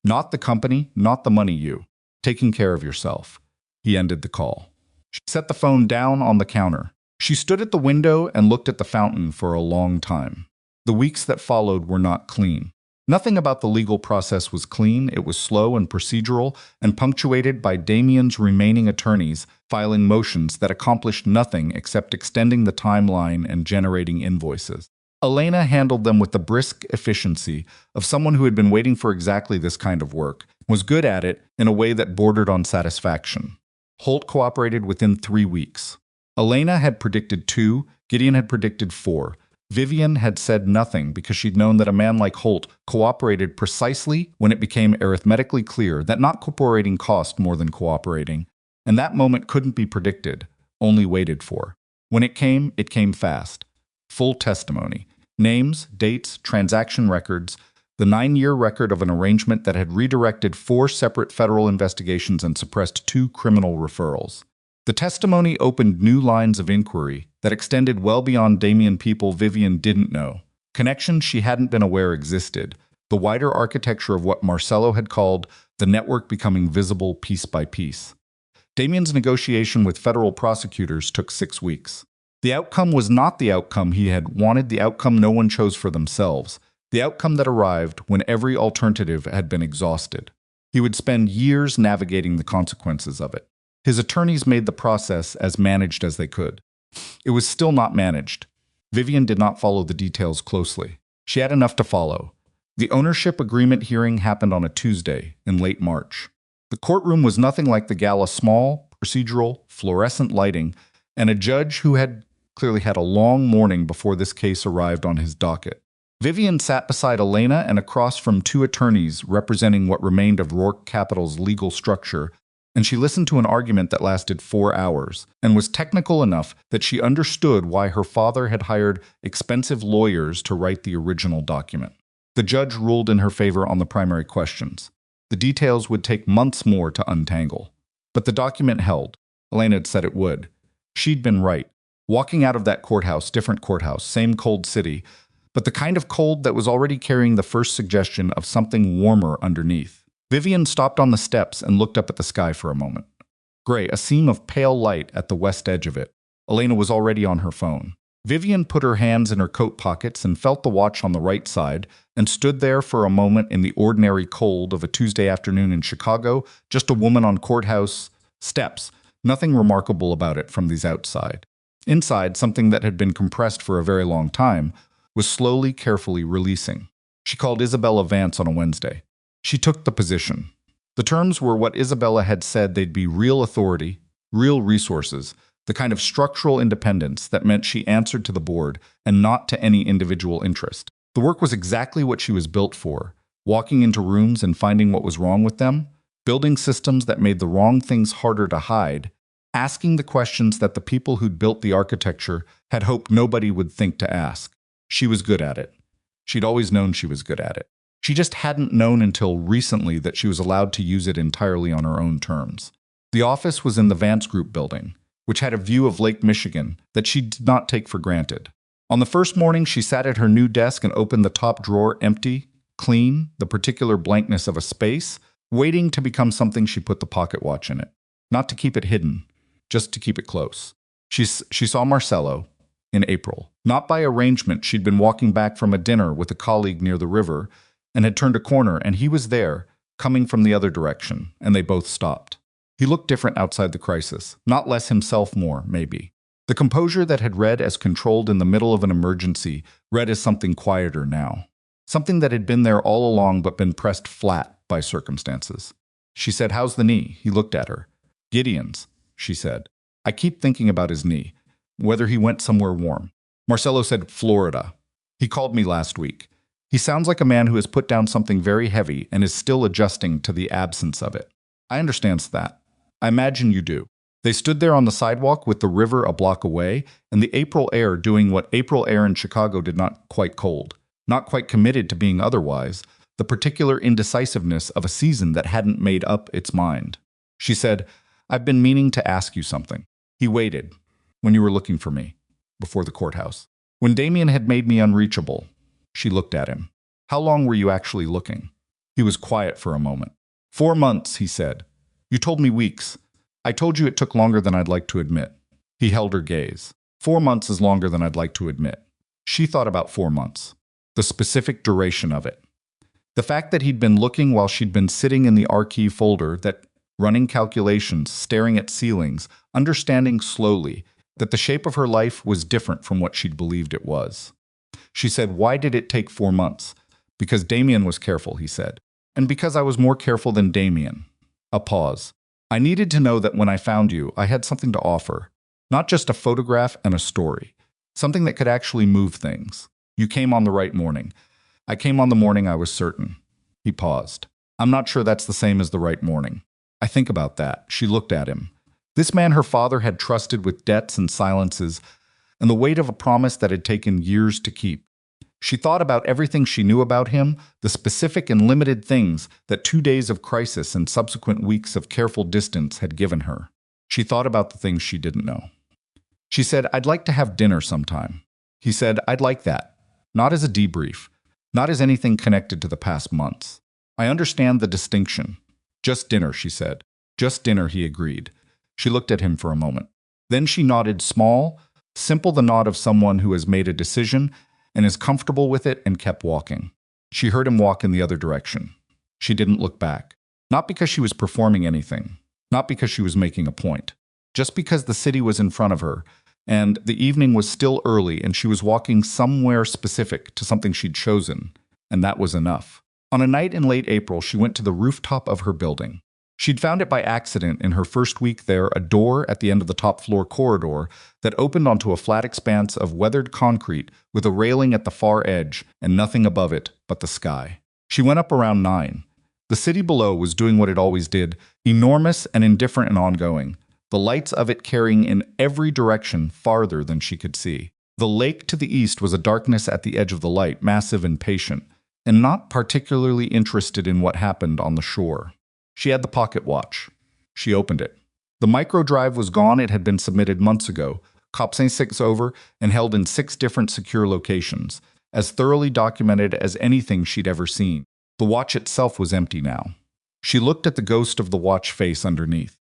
Not the company, not the money, you. Taking care of yourself. He ended the call. She set the phone down on the counter. She stood at the window and looked at the fountain for a long time. The weeks that followed were not clean. Nothing about the legal process was clean. It was slow and procedural and punctuated by Damien's remaining attorneys filing motions that accomplished nothing except extending the timeline and generating invoices. Elena handled them with the brisk efficiency of someone who had been waiting for exactly this kind of work, was good at it in a way that bordered on satisfaction. Holt cooperated within 3 weeks. Elena had predicted 2, Gideon had predicted 4. Vivian had said nothing because she'd known that a man like Holt cooperated precisely when it became arithmetically clear that not cooperating cost more than cooperating, and that moment couldn't be predicted, only waited for. When it came fast. Full testimony. Names, dates, transaction records, the 9-year record of an arrangement that had redirected 4 separate federal investigations and suppressed 2 criminal referrals. The testimony opened new lines of inquiry that extended well beyond Damien people Vivian didn't know, connections she hadn't been aware existed, the wider architecture of what Marcelo had called the network becoming visible piece by piece. Damien's negotiation with federal prosecutors took 6 weeks. The outcome was not the outcome he had wanted, the outcome no one chose for themselves, the outcome that arrived when every alternative had been exhausted. He would spend years navigating the consequences of it. His attorneys made the process as managed as they could. It was still not managed. Vivian did not follow the details closely. She had enough to follow. The ownership agreement hearing happened on a Tuesday in late March. The courtroom was nothing like the gala, small, procedural, fluorescent lighting, and a judge who had clearly had a long morning before this case arrived on his docket. Vivian sat beside Elena and across from 2 attorneys representing what remained of Rourke Capital's legal structure, and she listened to an argument that lasted 4 hours and was technical enough that she understood why her father had hired expensive lawyers to write the original document. The judge ruled in her favor on the primary questions. The details would take months more to untangle. But the document held. Elena had said it would. She'd been right. Walking out of that courthouse, different courthouse, same cold city, but the kind of cold that was already carrying the first suggestion of something warmer underneath. Vivian stopped on the steps and looked up at the sky for a moment. Gray, a seam of pale light at the west edge of it. Elena was already on her phone. Vivian put her hands in her coat pockets and felt the watch on the right side and stood there for a moment in the ordinary cold of a Tuesday afternoon in Chicago, just a woman on courthouse steps. Nothing remarkable about it from these outside. Inside, something that had been compressed for a very long time was slowly, carefully releasing. She called Isabella Vance on a Wednesday. She took the position. The terms were what Isabella had said: they'd be real authority, real resources, the kind of structural independence that meant she answered to the board and not to any individual interest. The work was exactly what she was built for, walking into rooms and finding what was wrong with them, building systems that made the wrong things harder to hide, asking the questions that the people who'd built the architecture had hoped nobody would think to ask. She was good at it. She'd always known she was good at it. She just hadn't known until recently that she was allowed to use it entirely on her own terms. The office was in the Vance Group building, which had a view of Lake Michigan that she did not take for granted. On the first morning, she sat at her new desk and opened the top drawer, empty, clean, the particular blankness of a space, waiting to become something. She put the pocket watch in it. Not to keep it hidden, just to keep it close. She saw Marcello in April. Not by arrangement. She'd been walking back from a dinner with a colleague near the river and had turned a corner, and he was there, coming from the other direction, and they both stopped. He looked different outside the crisis, not less himself, more, maybe. The composure that had read as controlled in the middle of an emergency read as something quieter now. Something that had been there all along but been pressed flat by circumstances. She said, "How's the knee?" He looked at her. "Gideon's," she said. "I keep thinking about his knee, whether he went somewhere warm." Marcello said, "Florida. He called me last week. He sounds like a man who has put down something very heavy and is still adjusting to the absence of it." "I understand that. I imagine you do." They stood there on the sidewalk with the river a block away and the April air doing what April air in Chicago did, not quite cold, not quite committed to being otherwise, the particular indecisiveness of a season that hadn't made up its mind. She said, "I've been meaning to ask you something." He waited, "When you were looking for me, before the courthouse. When Damien had made me unreachable." She looked at him. "How long were you actually looking?" He was quiet for a moment. 4 months, he said. "You told me weeks. I told you it took longer than I'd like to admit." He held her gaze. 4 months is longer than I'd like to admit. She thought about 4 months. The specific duration of it. The fact that he'd been looking while she'd been sitting in the R-key folder, that running calculations, staring at ceilings, understanding slowly that the shape of her life was different from what she'd believed it was. She said, "Why did it take 4 months?" "Because Damien was careful," he said. "And because I was more careful than Damien." A pause. "I needed to know that when I found you, I had something to offer. Not just a photograph and a story. Something that could actually move things. You came on the right morning. I came on the morning I was certain." He paused. "I'm not sure that's the same as the right morning. I think about that." She looked at him. This man her father had trusted with debts and silences, and the weight of a promise that had taken years to keep. She thought about everything she knew about him, the specific and limited things that 2 days of crisis and subsequent weeks of careful distance had given her. She thought about the things she didn't know. She said, "I'd like to have dinner sometime." He said, "I'd like that. Not as a debrief. Not as anything connected to the past months. I understand the distinction." "Just dinner," she said. "Just dinner," he agreed. She looked at him for a moment. Then she nodded, small, simple, the nod of someone who has made a decision and is comfortable with it, and kept walking. She heard him walk in the other direction. She didn't look back. Not because she was performing anything. Not because she was making a point. Just because the city was in front of her, and the evening was still early, and she was walking somewhere specific to something she'd chosen, and that was enough. On a night in late April, she went to the rooftop of her building. She'd found it by accident in her first week there, a door at the end of the top floor corridor that opened onto a flat expanse of weathered concrete with a railing at the far edge and nothing above it but the sky. She went up around 9. The city below was doing what it always did, enormous and indifferent and ongoing, the lights of it carrying in every direction farther than she could see. The lake to the east was a darkness at the edge of the light, massive and patient, and not particularly interested in what happened on the shore. She had the pocket watch. She opened it. The micro drive was gone. It had been submitted months ago, COP 6 over, and held in 6 different secure locations, as thoroughly documented as anything she'd ever seen. The watch itself was empty now. She looked at the ghost of the watch face underneath.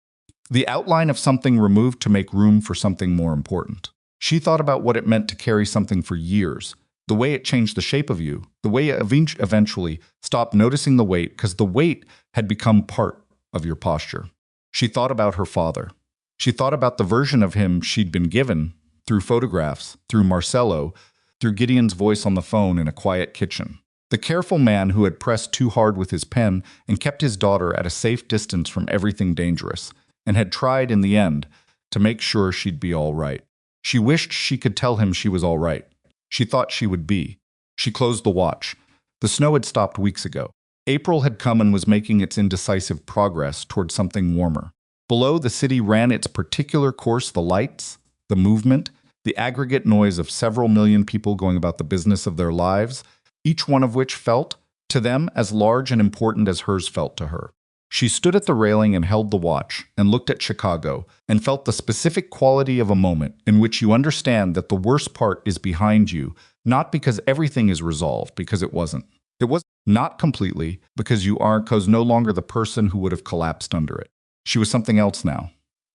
The outline of something removed to make room for something more important. She thought about what it meant to carry something for years, the way it changed the shape of you, the way you eventually stopped noticing the weight because the weight had become part of your posture. She thought about her father. She thought about the version of him she'd been given through photographs, through Marcello, through Gideon's voice on the phone in a quiet kitchen. The careful man who had pressed too hard with his pen and kept his daughter at a safe distance from everything dangerous, and had tried in the end to make sure she'd be all right. She wished she could tell him she was all right. She thought she would be. She closed the watch. The snow had stopped weeks ago. April had come and was making its indecisive progress toward something warmer. Below, the city ran its particular course, the lights, the movement, the aggregate noise of several million people going about the business of their lives, each one of which felt, to them, as large and important as hers felt to her. She stood at the railing and held the watch and looked at Chicago and felt the specific quality of a moment in which you understand that the worst part is behind you, not because everything is resolved, because it wasn't. It was not completely, because you are no longer the person who would have collapsed under it. She was something else now.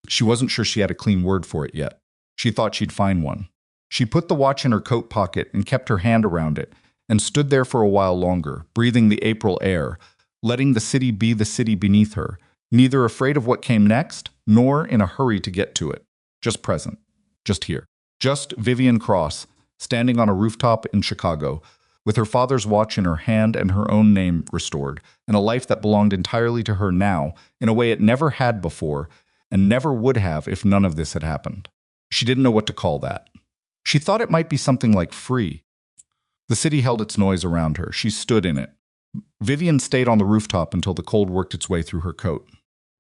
She wasn't sure she had a clean word for it yet. She thought she'd find one. She put the watch in her coat pocket and kept her hand around it and stood there for a while longer, breathing the April air, letting the city be the city beneath her, neither afraid of what came next, nor in a hurry to get to it. Just present. Just here. Just Vivian Cross, standing on a rooftop in Chicago, with her father's watch in her hand and her own name restored, and a life that belonged entirely to her now, in a way it never had before, and never would have if none of this had happened. She didn't know what to call that. She thought it might be something like free. The city held its noise around her. She stood in it. Vivian stayed on the rooftop until the cold worked its way through her coat.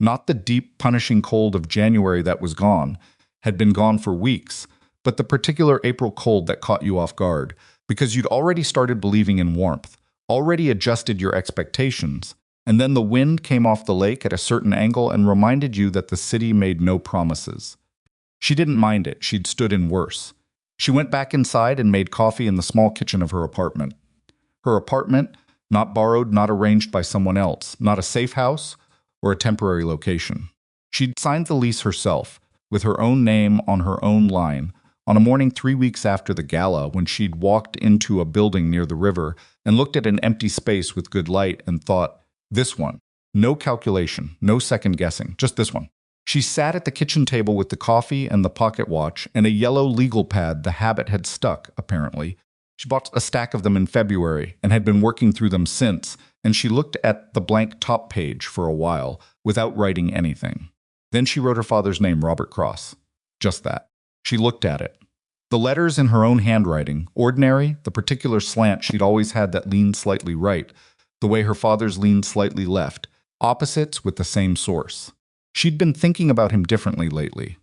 Not the deep, punishing cold of January that was gone, had been gone for weeks, but the particular April cold that caught you off guard, because you'd already started believing in warmth, already adjusted your expectations, and then the wind came off the lake at a certain angle and reminded you that the city made no promises. She didn't mind it. She'd stood in worse. She went back inside and made coffee in the small kitchen of her apartment. Her apartment, not borrowed, not arranged by someone else, not a safe house or a temporary location. She'd signed the lease herself, with her own name on her own line, on a morning 3 weeks after the gala when she'd walked into a building near the river and looked at an empty space with good light and thought, this one. No calculation, no second guessing, just this one. She sat at the kitchen table with the coffee and the pocket watch and a yellow legal pad the habit had stuck, apparently. She bought a stack of them in February and had been working through them since, and she looked at the blank top page for a while without writing anything. Then she wrote her father's name, Robert Cross. Just that. She looked at it. The letters in her own handwriting, ordinary, the particular slant she'd always had that leaned slightly right, the way her father's leaned slightly left, opposites with the same source. She'd been thinking about him differently lately.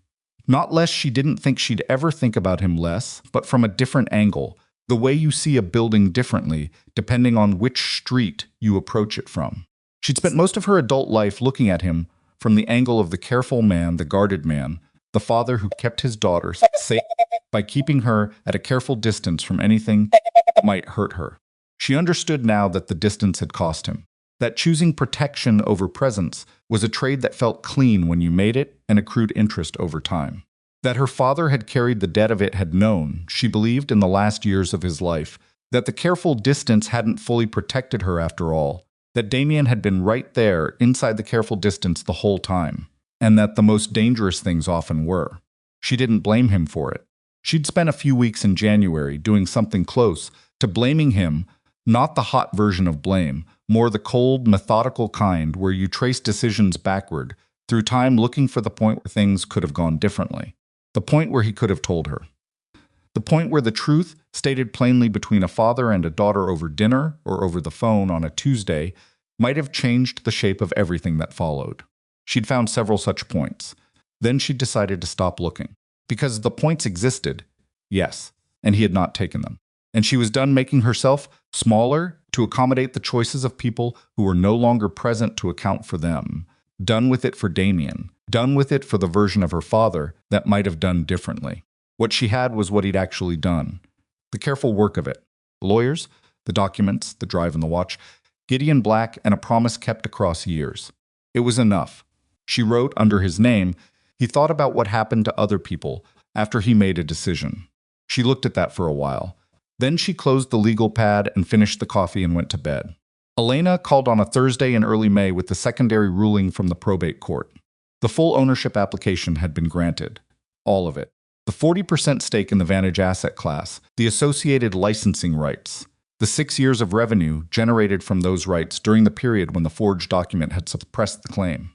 Not less she didn't think she'd ever think about him less, but from a different angle, the way you see a building differently, depending on which street you approach it from. She'd spent most of her adult life looking at him from the angle of the careful man, the guarded man, the father who kept his daughter safe by keeping her at a careful distance from anything that might hurt her. She understood now that the distance had cost him, that choosing protection over presence was a trade that felt clean when you made it and accrued interest over time. That her father had carried the debt of it had known, she believed in the last years of his life, that the careful distance hadn't fully protected her after all, that Damien had been right there inside the careful distance the whole time, and that the most dangerous things often were. She didn't blame him for it. She'd spent a few weeks in January doing something close to blaming him, not the hot version of blame, more the cold, methodical kind where you trace decisions backward, through time looking for the point where things could have gone differently. The point where he could have told her. The point where the truth, stated plainly between a father and a daughter over dinner or over the phone on a Tuesday, might have changed the shape of everything that followed. She'd found several such points. Then she'd decided to stop looking. Because the points existed, yes, and he had not taken them. And she was done making herself smaller, to accommodate the choices of people who were no longer present to account for them. Done with it for Damien. Done with it for the version of her father that might have done differently. What she had was what he'd actually done. The careful work of it. The lawyers, the documents, the drive and the watch, Gideon Black, and a promise kept across years. It was enough. She wrote under his name. He thought about what happened to other people after he made a decision. She looked at that for a while. Then she closed the legal pad and finished the coffee and went to bed. Elena called on a Thursday in early May with the secondary ruling from the probate court. The full ownership application had been granted. All of it. The 40% stake in the Vantage asset class, the associated licensing rights, the 6 years of revenue generated from those rights during the period when the forged document had suppressed the claim.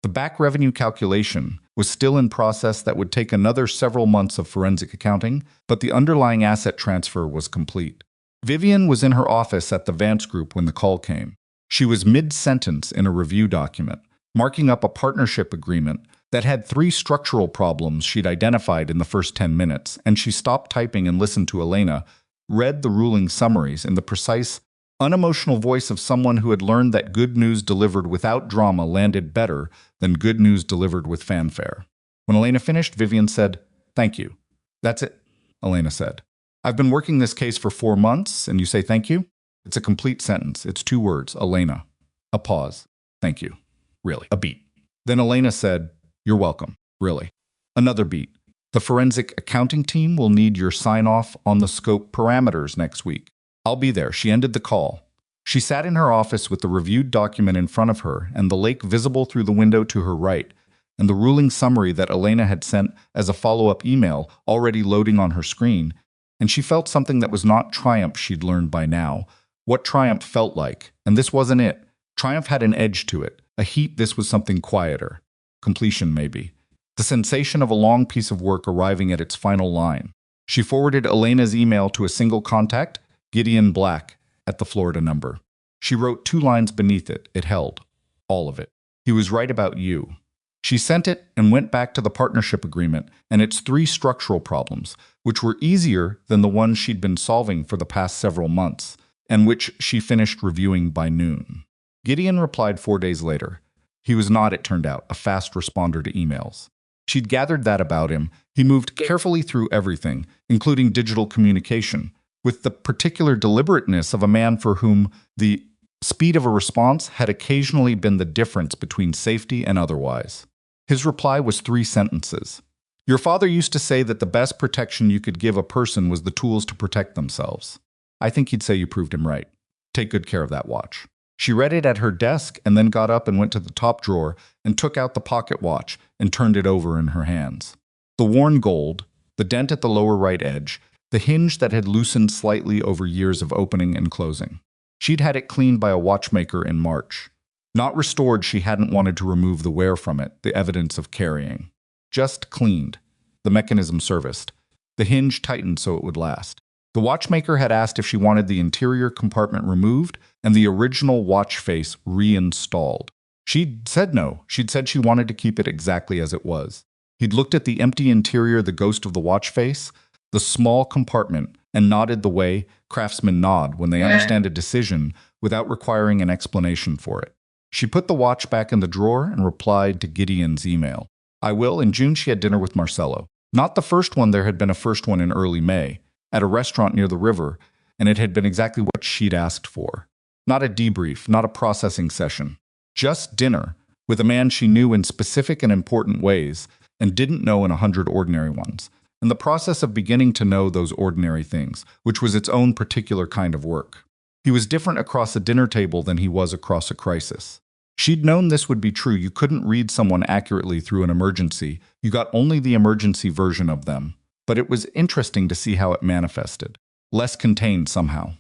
The back revenue calculation was still in process that would take another several months of forensic accounting, but the underlying asset transfer was complete. Vivian was in her office at the Vance Group when the call came. She was mid-sentence in a review document, marking up a partnership agreement that had 3 structural problems she'd identified in the first 10 minutes, and she stopped typing and listened to Elena, read the ruling summaries in the precise, unemotional voice of someone who had learned that good news delivered without drama landed better than good news delivered with fanfare. When Elena finished, Vivian said, "Thank you." "That's it," Elena said. "I've been working this case for 4 months, and you say thank you?" It's a complete sentence. It's 2 words, Elena. A pause. "Thank you." "Really?" A beat. Then Elena said, "You're welcome." "Really?" Another beat. "The forensic accounting team will need your sign-off on the scope parameters next week." "I'll be there." She ended the call. She sat in her office with the reviewed document in front of her and the lake visible through the window to her right, and the ruling summary that Elena had sent as a follow-up email already loading on her screen, and she felt something that was not triumph she'd learned by now. What triumph felt like, and this wasn't it. Triumph had an edge to it, a heat. This was something quieter. Completion, maybe. The sensation of a long piece of work arriving at its final line. She forwarded Elena's email to a single contact, Gideon Black, at the Florida number. She wrote 2 lines beneath it. It held. All of it. He was right about you. She sent it and went back to the partnership agreement and its 3 structural problems, which were easier than the ones she'd been solving for the past several months, and which she finished reviewing by noon. Gideon replied 4 days later. He was not, it turned out, a fast responder to emails. She'd gathered that about him. He moved carefully through everything, including digital communication, with the particular deliberateness of a man for whom the speed of a response had occasionally been the difference between safety and otherwise. His reply was 3 sentences. "Your father used to say that the best protection you could give a person was the tools to protect themselves. I think he'd say you proved him right. Take good care of that watch." She read it at her desk and then got up and went to the top drawer and took out the pocket watch and turned it over in her hands. The worn gold, the dent at the lower right edge, the hinge that had loosened slightly over years of opening and closing. She'd had it cleaned by a watchmaker in March. Not restored, she hadn't wanted to remove the wear from it, the evidence of carrying. Just cleaned. The mechanism serviced. The hinge tightened so it would last. The watchmaker had asked if she wanted the interior compartment removed and the original watch face reinstalled. She'd said no. She'd said she wanted to keep it exactly as it was. He'd looked at the empty interior, the ghost of the watch face, the small compartment, and nodded the way craftsmen nod when they understand a decision without requiring an explanation for it. She put the watch back in the drawer and replied to Gideon's email. "I will." In June, she had dinner with Marcello. Not the first one. There had been a first one in early May, at a restaurant near the river, and it had been exactly what she'd asked for. Not a debrief, not a processing session. Just dinner, with a man she knew in specific and important ways, and didn't know in 100 ordinary ones. And the process of beginning to know those ordinary things, which was its own particular kind of work. He was different across a dinner table than he was across a crisis. She'd known this would be true. You couldn't read someone accurately through an emergency. You got only the emergency version of them. But it was interesting to see how it manifested. Less contained somehow.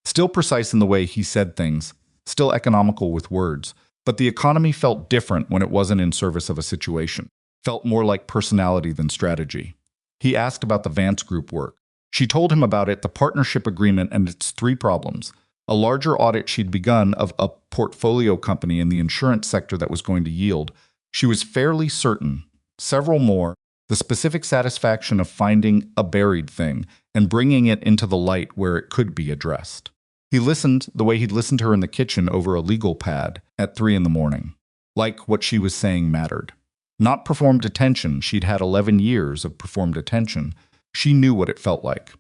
Still precise in the way he said things. Still economical with words. But the economy felt different when it wasn't in service of a situation. Felt more like personality than strategy. He asked about the Vance Group work. She told him about it, the partnership agreement and its 3 problems. A larger audit she'd begun of a portfolio company in the insurance sector that was going to yield. She was fairly certain. Several more. The specific satisfaction of finding a buried thing and bringing it into the light where it could be addressed. He listened the way he'd listened to her in the kitchen over a legal pad at 3 in the morning. Like what she was saying mattered. Not performed attention. She'd had 11 years of performed attention. She knew what it felt like.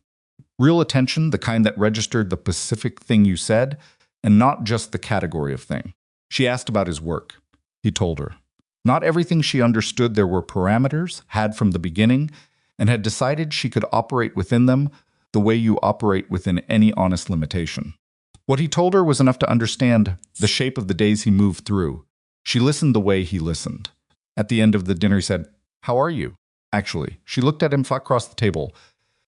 Real attention, the kind that registered the specific thing you said, and not just the category of thing. She asked about his work. He told her. Not everything she understood there were parameters, had from the beginning, and had decided she could operate within them the way you operate within any honest limitation. What he told her was enough to understand the shape of the days he moved through. She listened the way he listened. At the end of the dinner, he said, "How are you?" Actually, she looked at him across the table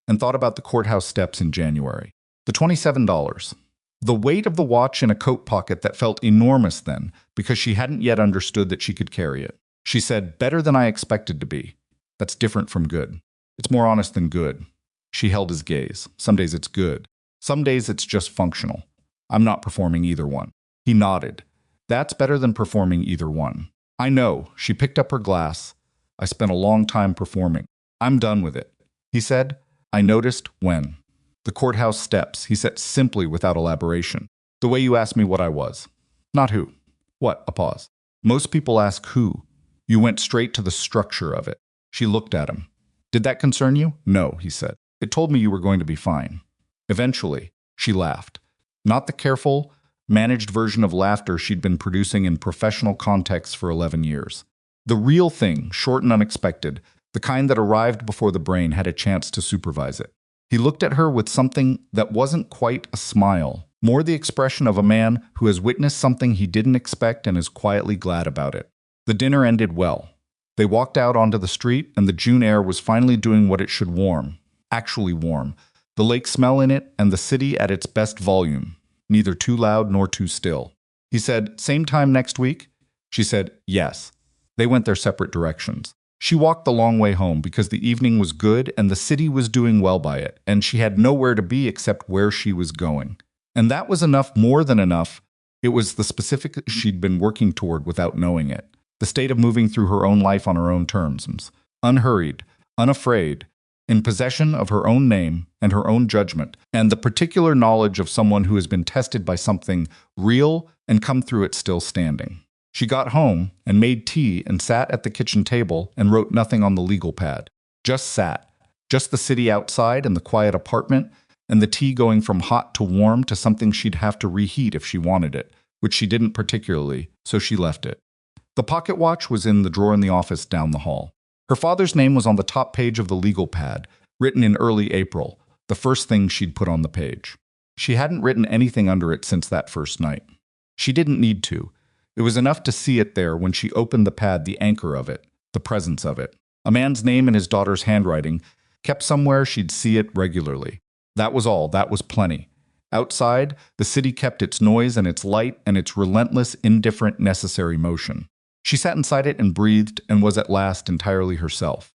and thought about the courthouse steps in January. The $27. The weight of the watch in a coat pocket that felt enormous then, because she hadn't yet understood that she could carry it. She said, "Better than I expected to be. That's different from good. It's more honest than good." She held his gaze. Some days it's good. Some days it's just functional. I'm not performing either one. He nodded. That's better than performing either one. I know. She picked up her glass. I spent a long time performing. I'm done with it. He said, I noticed when. The courthouse steps, he said simply without elaboration. The way you asked me what I was. Not who. What? A pause. Most people ask who. You went straight to the structure of it. She looked at him. Did that concern you? No, he said. It told me you were going to be fine. Eventually, she laughed. Not the careful, managed version of laughter she'd been producing in professional contexts for 11 years. The real thing, short and unexpected, the kind that arrived before the brain had a chance to supervise it. He looked at her with something that wasn't quite a smile, more the expression of a man who has witnessed something he didn't expect and is quietly glad about it. The dinner ended well. They walked out onto the street, and the June air was finally doing what it should warm. Actually warm. The lake smell in it, and the city at its best volume. Neither too loud nor too still. He said, "Same time next week?" She said, "Yes." They went their separate directions. She walked the long way home because the evening was good and the city was doing well by it, and she had nowhere to be except where she was going. And that was enough, more than enough. It was the specific she'd been working toward without knowing it. The state of moving through her own life on her own terms. Unhurried, unafraid, in possession of her own name and her own judgment, and the particular knowledge of someone who has been tested by something real and come through it still standing. She got home and made tea and sat at the kitchen table and wrote nothing on the legal pad. Just sat. Just the city outside and the quiet apartment, and the tea going from hot to warm to something she'd have to reheat if she wanted it, which she didn't particularly, so she left it. The pocket watch was in the drawer in the office down the hall. Her father's name was on the top page of the legal pad, written in early April, the first thing she'd put on the page. She hadn't written anything under it since that first night. She didn't need to. It was enough to see it there when she opened the pad, the anchor of it, the presence of it. A man's name in his daughter's handwriting, kept somewhere she'd see it regularly. That was all, that was plenty. Outside, the city kept its noise and its light and its relentless, indifferent, necessary motion. She sat inside it and breathed and was at last entirely herself.